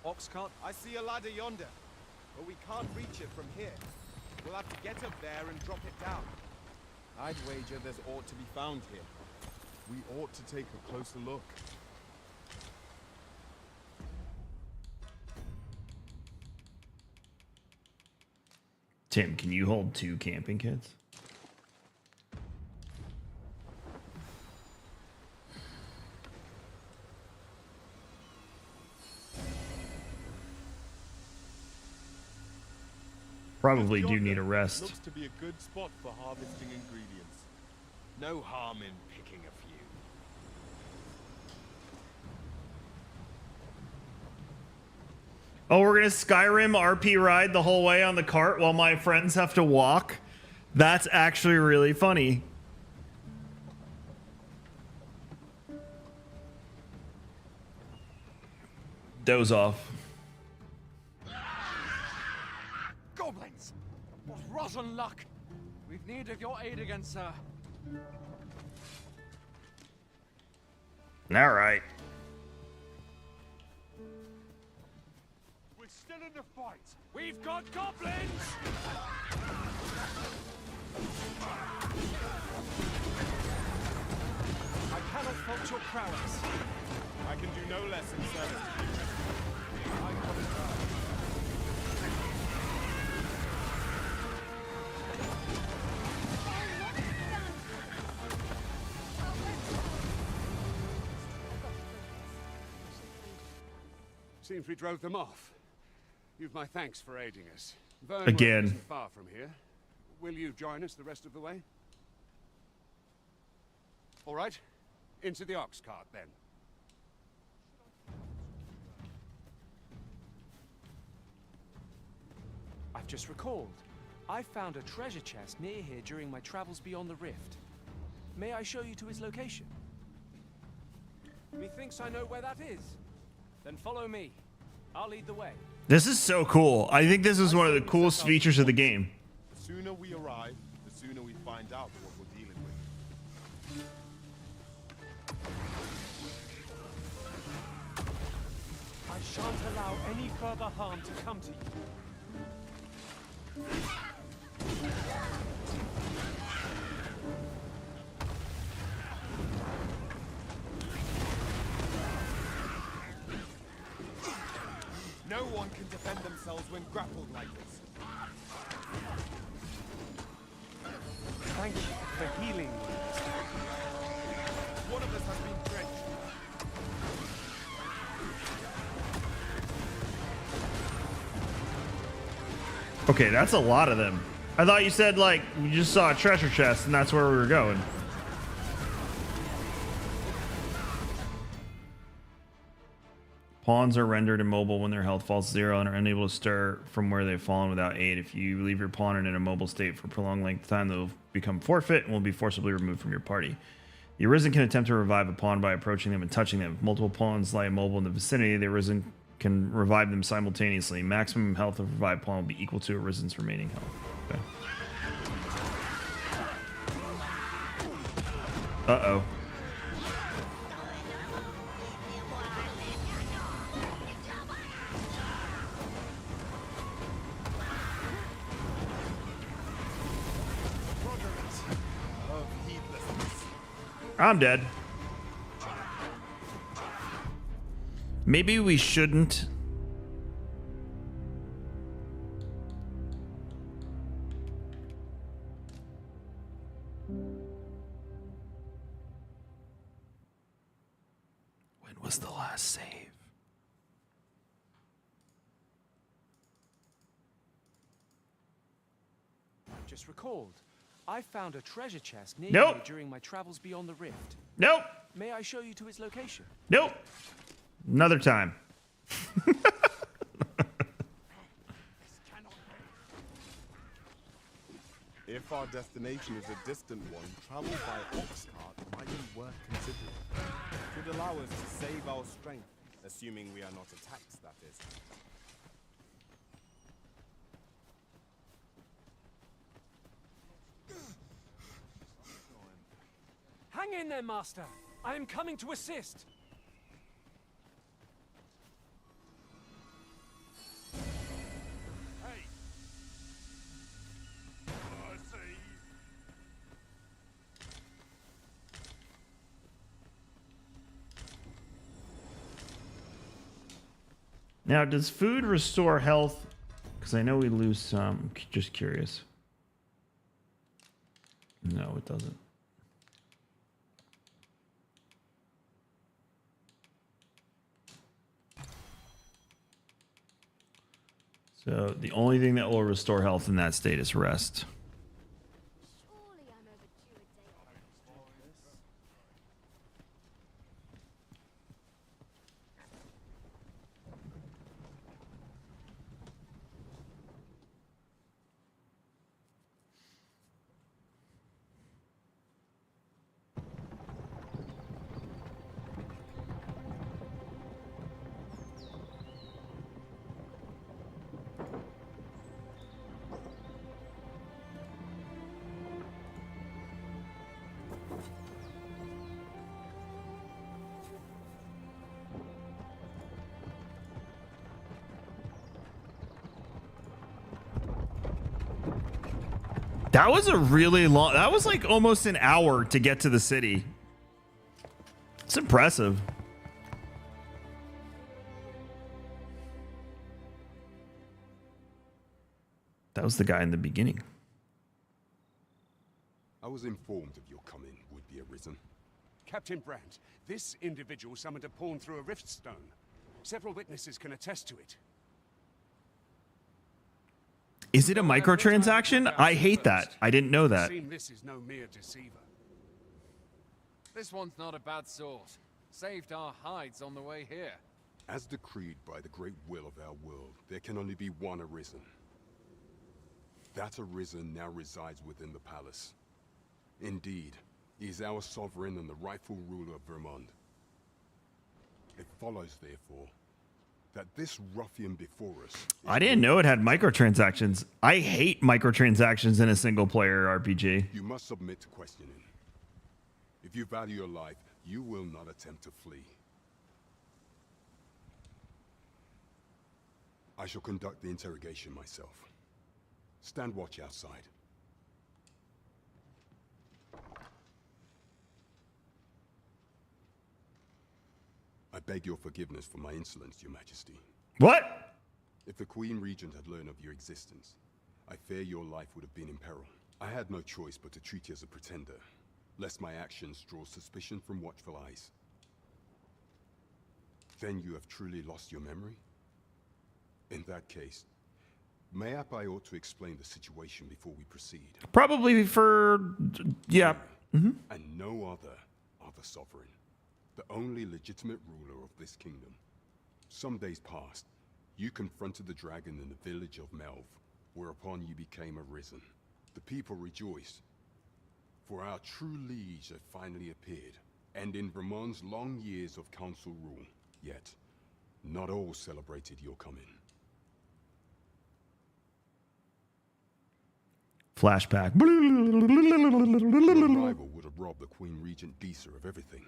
K: Ox cart? I see a ladder yonder, but we can't reach it from here. We'll have to get up there and drop it down. I'd wager there's aught to be found here. We ought to take a closer look.
A: Tim, can you hold 2 camping kits? Probably do need a rest.
K: Looks to be a good spot for harvesting ingredients. No harm in picking a few.
A: Oh, we're gonna Skyrim RP ride the whole way on the cart while my friends have to walk? That's actually really funny. Doze off.
L: Goblins! What rotten luck! We've need of your aid again, sir.
A: All right.
T: We're still in the fight.
L: We've got goblins! I cannot fault your prowess.
K: I can do no less in service to you. I
T: Seems we drove them off. You've my thanks for aiding us. Vernworth
A: Again.
T: isn't far from here. Will you join us the rest of the way? All right. Into the ox cart, then.
Q: I've just recalled. I found a treasure chest near here during my travels beyond the rift. May I show you to his location? Methinks I know where that is. Then follow me. I'll lead the way.
A: This is so cool. I think this is one of the coolest features of the game.
K: The sooner we arrive, the sooner we find out what we're dealing with.
Q: I shan't allow any further harm to come to you.
K: No one can defend themselves when grappled like this.
Q: Thank you for healing me.
K: One of us has been drenched.
A: Okay, that's a lot of them. I thought you said, like, you just saw a treasure chest and that's where we were going. Pawns are rendered immobile when their health falls to 0 and are unable to stir from where they've fallen without aid. If you leave your pawn in an immobile state for a prolonged length of time, they'll become forfeit and will be forcibly removed from your party. The Arisen can attempt to revive a pawn by approaching them and touching them. If multiple pawns lie immobile in the vicinity, the Arisen can revive them simultaneously. Maximum health of a revived pawn will be equal to Arisen's remaining health. Okay. Uh-oh. I'm dead. Maybe we shouldn't. When was the last save?
Q: I've just recalled. I found a treasure chest near
A: Nope.
Q: you during my travels beyond the rift.
A: Nope.
Q: May I show you to its location?
A: Nope. Another time.
K: If our destination is a distant one, travel by ox cart might be worth considering. It would allow us to save our strength, assuming we are not attacked, that is.
Q: Hang in there, Master. I am coming to assist.
F: Hey! I see.
A: Now, does food restore health? Because I know we lose some. Just curious. No, it doesn't. So the only thing that will restore health in that state is rest. That was a really long, that was like almost an hour to get to the city. It's impressive. That was the guy in the beginning.
G: I was informed of your coming would be arisen.
T: Captain Brandt, this individual summoned a pawn through a rift stone. Several witnesses can attest to it.
A: Is it a microtransaction? I hate that. I didn't know that.
T: Seem this is no mere deceiver.
L: This one's not a bad sort. Saved our hides on the way here.
G: As decreed by the great will of our world, there can only be one Arisen. That Arisen now resides within the palace. Indeed, He is our sovereign and the rightful ruler of Vermont. It follows, therefore, that this ruffian before us...
A: I didn't know it had microtransactions. I hate microtransactions in a single-player RPG.
G: You must submit to questioning. If you value your life, you will not attempt to flee. I shall conduct the interrogation myself. Stand watch outside. I beg your forgiveness for my insolence, Your Majesty.
A: What?
G: If the Queen Regent had learned of your existence, I fear your life would have been in peril. I had no choice but to treat you as a pretender, lest my actions draw suspicion from watchful eyes. Then you have truly lost your memory? In that case, mayhap I ought to explain the situation before we proceed.
A: Probably for... yeah.
G: And no other are the sovereign, the only legitimate ruler of this kingdom. Some days past, you confronted the dragon in the village of Melv, whereupon you became arisen. The people rejoiced, for our true liege had finally appeared, and in Vermont's long years of council rule. Yet, not all celebrated your coming.
A: Flashback.
G: Your rival would have robbed the Queen Regent Disa of everything.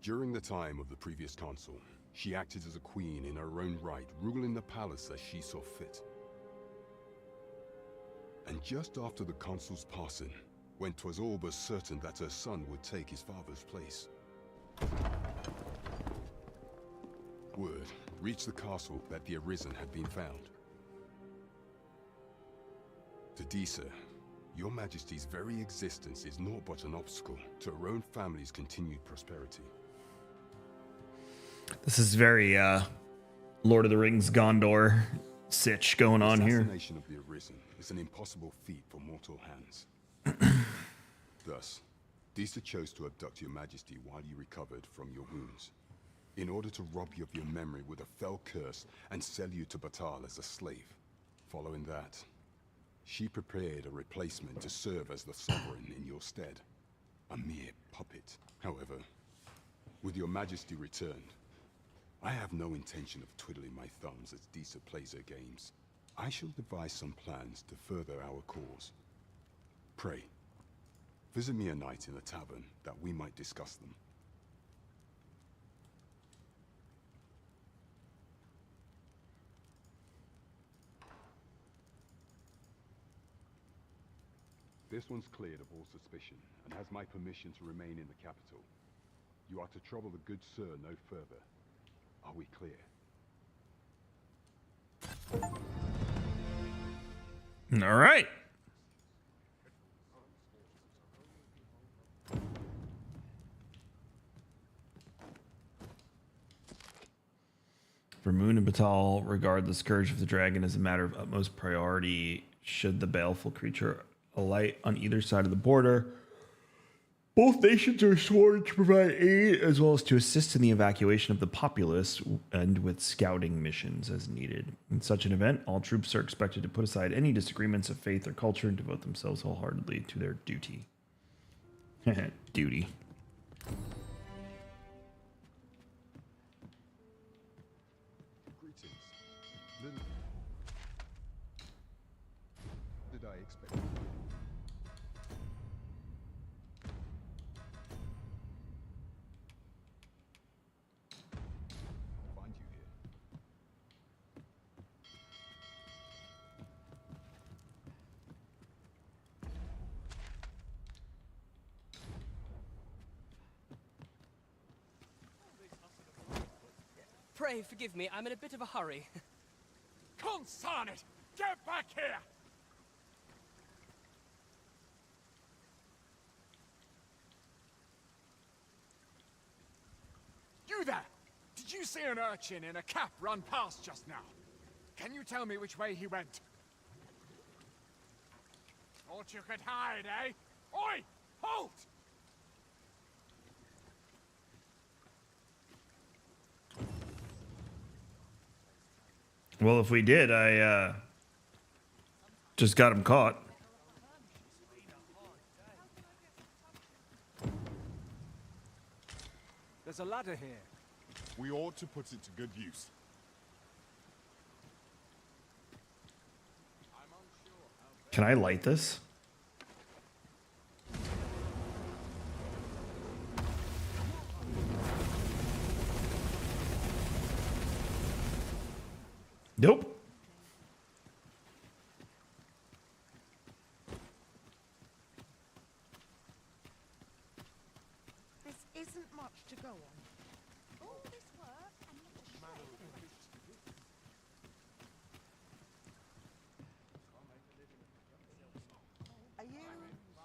G: During the time of the previous council, she acted as a queen in her own right, ruling the palace as she saw fit. And just after the council's passing, when 'twas all but certain that her son would take his father's place, word reached the castle that the Arisen had been found. To Disa, your Majesty's very existence is naught but an obstacle to her own family's continued prosperity.
A: This is very Lord of the Rings Gondor sitch going on here.
G: The assassination of the Arisen is an impossible feat for mortal hands. Thus, Disa chose to abduct your Majesty while you recovered from your wounds, in order to rob you of your memory with a fell curse and sell you to Batal as a slave. Following that, she prepared a replacement to serve as the sovereign in your stead. A mere puppet. However, with your Majesty returned, I have no intention of twiddling my thumbs as Disa plays her games. I shall devise some plans to further our cause. Pray, visit me a night in the tavern that we might discuss them. This one's cleared of all suspicion and has my permission to remain in the capital. You are to trouble the good sir no further. Are we clear?
A: All right. Vermoon and Batal regard the scourge of the dragon as a matter of utmost priority should the baleful creature alight on either side of the border. Both nations are sworn to provide aid as well as to assist in the evacuation of the populace and with scouting missions as needed. In such an event, all troops are expected to put aside any disagreements of faith or culture and devote themselves wholeheartedly to their duty. Duty.
G: Greetings. Little did I expect? Find you here.
N: Pray forgive me, I'm in a bit of a hurry.
K: Consign it! Get back here! You there! Did you see an urchin in a cap run past just now? Can you tell me which way he went? Thought you could hide, eh? Oi! Halt!
A: Well, if we did, I just got him caught.
I: There's a ladder here.
G: We ought to put it to good use.
A: Can I light this? Nope.
O: This isn't much to go on. All this work and not a shred.
P: Are you?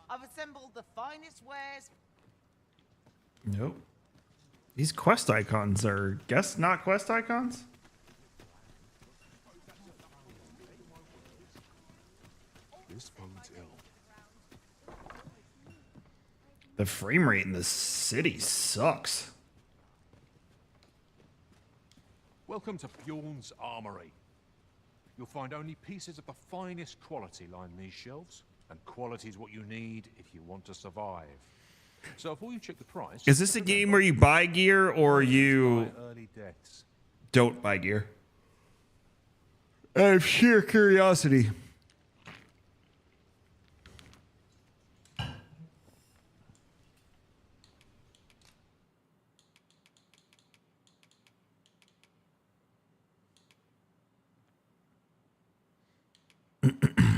P: I've assembled the finest wares.
A: Nope. These quest icons are, guess not quest icons?
G: This bodes ill.
A: The frame rate in this city sucks.
W: Welcome to Bjorn's Armory. You'll find only pieces of the finest quality line these shelves, and quality is what you need if you want to survive. So before you check the price...
A: Is this a game where you buy gear or you
W: early deaths?
A: don't buy gear? Out of sheer curiosity.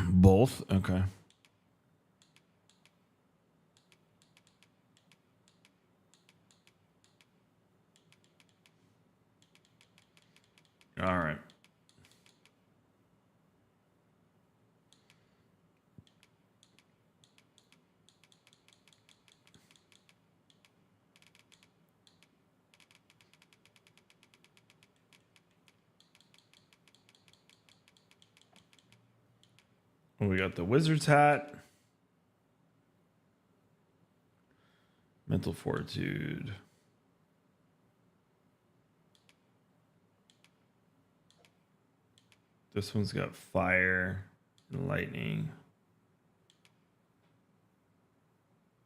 A: Both? Okay. All right. We got the wizard's hat. Mental fortitude. This one's got fire and lightning.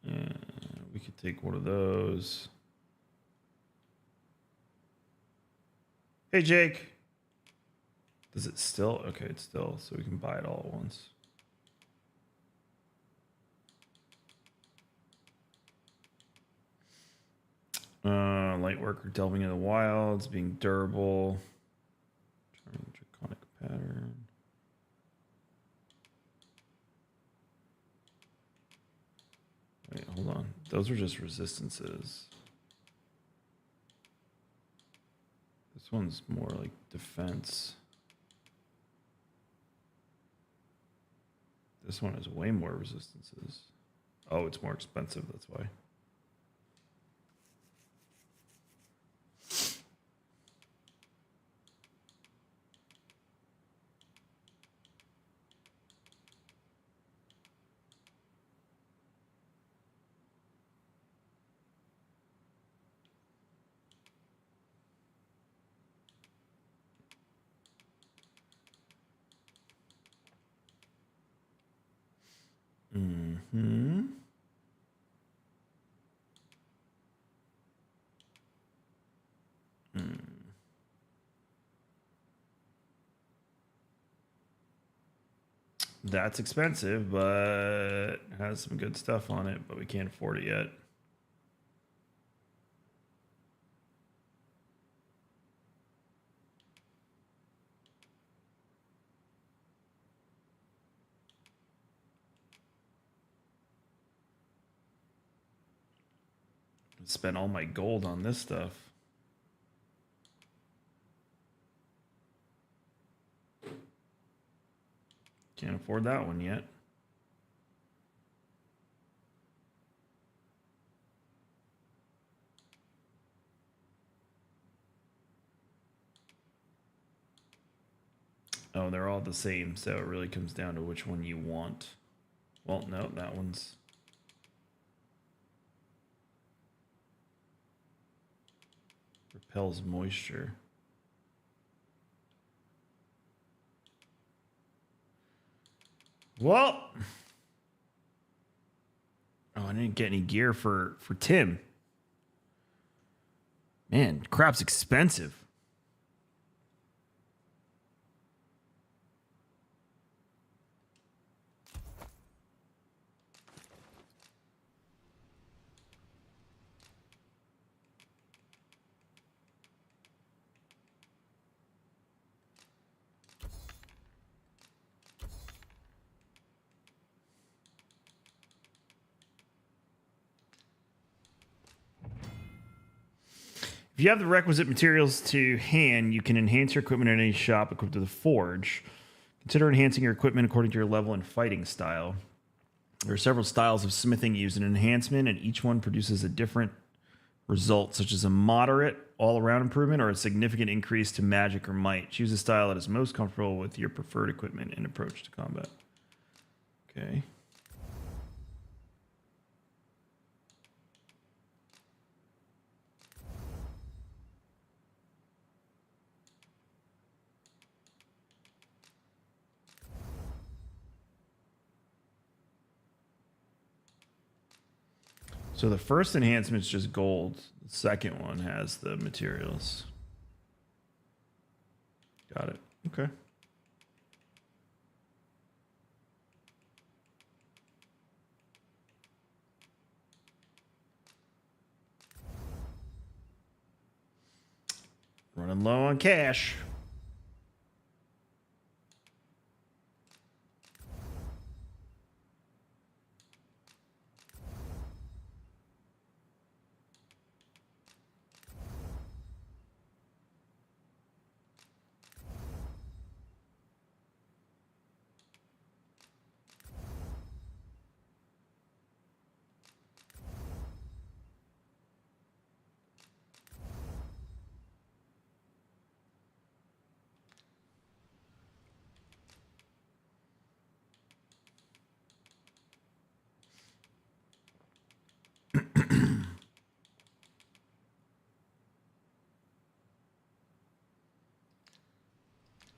A: Yeah, we could take one of those. Hey, Jake. Does it still? Okay, it's still, so we can buy it all at once. Lightworker, delving into the wilds, being durable. Charming draconic pattern. Wait, hold on. Those are just resistances. This one's more like defense. This one has way more resistances. Oh, it's more expensive, that's why. Mm-hmm. That's expensive, but has some good stuff on it, but we can't afford it yet. Spent all my gold on this stuff. Can't afford that one yet. Oh, they're all the same, so it really comes down to which one you want. Well, no, that one's... repels moisture. Well, oh, I didn't get any gear for Tim. Man, crap's expensive. If you have the requisite materials to hand, you can enhance your equipment at any shop equipped with a forge. Consider enhancing your equipment according to your level and fighting style. There are several styles of smithing used in enhancement, and each one produces a different result, such as a moderate all-around improvement or a significant increase to magic or might. Choose a style that is most comfortable with your preferred equipment and approach to combat. Okay. So the first enhancement's just gold. The second one has the materials. Got it. Okay. Running low on cash.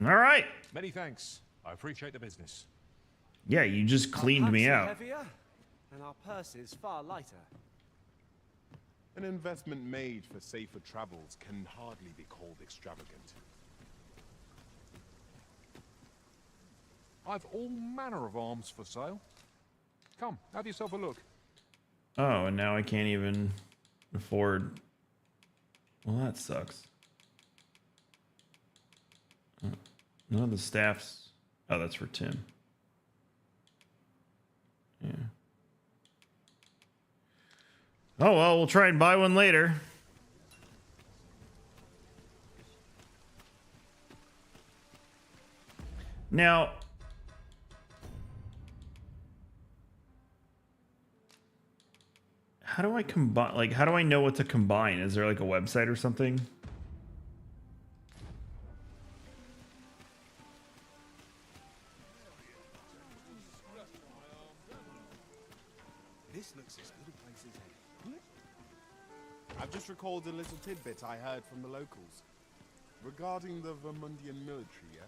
A: All right.
W: Many thanks. I appreciate the business.
A: Yeah, you just cleaned me out.
K: Heavier, and our purses far lighter. An investment made for safer travels can hardly be called extravagant.
W: I've all manner of arms for sale. Come, have yourself a look.
A: Oh, and now I can't even afford. Well, that sucks. None of the staffs. Oh, that's for Tim. Yeah. Oh, well, we'll try and buy one later. Now, how do I combine? Like, how do I know what to combine? Is there like a website or something?
K: This looks as good a place as any. I've just recalled a little tidbit I heard from the locals regarding the Vermundian military, yeah?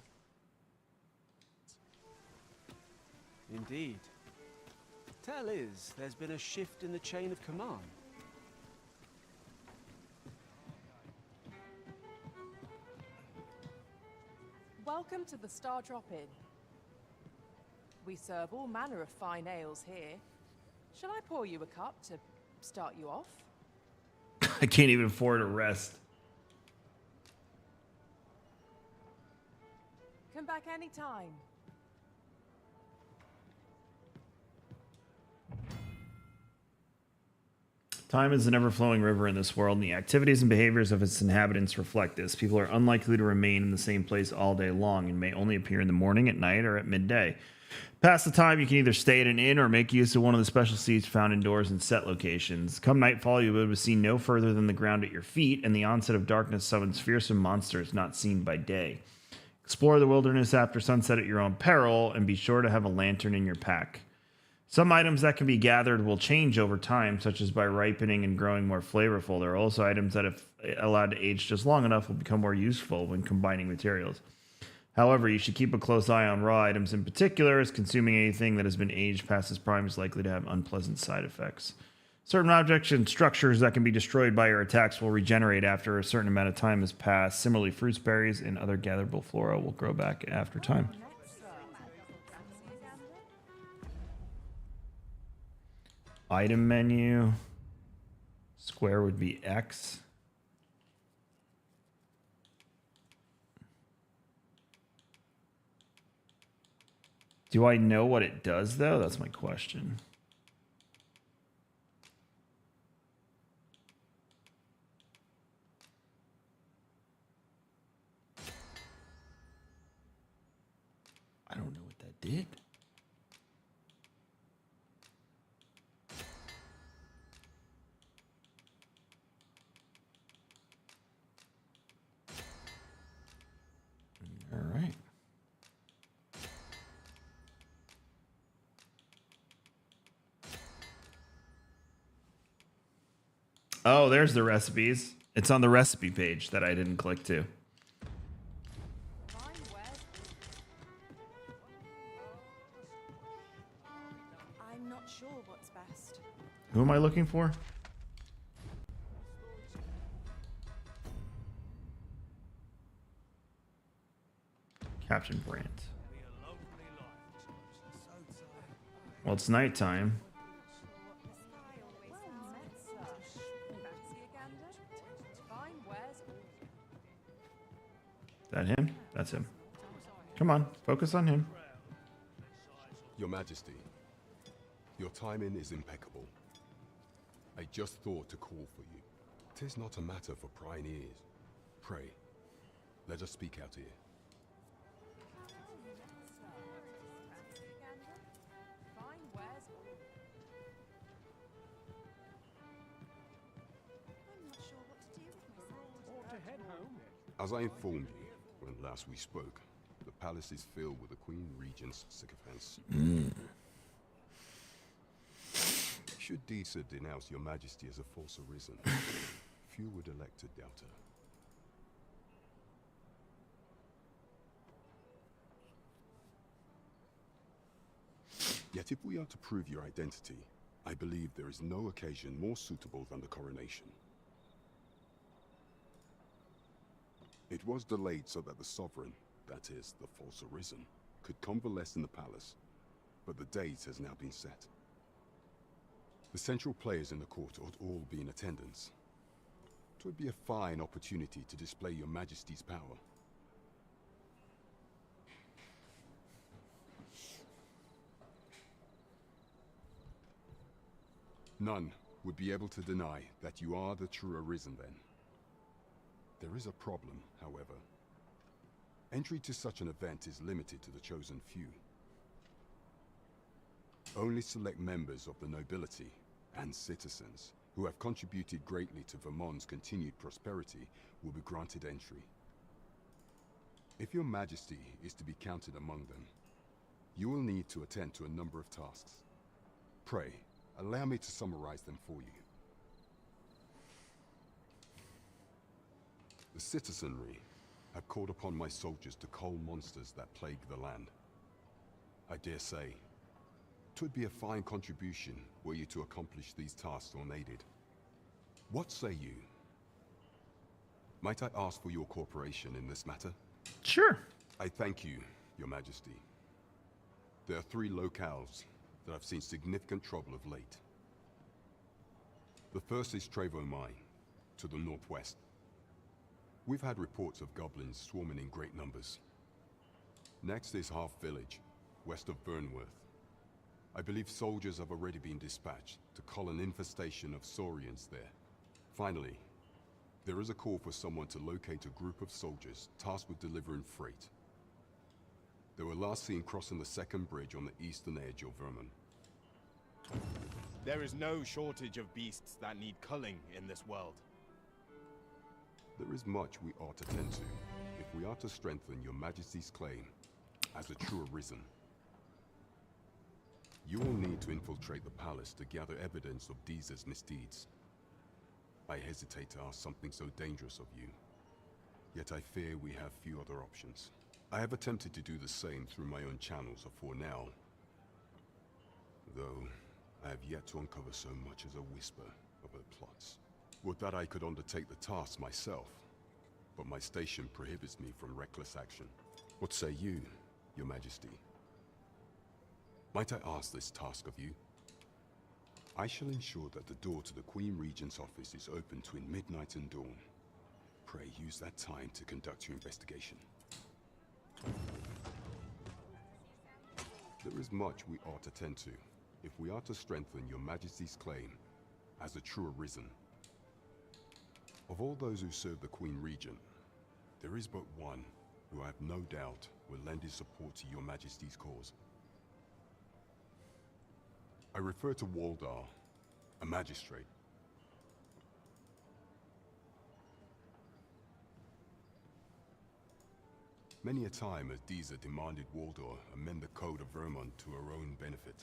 Q: Indeed. Tell is, there's been a shift in the chain of command.
M: Welcome to the Star Drop Inn. We serve all manner of fine ales here. Shall I pour you a cup to start you off?
A: I can't even afford a rest.
M: Come back anytime.
A: Time is an ever-flowing river in this world, and the activities and behaviors of its inhabitants reflect this. People are unlikely to remain in the same place all day long and may only appear in the morning, at night, or at midday. Past the time, you can either stay at an inn or make use of one of the special seats found indoors in set locations. Come nightfall, you will be able to see no further than the ground at your feet, and the onset of darkness summons fearsome monsters not seen by day. Explore the wilderness after sunset at your own peril, and be sure to have a lantern in your pack. Some items that can be gathered will change over time, such as by ripening and growing more flavorful. There are also items that, if allowed to age just long enough, will become more useful when combining materials. However, you should keep a close eye on raw items in particular, as consuming anything that has been aged past its prime is likely to have unpleasant side effects. Certain objects and structures that can be destroyed by your attacks will regenerate after a certain amount of time has passed. Similarly, fruits, berries, and other gatherable flora will grow back after time. Item menu. Square would be X. Do I know what it does, though? That's my question. I don't know what that did. All right. Oh, there's the recipes. It's on the recipe page that I didn't click to.
M: I'm not sure what's best.
A: Who am I looking for? Captain Brandt. Well, it's nighttime. Is that him? That's him. Come on, focus on him.
G: Your Majesty, your timing is impeccable. I just thought to call for you. 'Tis not a matter for prying ears. Pray, let us speak out here. As I informed you when last we spoke, the palace is filled with the Queen Regent's sycophants. Should Disa denounce your Majesty as a false arisen, few would elect to doubt her. Yet if we are to prove your identity, I believe there is no occasion more suitable than the coronation. It was delayed so that the sovereign, that is, the false arisen, could convalesce in the palace, but the date has now been set. The central players in the court ought all be in attendance. It would be a fine opportunity to display your Majesty's power. None would be able to deny that you are the true arisen then. There is a problem, however. Entry to such an event is limited to the chosen few. Only select members of the nobility and citizens who have contributed greatly to Vermont's continued prosperity will be granted entry. If your Majesty is to be counted among them, you will need to attend to a number of tasks. Pray, allow me to summarize them for you. The citizenry have called upon my soldiers to cull monsters that plague the land. I dare say, 'twould be a fine contribution were you to accomplish these tasks unaided. What say you? Might I ask for your cooperation in this matter?
A: Sure.
G: I thank you, Your Majesty. There are 3 locales that have seen significant trouble of late. The first is Trevo Mine, to the northwest. We've had reports of goblins swarming in great numbers. Next is Half Village, west of Burnworth. I believe soldiers have already been dispatched to cull an infestation of saurians there. Finally, there is a call for someone to locate a group of soldiers tasked with delivering freight. They were last seen crossing the second bridge on the eastern edge of Vermont.
K: There is no shortage of beasts that need culling in this world.
G: There is much we ought to tend to if we are to strengthen your Majesty's claim as a true arisen. You will need to infiltrate the palace to gather evidence of Disa's misdeeds. I hesitate to ask something so dangerous of you, yet I fear we have few other options. I have attempted to do the same through my own channels for now, though I have yet to uncover so much as a whisper of her plots. Would that I could undertake the task myself, but my station prohibits me from reckless action. What say you, Your Majesty? Might I ask this task of you? I shall ensure that the door to the Queen Regent's office is open between midnight and dawn. Pray use that time to conduct your investigation. There is much we ought to tend to, if we are to strengthen Your Majesty's claim as a true Arisen. Of all those who serve the Queen Regent, there is but one who I have no doubt will lend his support to Your Majesty's cause. I refer to Waldar, a magistrate. Many a time has Diza demanded Waldar amend the code of Vermont to her own benefit.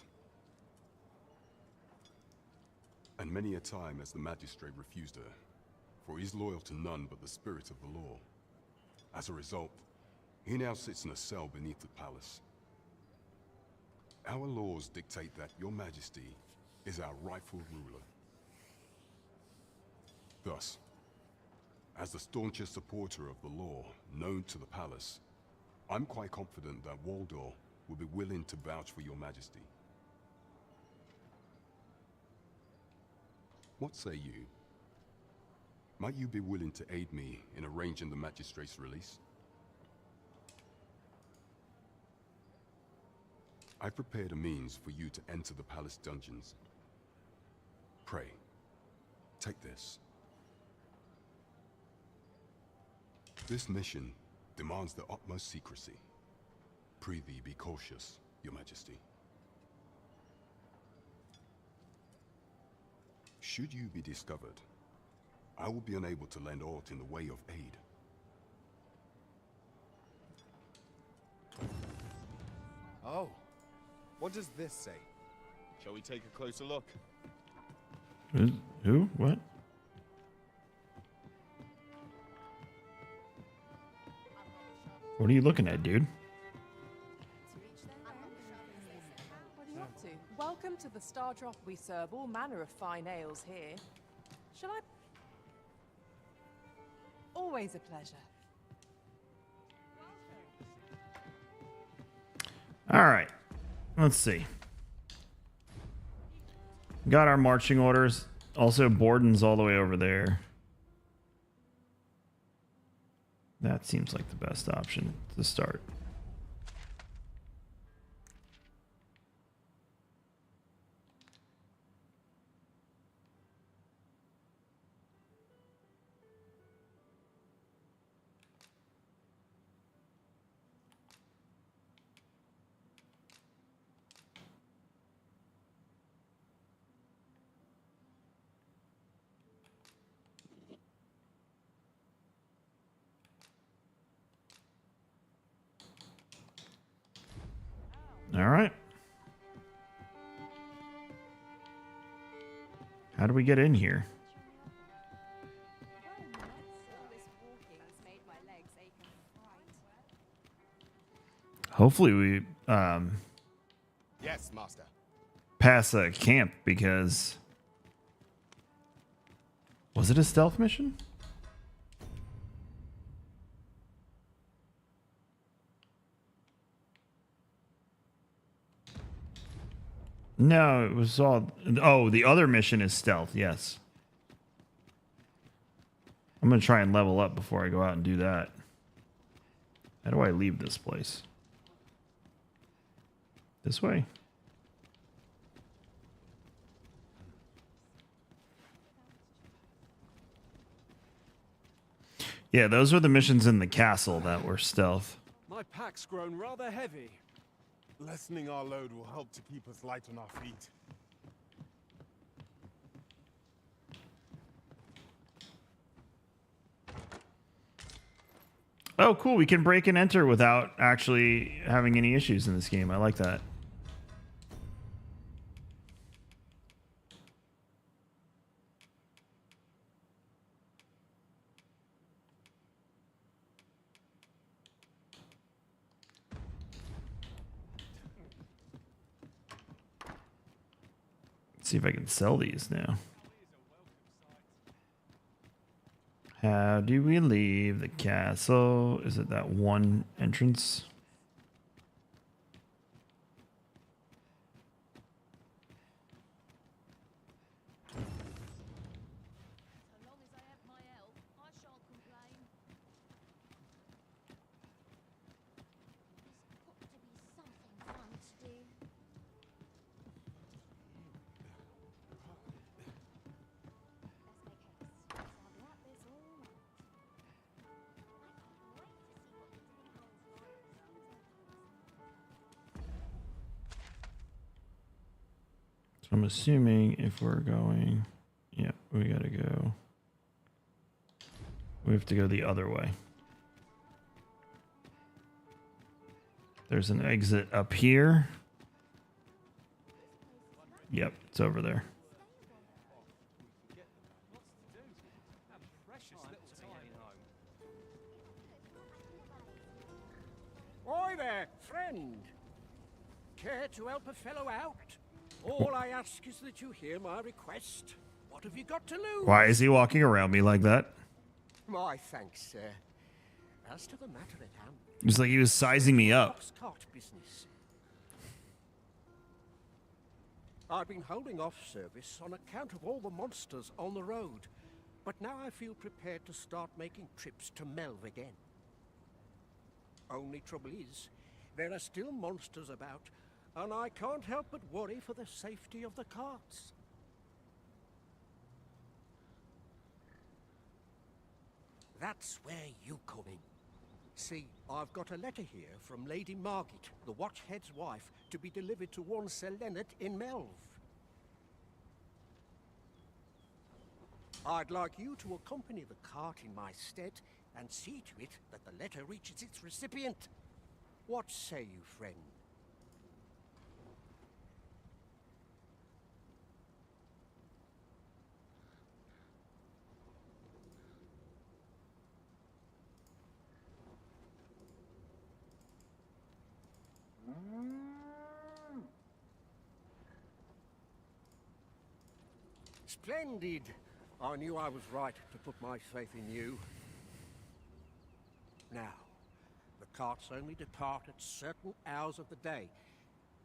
G: And many a time has the magistrate refused her, for he is loyal to none but the spirit of the law. As a result, he now sits in a cell beneath the palace. Our laws dictate that Your Majesty is our rightful ruler. Thus, as the staunchest supporter of the law known to the palace, I'm quite confident that Waldor will be willing to vouch for Your Majesty. What say you? Might you be willing to aid me in arranging the magistrate's release? I've prepared a means for you to enter the palace dungeons. Pray, take this. This mission demands the utmost secrecy. Prithee be cautious, Your Majesty. Should you be discovered, I will be unable to lend aught in the way of aid.
K: Oh, what does this say? Shall we take a closer look?
A: Who? What? What are you looking at, dude?
M: What are you up to? Welcome to the Star Drop. We serve all manner of fine ales here. Shall I? Always a pleasure.
A: All right. Let's see. Got our marching orders. Also, Borden's all the way over there. That seems like the best option to start. All right. How do we get in here? Hopefully we
K: Yes, Master.
A: pass a camp, because was it a stealth mission? No, it was all... Oh, the other mission is stealth, yes. I'm going to try and level up before I go out and do that. How do I leave this place? This way? Yeah, those were the missions in the castle that were stealth.
L: My pack's grown rather heavy.
K: Lessening our load will help to keep us light on our feet.
A: Oh, cool. We can break and enter without actually having any issues in this game. I like that. Let's see if I can sell these now. How do we leave the castle? Is it that one entrance? So I'm assuming if we're going, yeah, we gotta go. We have to go the other way. There's an exit up here. Yep, it's over there.
B: Oi there, friend. Care to help a fellow out? All I ask is that you hear my request. What have you got to lose?
A: Why is he walking around me like that?
B: My thanks, sir. As to the matter at hand,
A: It's like he was sizing me up.
B: cart business. I've been holding off service on account of all the monsters on the road, but now I feel prepared to start making trips to Melv again. Only trouble is, there are still monsters about, and I can't help but worry for the safety of the carts. That's where you come in. See, I've got a letter here from Lady Margit, the Watchhead's wife, to be delivered to one Sir Leonard in Melv. I'd like you to accompany the cart in my stead and see to it that the letter reaches its recipient. What say you, friend? Splendid! I knew I was right to put my faith in you. Now, the carts only depart at certain hours of the day,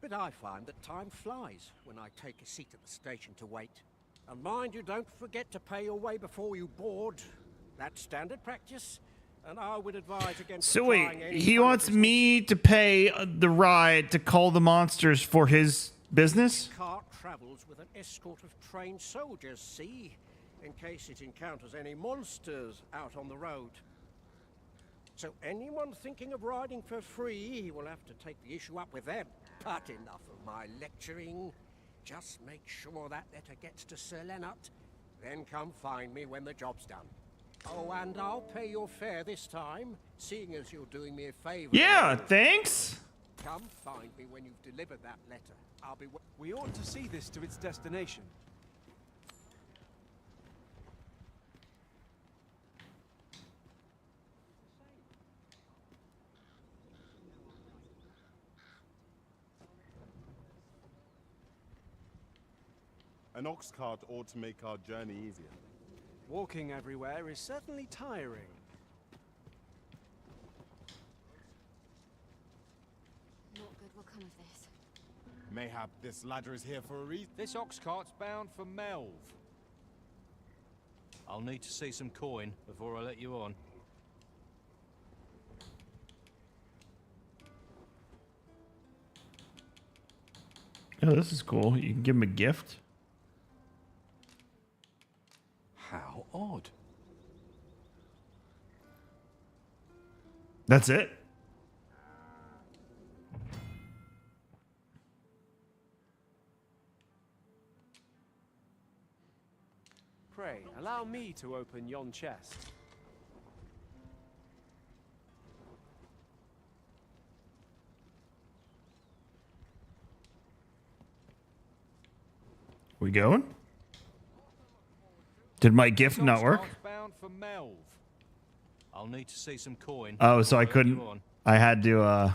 B: but I find that time flies when I take a seat at the station to wait. And mind you, don't forget to pay your way before you board. That's standard practice, and I would advise against
A: So
B: trying
A: wait,
B: any
A: he
B: kind of
A: wants me to pay the ride to call the monsters for his business?
B: cart travels with an escort of trained soldiers, see? In case it encounters any monsters out on the road. So anyone thinking of riding for free will have to take the issue up with them. But enough of my lecturing. Just make sure that letter gets to Sir Leonard. Then come find me when the job's done. Oh, and I'll pay your fare this time, seeing as you're doing me a favor.
A: Yeah, thanks.
B: Come find me when you've delivered that letter. I'll be...
L: We ought to see this to its destination.
K: An ox cart ought to make our journey easier.
L: Walking everywhere is certainly tiring.
E: Not good will come of this.
K: Mayhap this ladder is here for a reason.
C: This ox cart's bound for Melv. I'll need to see some coin before I let you on.
A: Oh, this is cool. You can give him a gift.
C: How odd.
A: That's it?
L: Pray, allow me to open yon chest.
A: We going? Did my gift not work?
C: Bound for Melv. I'll need to see some coin.
A: Oh, so
C: before
A: I
C: let
A: couldn't.
C: you on.
A: I had to.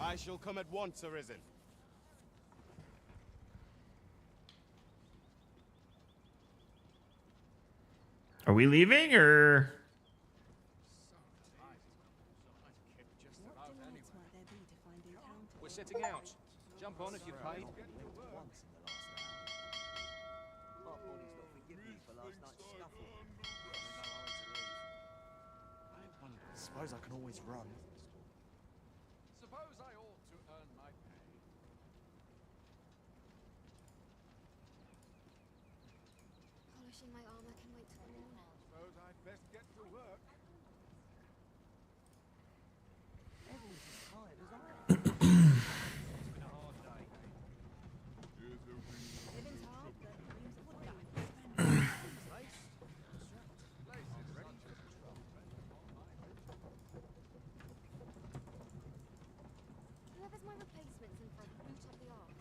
K: I shall come at once, Arisen.
A: Are we leaving or?
C: We're sitting out. Jump on if you've paid.
S: I suppose I can always run.
L: Suppose I ought to earn my pay.
E: Polishing my armor can wait till the morning.
T: Suppose I'd best get to work.
S: Everyone's as tired as I am.
C: It's been a hard day.
O: Living's hard, but dreams of what
E: Whoever's my replacements in front, boot up the arms.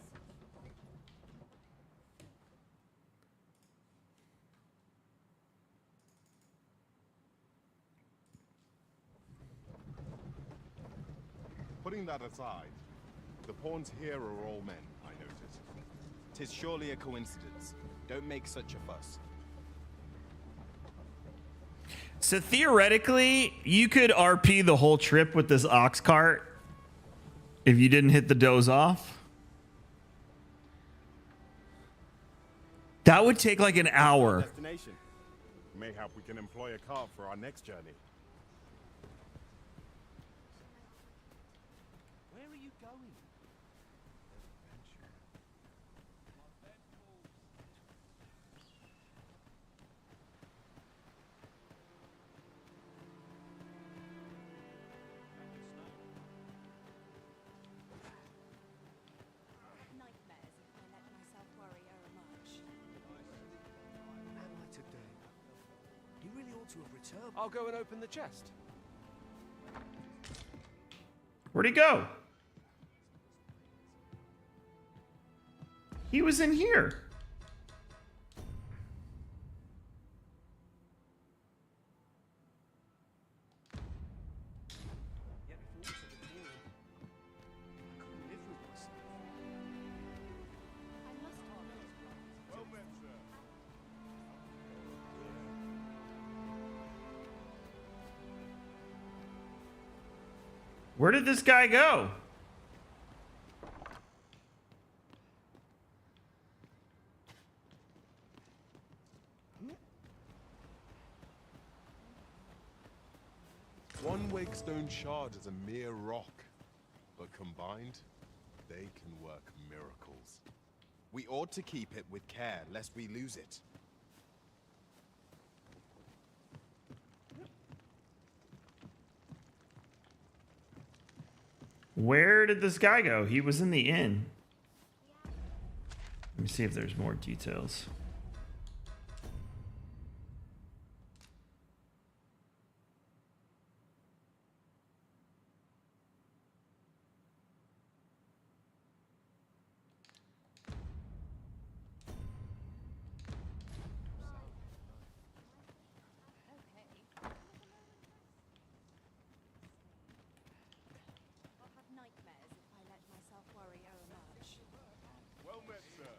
K: Putting that aside, the pawns here are all men, I notice. 'Tis surely a coincidence. Don't make such a fuss.
A: So theoretically, you could RP the whole trip with this ox cart if you didn't hit the doze off. That would take like an hour.
K: Destination. Mayhap we can employ a cart for our next journey.
Q: Where are you going?
O: nightmares if I let myself worry much.
V: What am I to do? You really ought to have returned.
L: I'll go and open the chest.
A: Where'd he go? He was in here. Where did this guy go?
G: One Wakestone shard is a mere rock, but combined, they can work miracles.
K: We ought to keep it with care, lest we lose it.
A: Where did this guy go? He was in the inn. Let me see if there's more details.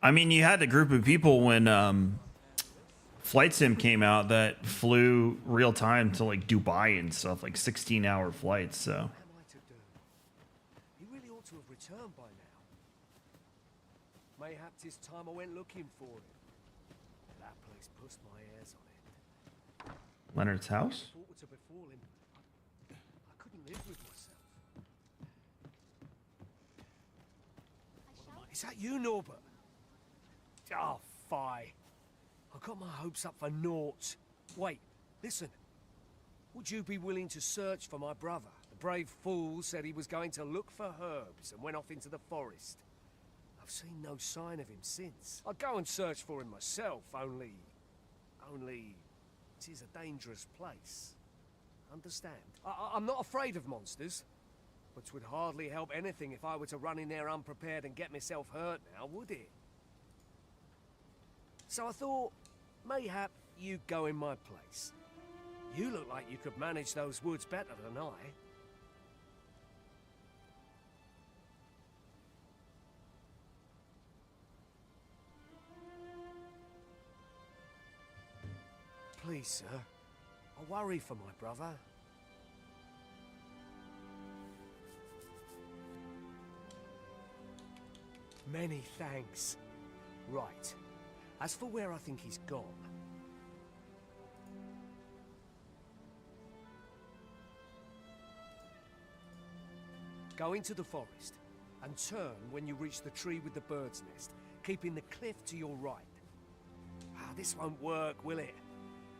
A: I mean, you had a group of people when Flight Sim came out that flew real time to like Dubai and stuff, like 16-hour flights. So.
V: What am I to do? You really ought to have returned by now. Mayhap 'tis time I went looking for it. That place pussed my ears on it.
A: Leonard's house?
V: If aught were to befall him, I couldn't live with myself. Is that you, Norbert? Oh, fie. I got my hopes up for naught. Wait, listen. Would you be willing to search for my brother? The brave fool said he was going to look for herbs and went off into the forest. I've seen no sign of him since. I'll go and search for him myself, only... it is a dangerous place. Understand? I'm not afraid of monsters, but 'twould hardly help anything if I were to run in there unprepared and get myself hurt now, would it? So I thought, mayhap you'd go in my place. You look like you could manage those woods better than I.
B: me, sir. I worry for my brother. Many thanks. Right. As for where I think he's gone... Go into the forest, and turn when you reach the tree with the bird's nest, keeping the cliff to your right. Ah, this won't work, will it?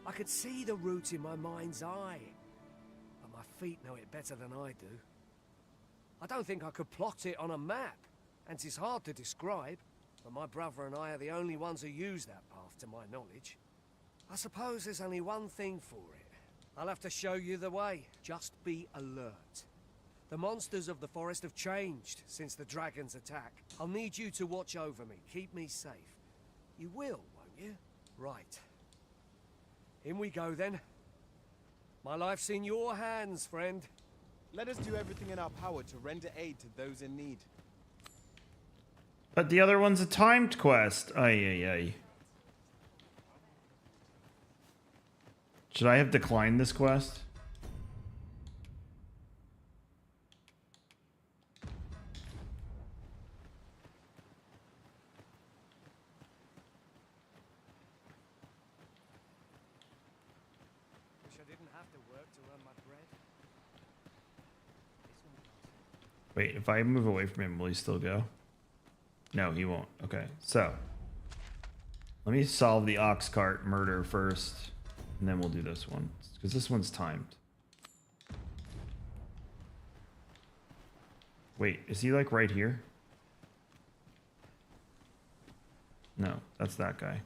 B: I could see the route in my mind's eye, but my feet know it better than I do. I don't think I could plot it on a map, and it's hard to describe, but my brother and I are the only ones who use that path to my knowledge. I suppose there's only one thing for it. I'll have to show you the way. Just be alert. The monsters of the forest have changed since the dragon's attack. I'll need you to watch over me, keep me safe. You will, won't you? Right. In we go then. My life's in your hands, friend.
K: Let us do everything in our power to render aid to those in need.
A: But the other one's a timed quest. Ay, ay, ay. Should I have declined this quest?
B: Wish I didn't have to work to earn my bread.
A: Wait, if I move away from him, will he still go? No, he won't. Okay, so let me solve the ox cart murder first, and then we'll do this one, because this one's timed. Wait, is he like right here? No, that's that guy.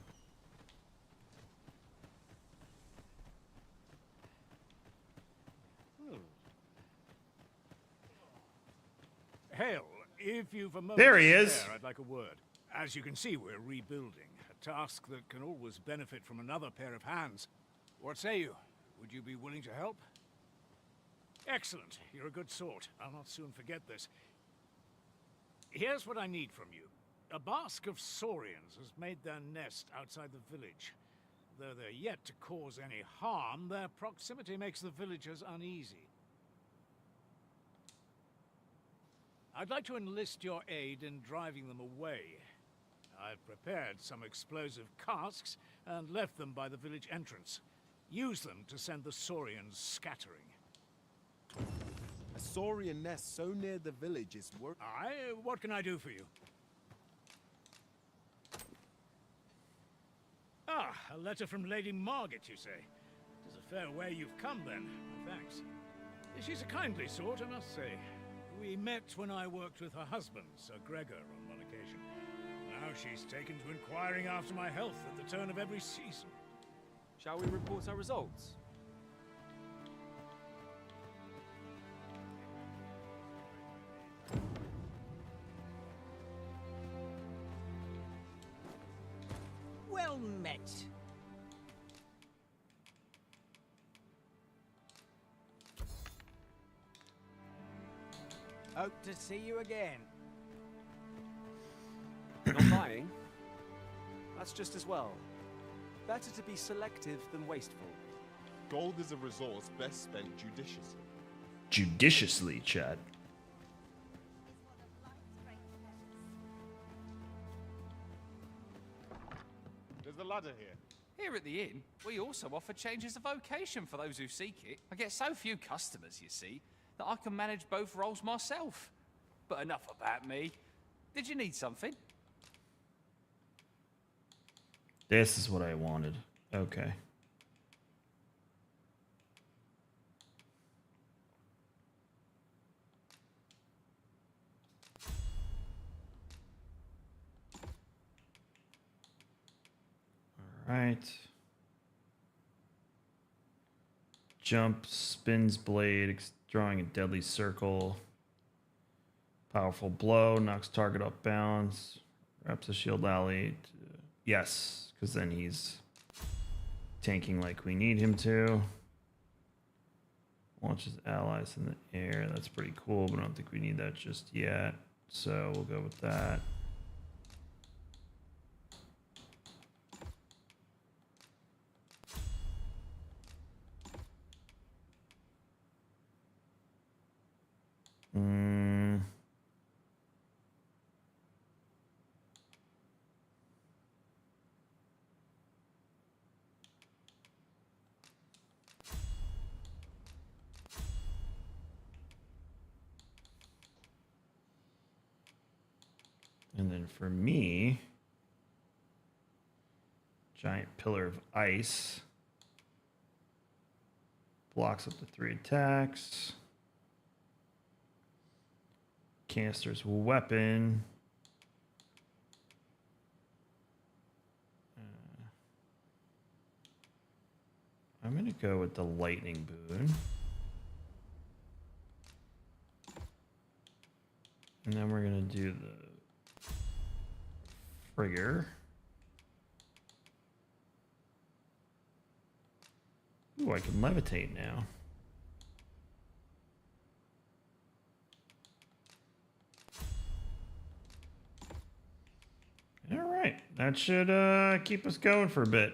V: Hail, if you've a moment
A: There he
V: to
A: is.
V: spare, I'd like a word. As you can see, we're rebuilding. A task that can always benefit from another pair of hands. What say you? Would you be willing to help? Excellent. You're a good sort. I'll not soon forget this. Here's what I need from you. A basque of saurians has made their nest outside the village. Though they're yet to cause any harm, their proximity makes the villagers uneasy. I'd like to enlist your aid in driving them away. I've prepared some explosive casks and left them by the village entrance. Use them to send the saurians scattering.
K: A saurian nest so near the village is work.
V: Aye, what can I do for you? Ah, a letter from Lady Margaret, you say? It is a fair way you've come, then. Thanks. She's a kindly sort, I must say. We met when I worked with her husband, Sir Gregor, on one occasion. Now she's taken to inquiring after my health at the turn of every season.
Q: Shall we report our results?
I: Well met. Hope to see you again.
Q: Not lying? That's just as well. Better to be selective than wasteful.
K: Gold is a resource best spent judiciously.
A: Judiciously, Chad.
K: There's a ladder here.
L: Here at the inn, we also offer changes of vocation for those who seek it. I get so few customers, you see, that I can manage both roles myself. But enough about me. Did you need something?
A: This is what I wanted. Okay. All right. Jump, spins blade, drawing a deadly circle. Powerful blow, knocks target off balance. Wraps a shield alley. Yes, because then he's tanking like we need him to. Launches allies in the air. That's pretty cool, but I don't think we need that just yet. So we'll go with that. then for me, giant pillar of ice. Blocks up to 3 attacks. Canister's weapon. I'm going to go with the lightning boon. And then we're going to do the frigger. Ooh, I can levitate now. All right, that should keep us going for a bit.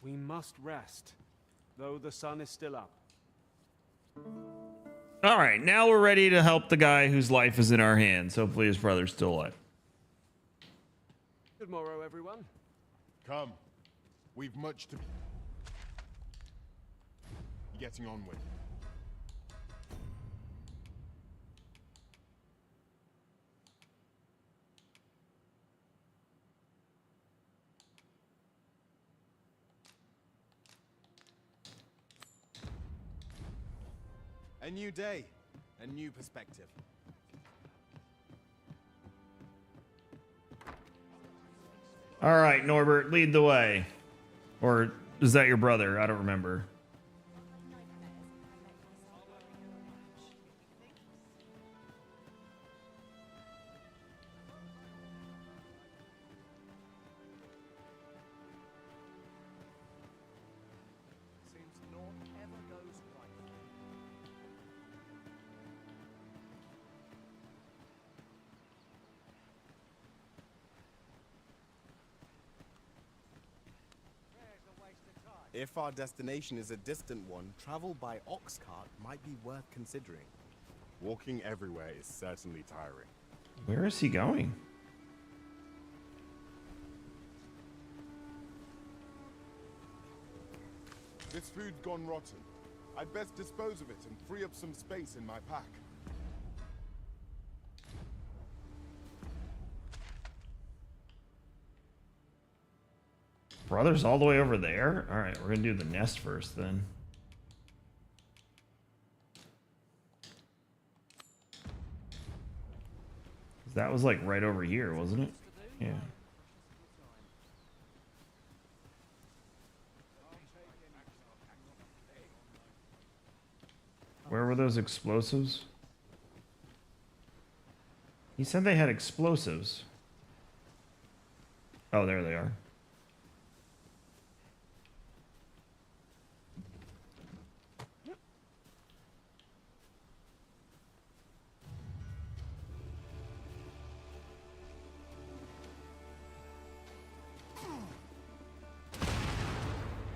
Q: We must rest, though the sun is still up.
A: All right, now we're ready to help the guy whose life is in our hands. Hopefully his brother's still alive.
Q: Good morrow, everyone.
G: Come. We've much to be getting on with.
K: A new day, a new perspective.
A: All right, Norbert, lead the way. Or is that your brother? I don't remember.
K: If our destination is a distant one, travel by ox cart might be worth considering. Walking everywhere is certainly tiring.
A: Where is he going?
G: This food's gone rotten. I'd best dispose of it and free up some space in my pack.
A: Brother's all the way over there? All right, we're going to do the nest first then. That was like right over here, wasn't it? Yeah. Where were those explosives? He said they had explosives. Oh, there they are.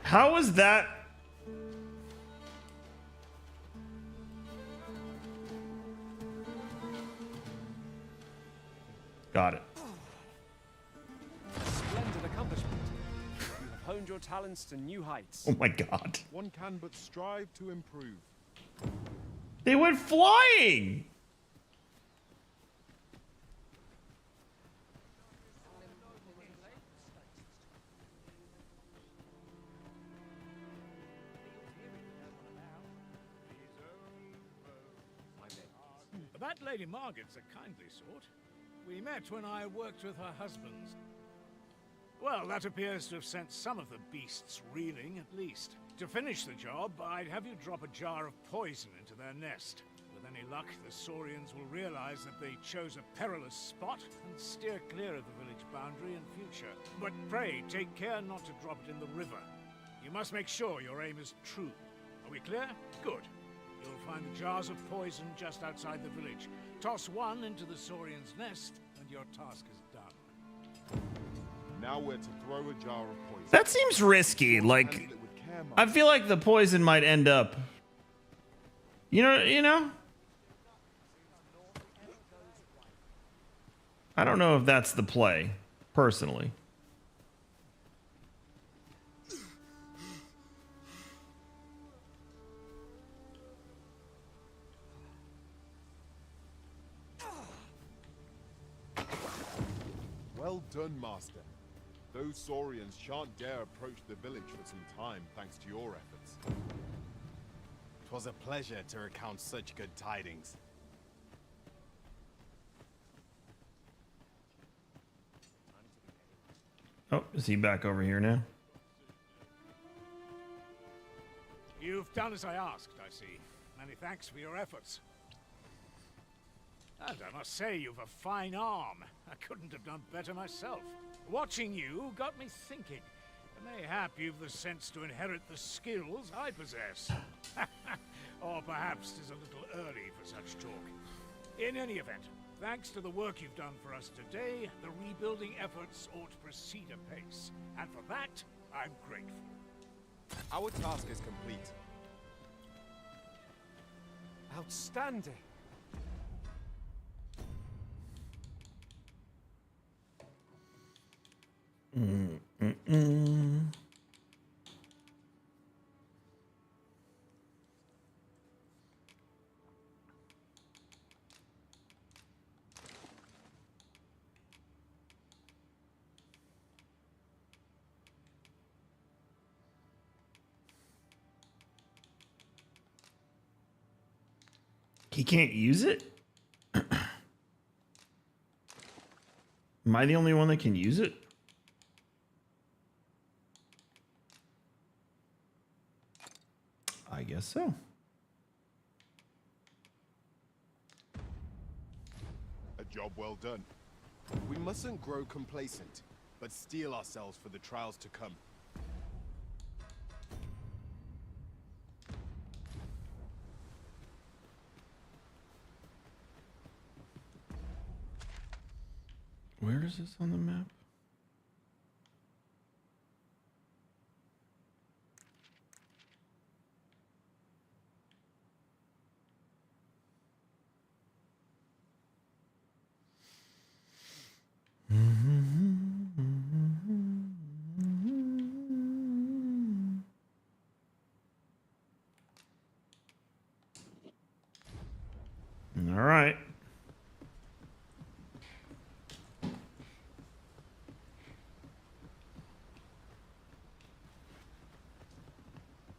A: How was that? Got it.
Q: Splendid accomplishment. You have honed your talents to new heights.
A: Oh my god.
G: One can but strive to improve.
A: They went flying!
V: That Lady Margaret's a kindly sort. We met when I worked with her husbands. Well, that appears to have sent some of the beasts reeling, at least. To finish the job, I'd have you drop a jar of poison into their nest. With any luck, the Saurians will realize that they chose a perilous spot and steer clear of the village boundary in future. But pray, take care not to drop it in the river. You must make sure your aim is true. Are we clear? Good. You'll find the jars of poison just outside the village. Toss one into the Saurian's nest, and your task is done.
G: Now we're to throw a jar of poison.
A: That seems risky. Like, I feel like the poison might end up. You know? I don't know if that's the play, personally.
K: Well done, Master. Those Saurians shan't dare approach the village for some time, thanks to your efforts. 'Twas a pleasure to recount such good tidings.
A: Oh, is he back over here now?
V: You've done as I asked, I see. Many thanks for your efforts. And I must say, you've a fine arm. I couldn't have done better myself. Watching you got me thinking. Mayhap you've the sense to inherit the skills I possess. Or perhaps 'tis a little early for such talk. In any event, thanks to the work you've done for us today, the rebuilding efforts ought to proceed apace. And for that, I'm grateful.
K: Our task is complete.
Q: Outstanding.
A: He can't use it? Am I the only one that can use it? I guess so.
K: A job well done. We mustn't grow complacent, but steel ourselves for the trials to come.
A: Where is this on the map? All right.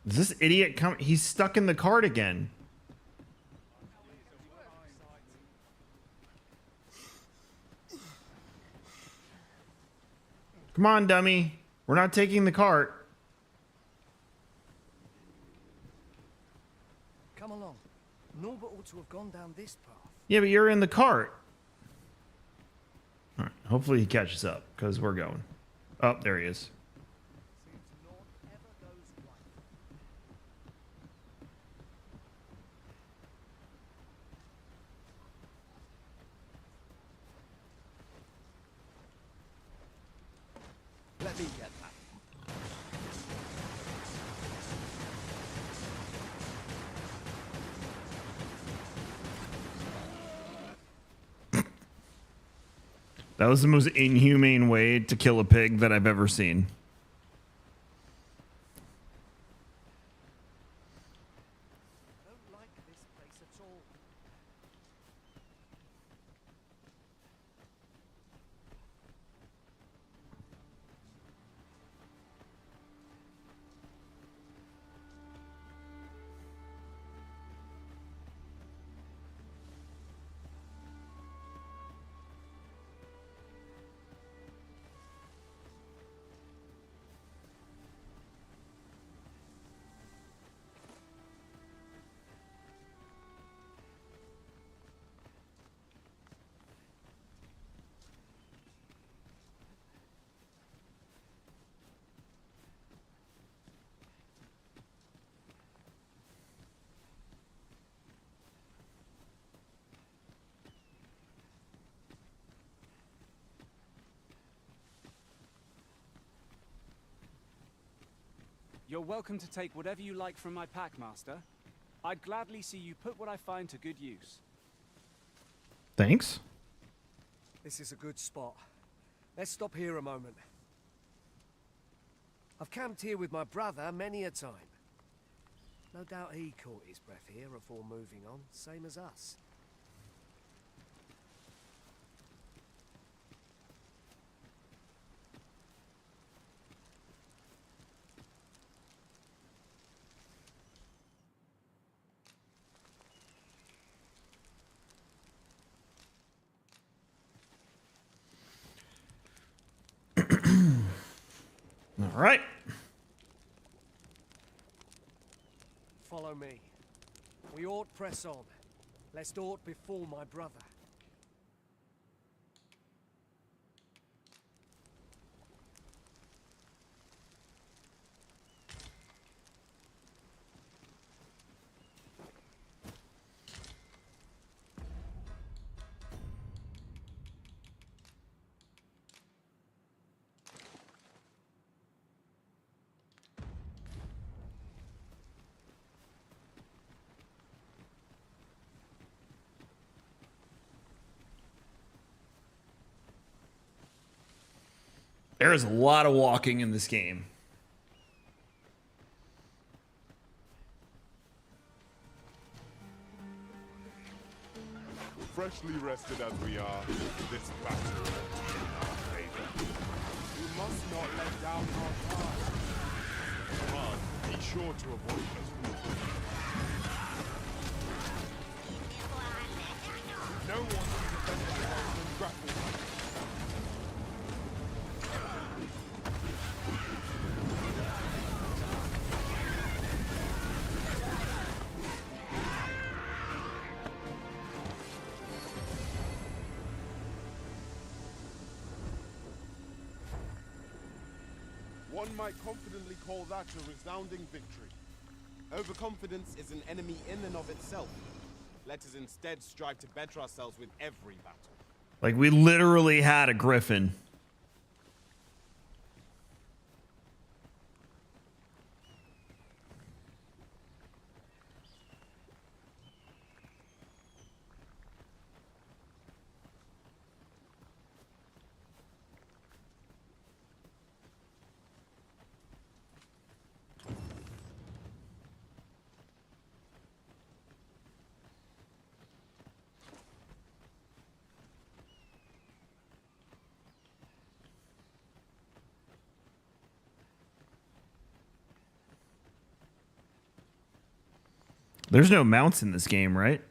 A: Is this idiot come? He's stuck in the cart again. Come on, dummy. We're not taking the cart.
D: Come along. Norbert ought to have gone down this path.
A: Yeah, but you're in the cart. All right. Hopefully he catches up because we're going. Oh, there he is.
D: Let me get that.
A: That was the most inhumane way to kill a pig that I've ever seen.
D: I don't like this place at all.
Q: You're welcome to take whatever you like from my pack, Master. I'd gladly see you put what I find to good use.
A: Thanks.
D: This is a good spot. Let's stop here a moment. I've camped here with my brother many a time. No doubt he caught his breath here before moving on, same as us.
A: All right.
D: Follow me. We ought press on, lest aught befall my brother.
A: There is a lot of walking in this game.
G: Freshly rested as we are, this battle will be in our favor. We must not let down our guard. But be sure to avoid us. No one can defend themselves in grapple. One might confidently call that a resounding victory.
K: Overconfidence is an enemy in and of itself. Let us instead strive to better ourselves with every battle.
A: Like, we literally had a griffin. There's no mounts in this game, right?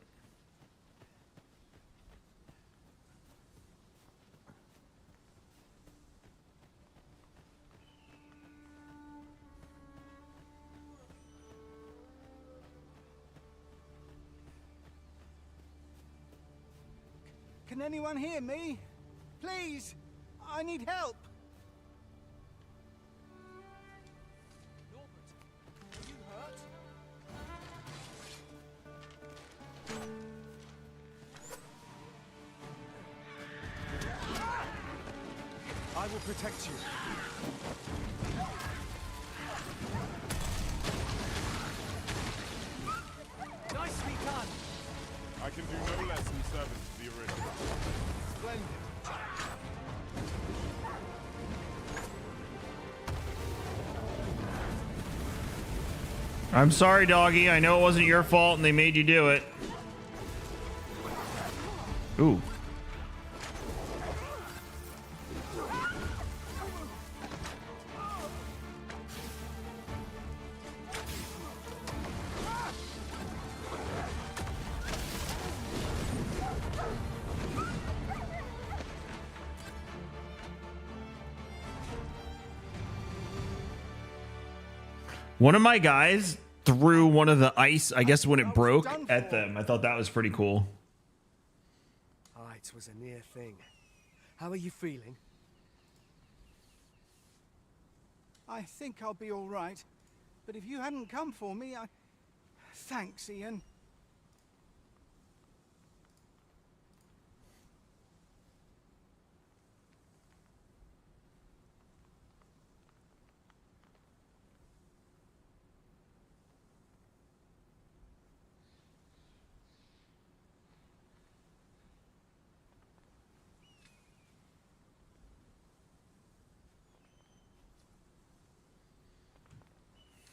I: Can anyone hear me? Please, I need help.
D: I will protect you.
I: Nicely done.
G: I can do no less in service to the original.
K: Splendid.
A: I'm sorry, doggy. I know it wasn't your fault and they made you do it. Ooh. One of my guys threw one of the ice, I guess when it broke, at them. I thought that was pretty cool.
D: Ah, it was a near thing. How are you feeling?
I: I think I'll be all right. But if you hadn't come for me, I... Thanks, Ian.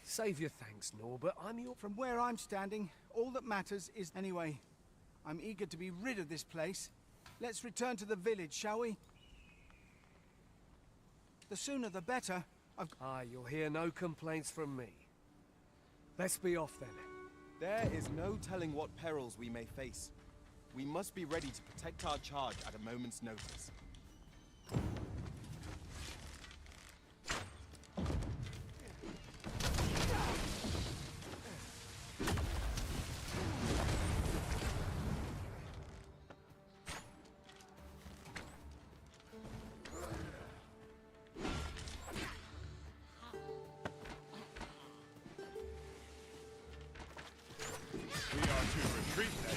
D: Save your thanks, Norbert. I'm your...
I: From where I'm standing, all that matters is... Anyway, I'm eager to be rid of this place. Let's return to the village, shall we? The sooner the better.
D: Ah, you'll hear no complaints from me. Let's be off then.
K: There is no telling what perils we may face. We must be ready to protect our charge at a moment's notice. should retreat then.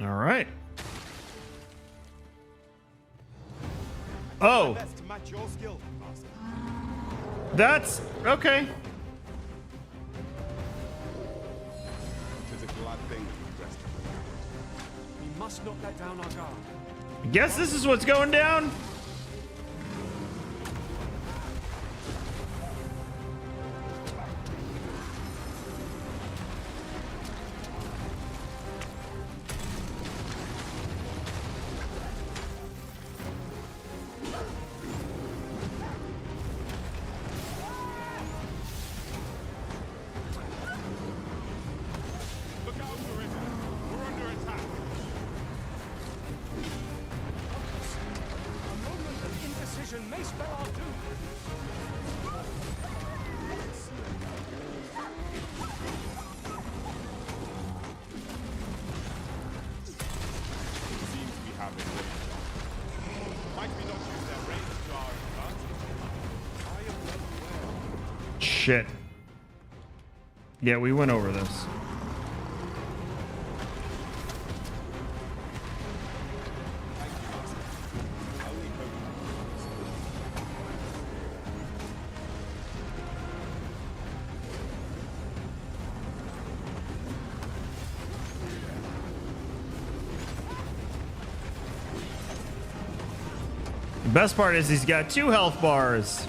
A: All right. Oh.
K: Best to match your skill, Master.
A: That's okay.
K: Tis a glad thing to rest.
Q: We must not let down our guard.
A: I guess this is what's going down.
Q: May spell our doom.
K: Seems to be having might we not use their range to our advantage? I am well aware.
A: Shit. Yeah, we went over this. The best part is he's got 2 health bars.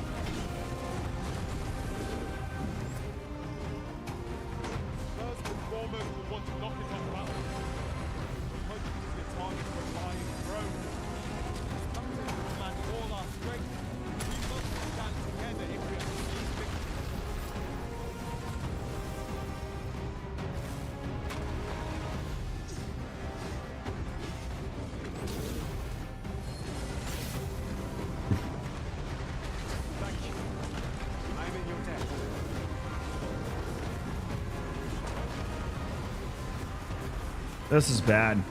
A: This is bad.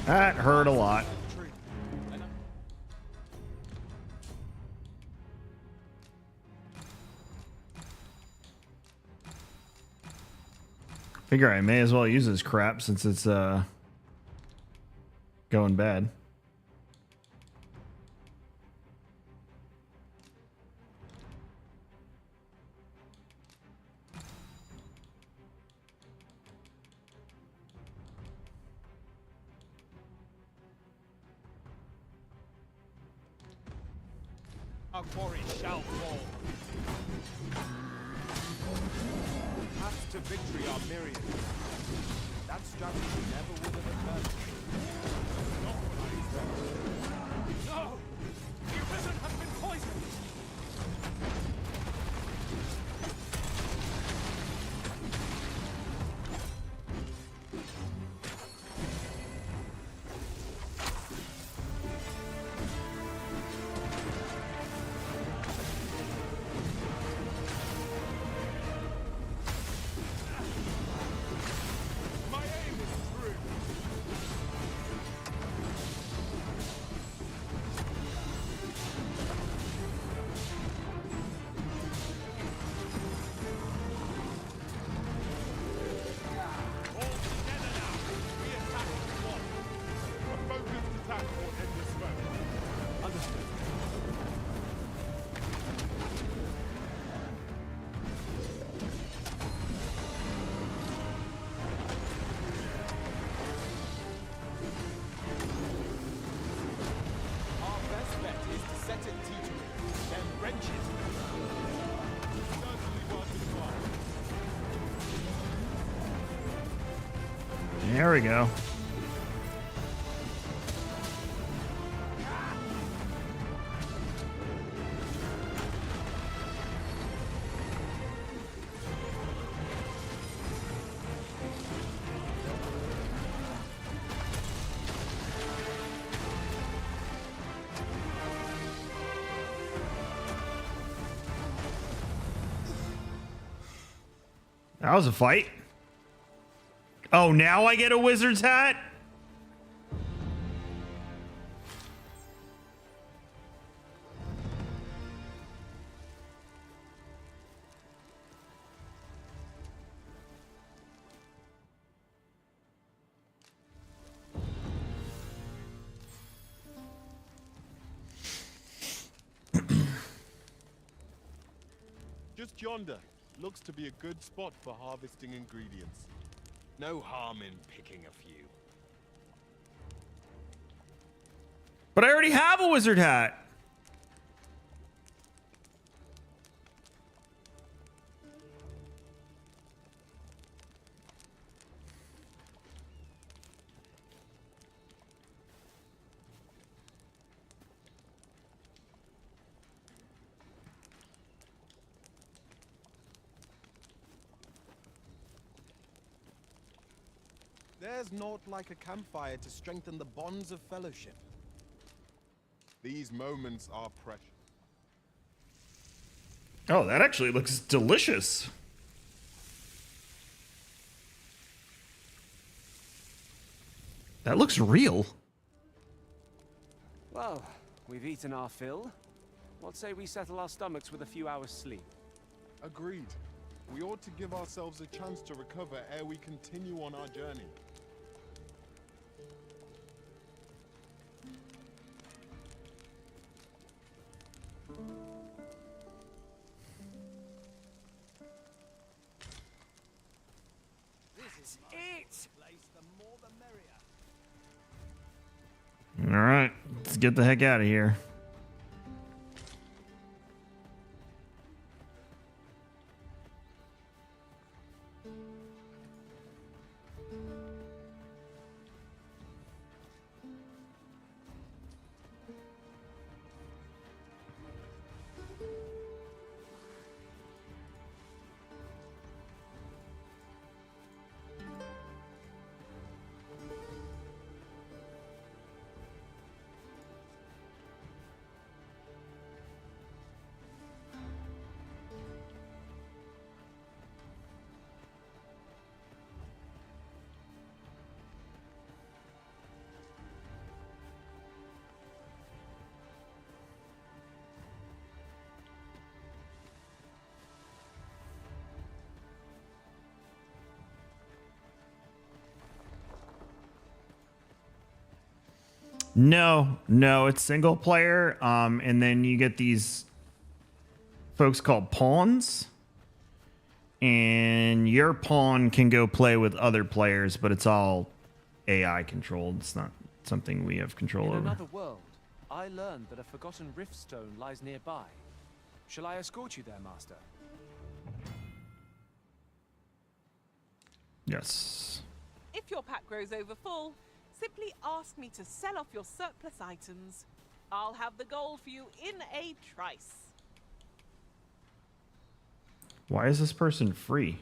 A: That hurt a lot. Figure I may as well use this crap since it's going bad.
K: Our quarry shall fall. Paths to victory are myriad. That strategy never would have occurred. Not what I expected.
Q: No! The arisen has been poisoned!
A: we go. That was a fight. Oh, now I get a wizard's hat?
K: Just yonder. Looks to be a good spot for harvesting ingredients. No harm in picking a few.
A: But I already have a wizard hat.
K: There's naught like a campfire to strengthen the bonds of fellowship. These moments are precious.
A: Oh, that actually looks delicious. That looks real.
Q: Well, we've eaten our fill. What say we settle our stomachs with a few hours' sleep?
K: Agreed. We ought to give ourselves a chance to recover ere we continue on our journey.
D: This is it. The more the merrier.
A: All right, let's get the heck out of here. No, it's single player. And then you get these folks called pawns. And your pawn can go play with other players, but it's all AI controlled. It's not something we have control over.
Q: In another world, I learned that a forgotten riftstone lies nearby. Shall I escort you there, Master?
A: Yes.
M: If your pack grows over full, simply ask me to sell off your surplus items. I'll have the gold for you in a trice.
A: Why is this person free?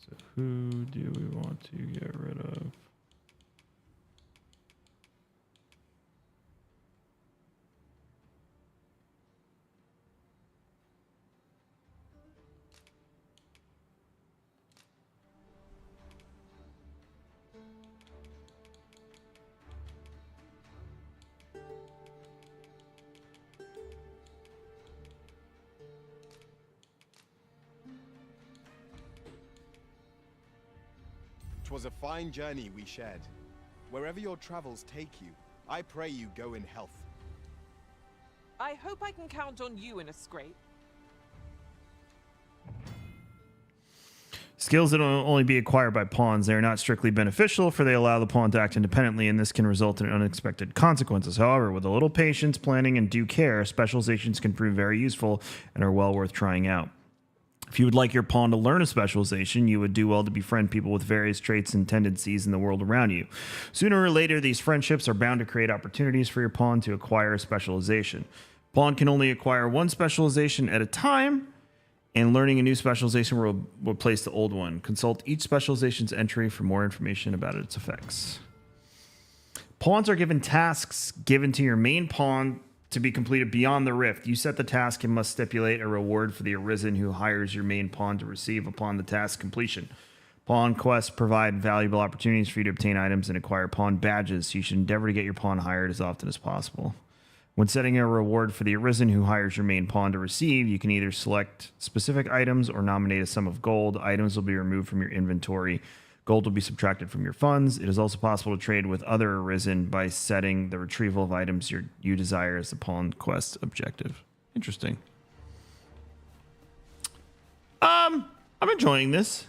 A: So who do we want to get rid of?
K: Twas a fine journey we shared. Wherever your travels take you, I pray you go in health.
M: I hope I can count on you in a scrape.
A: Skills that will only be acquired by pawns. They are not strictly beneficial, for they allow the pawn to act independently, and this can result in unexpected consequences. However, with a little patience, planning, and due care, specializations can prove very useful and are well worth trying out. If you would like your pawn to learn a specialization, you would do well to befriend people with various traits and tendencies in the world around you. Sooner or later, these friendships are bound to create opportunities for your pawn to acquire a specialization. Pawn can only acquire one specialization at a time, and learning a new specialization will replace the old one. Consult each specialization's entry for more information about its effects. Pawns are given tasks given to your main pawn to be completed beyond the rift. You set the task and must stipulate a reward for the arisen who hires your main pawn to receive upon the task completion. Pawn quests provide valuable opportunities for you to obtain items and acquire pawn badges, so you should endeavor to get your pawn hired as often as possible. When setting a reward for the arisen who hires your main pawn to receive, you can either select specific items or nominate a sum of gold. Items will be removed from your inventory. Gold will be subtracted from your funds. It is also possible to trade with other arisen by setting the retrieval of items you desire as the pawn quest objective. Interesting. I'm enjoying this.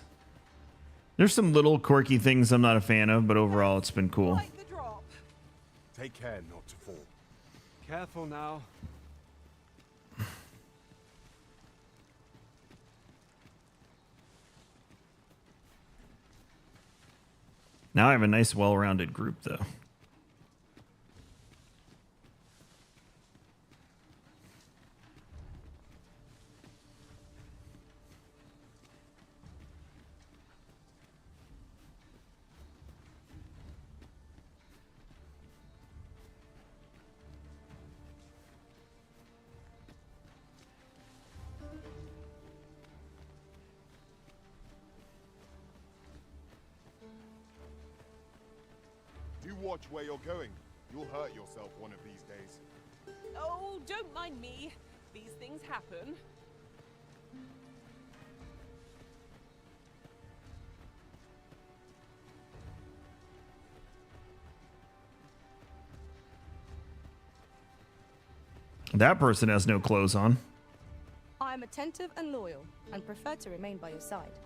A: There's some little quirky things I'm not a fan of, but overall it's been cool.
K: Take care not to fall.
Q: Careful now.
A: Now I have a nice, well-rounded group, though.
K: You watch where you're going. You'll hurt yourself one of these days.
M: Oh, don't mind me. These things happen.
A: That person has no clothes on.
H: I am attentive and loyal, and prefer to remain by your side.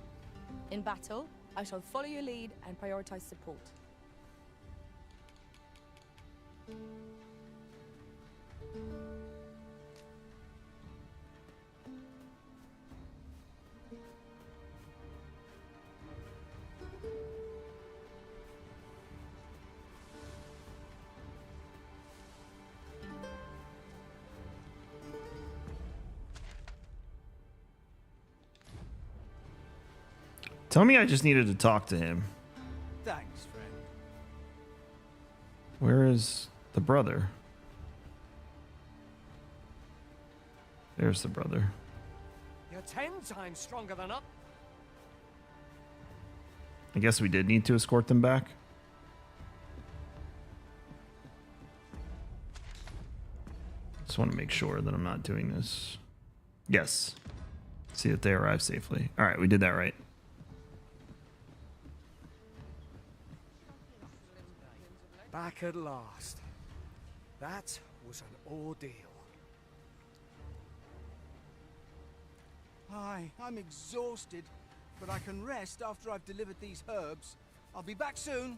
H: In battle, I shall follow your lead and prioritize support.
A: Tell me I just needed to talk to him.
I: Thanks, friend.
A: Where is the brother? There's the brother.
D: You're 10 times stronger than us.
A: I guess we did need to escort them back. Just want to make sure that I'm not doing this. Yes. See that they arrive safely. All right, we did that right.
D: Back at last. That was an ordeal.
I: Aye, I'm exhausted, but I can rest after I've delivered these herbs. I'll be back soon.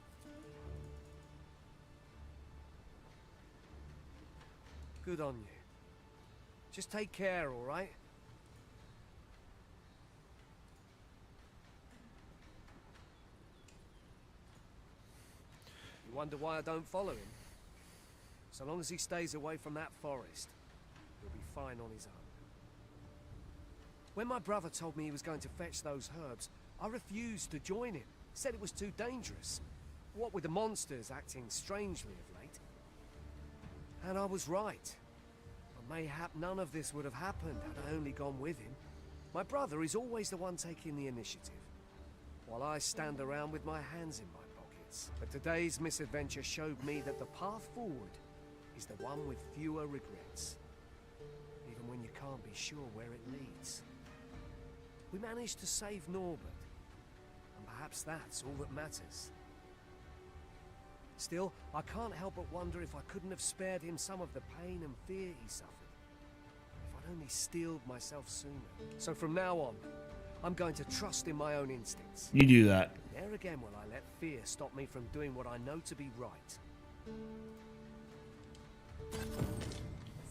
D: Good on you. Just take care, all right? You wonder why I don't follow him? So long as he stays away from that forest, he'll be fine on his own. When my brother told me he was going to fetch those herbs, I refused to join him. Said it was too dangerous. What with the monsters acting strangely of late. And I was right. But mayhap none of this would have happened had I only gone with him. My brother is always the one taking the initiative, while I stand around with my hands in my pockets. But today's misadventure showed me that the path forward is the one with fewer regrets, even when you can't be sure where it leads. We managed to save Norbert, and perhaps that's all that matters. Still, I can't help but wonder if I couldn't have spared him some of the pain and fear he suffered. If I'd only steeled myself sooner. So from now on, I'm going to trust in my own instincts.
A: You do that.
D: Never again will I let fear stop me from doing what I know to be right.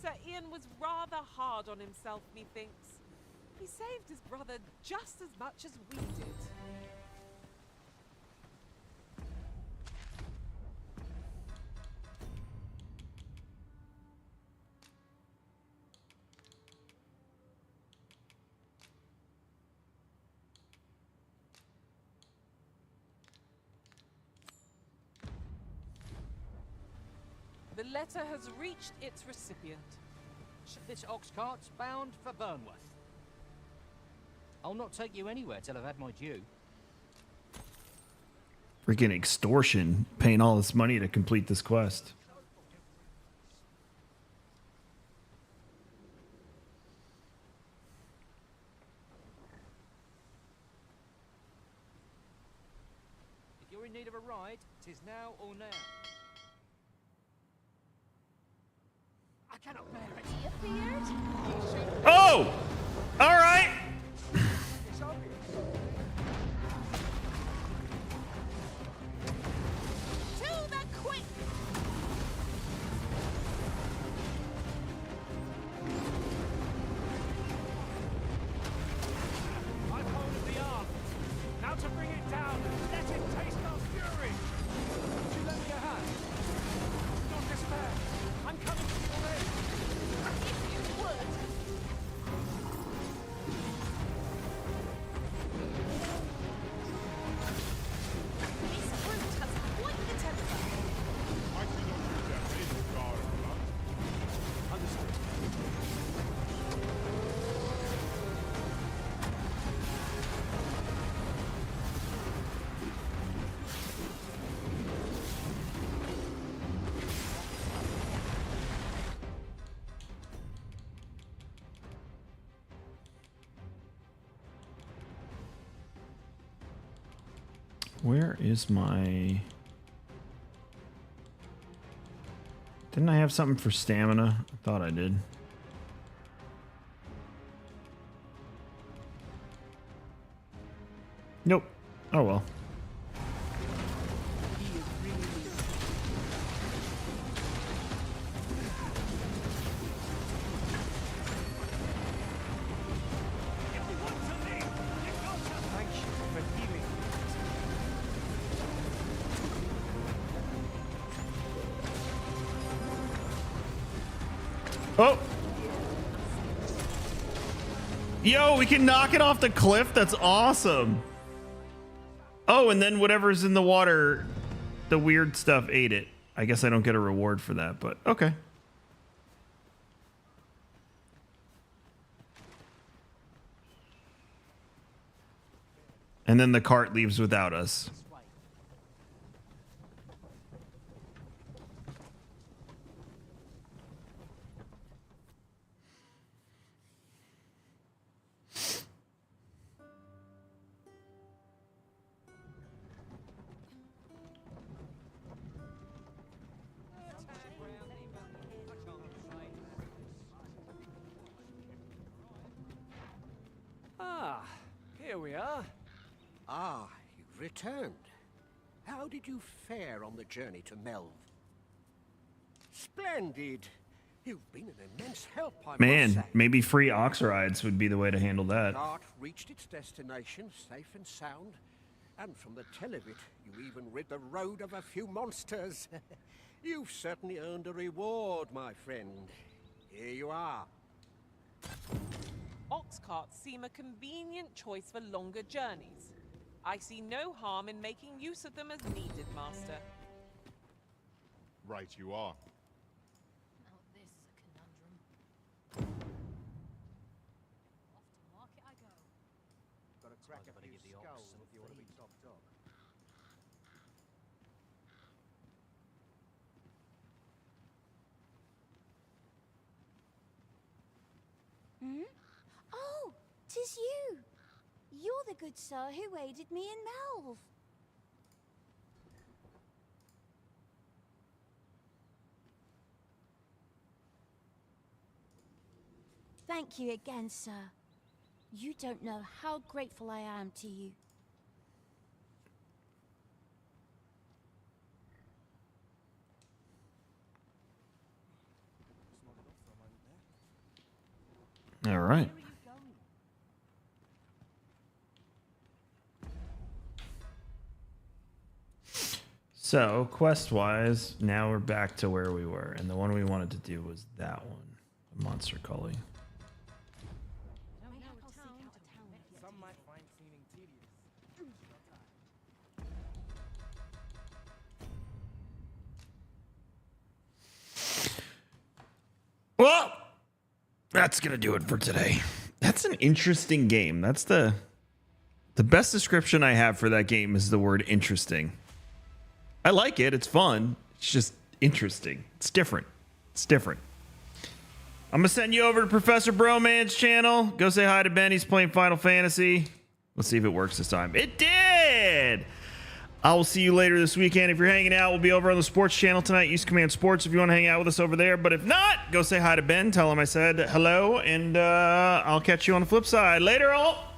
M: Sir Ian was rather hard on himself, methinks. He saved his brother just as much as we did. The letter has reached its recipient.
N: This ox cart's bound for Burnworth. I'll not take you anywhere till I've had my due.
A: Freaking extortion, paying all this money to complete this quest.
N: If you're in need of a ride, 'tis now or now. I cannot bear it.
A: Oh! All right.
M: To the quick!
L: I've hold of the arm. Now to bring it down. Let it taste our fury. Would you lend me a hand? Don't despair. I'm coming to your aid.
M: If you would. This brute has quite the temper.
L: Understood.
A: Where is my... Didn't I have something for stamina? I thought I did. Nope. Oh well.
D: Thank you for healing.
A: Oh! Yo, we can knock it off the cliff? That's awesome. Oh, and then whatever's in the water, the weird stuff ate it. I guess I don't get a reward for that, but okay. And then the cart leaves without us.
B: Ah, here we are. Ah, you've returned. How did you fare on the journey to Melv? Splendid. You've been an immense help, I must
A: Man,
B: say.
A: maybe free ox rides would be the way to handle
B: The
A: that.
B: cart reached its destination safe and sound, and from the tell of it, you even rid the road of a few monsters. You've certainly earned a reward, my friend. Here you are.
M: Ox carts seem a convenient choice for longer journeys. I see no harm in making use of them as needed, Master.
J: Right you are.
O: Now this is a conundrum. Off to market I go.
I: Got to crack a few skulls if you want to be top dog.
R: Hmm? Oh, 'tis you! You're the good sir who aided me in Melv. Thank you again, sir. You don't know how grateful I am to you.
A: All right. So, quest-wise, now we're back to where we were. And the one we wanted to do was that one. Monster Cully.
S: Some might find seeming tedious.
A: Well, that's going to do it for today. That's an interesting game. That's the best description I have for that game is the word interesting. I like it. It's fun. It's just interesting. It's different. It's different. I'm going to send you over to Professor Broman's channel. Go say hi to Ben. He's playing Final Fantasy. Let's see if it works this time. It did! I will see you later this weekend. If you're hanging out, we'll be over on the sports channel tonight. Use Command Sports if you want to hang out with us over there. But if not, go say hi to Ben. Tell him I said hello, and I'll catch you on the flip side. Later, all.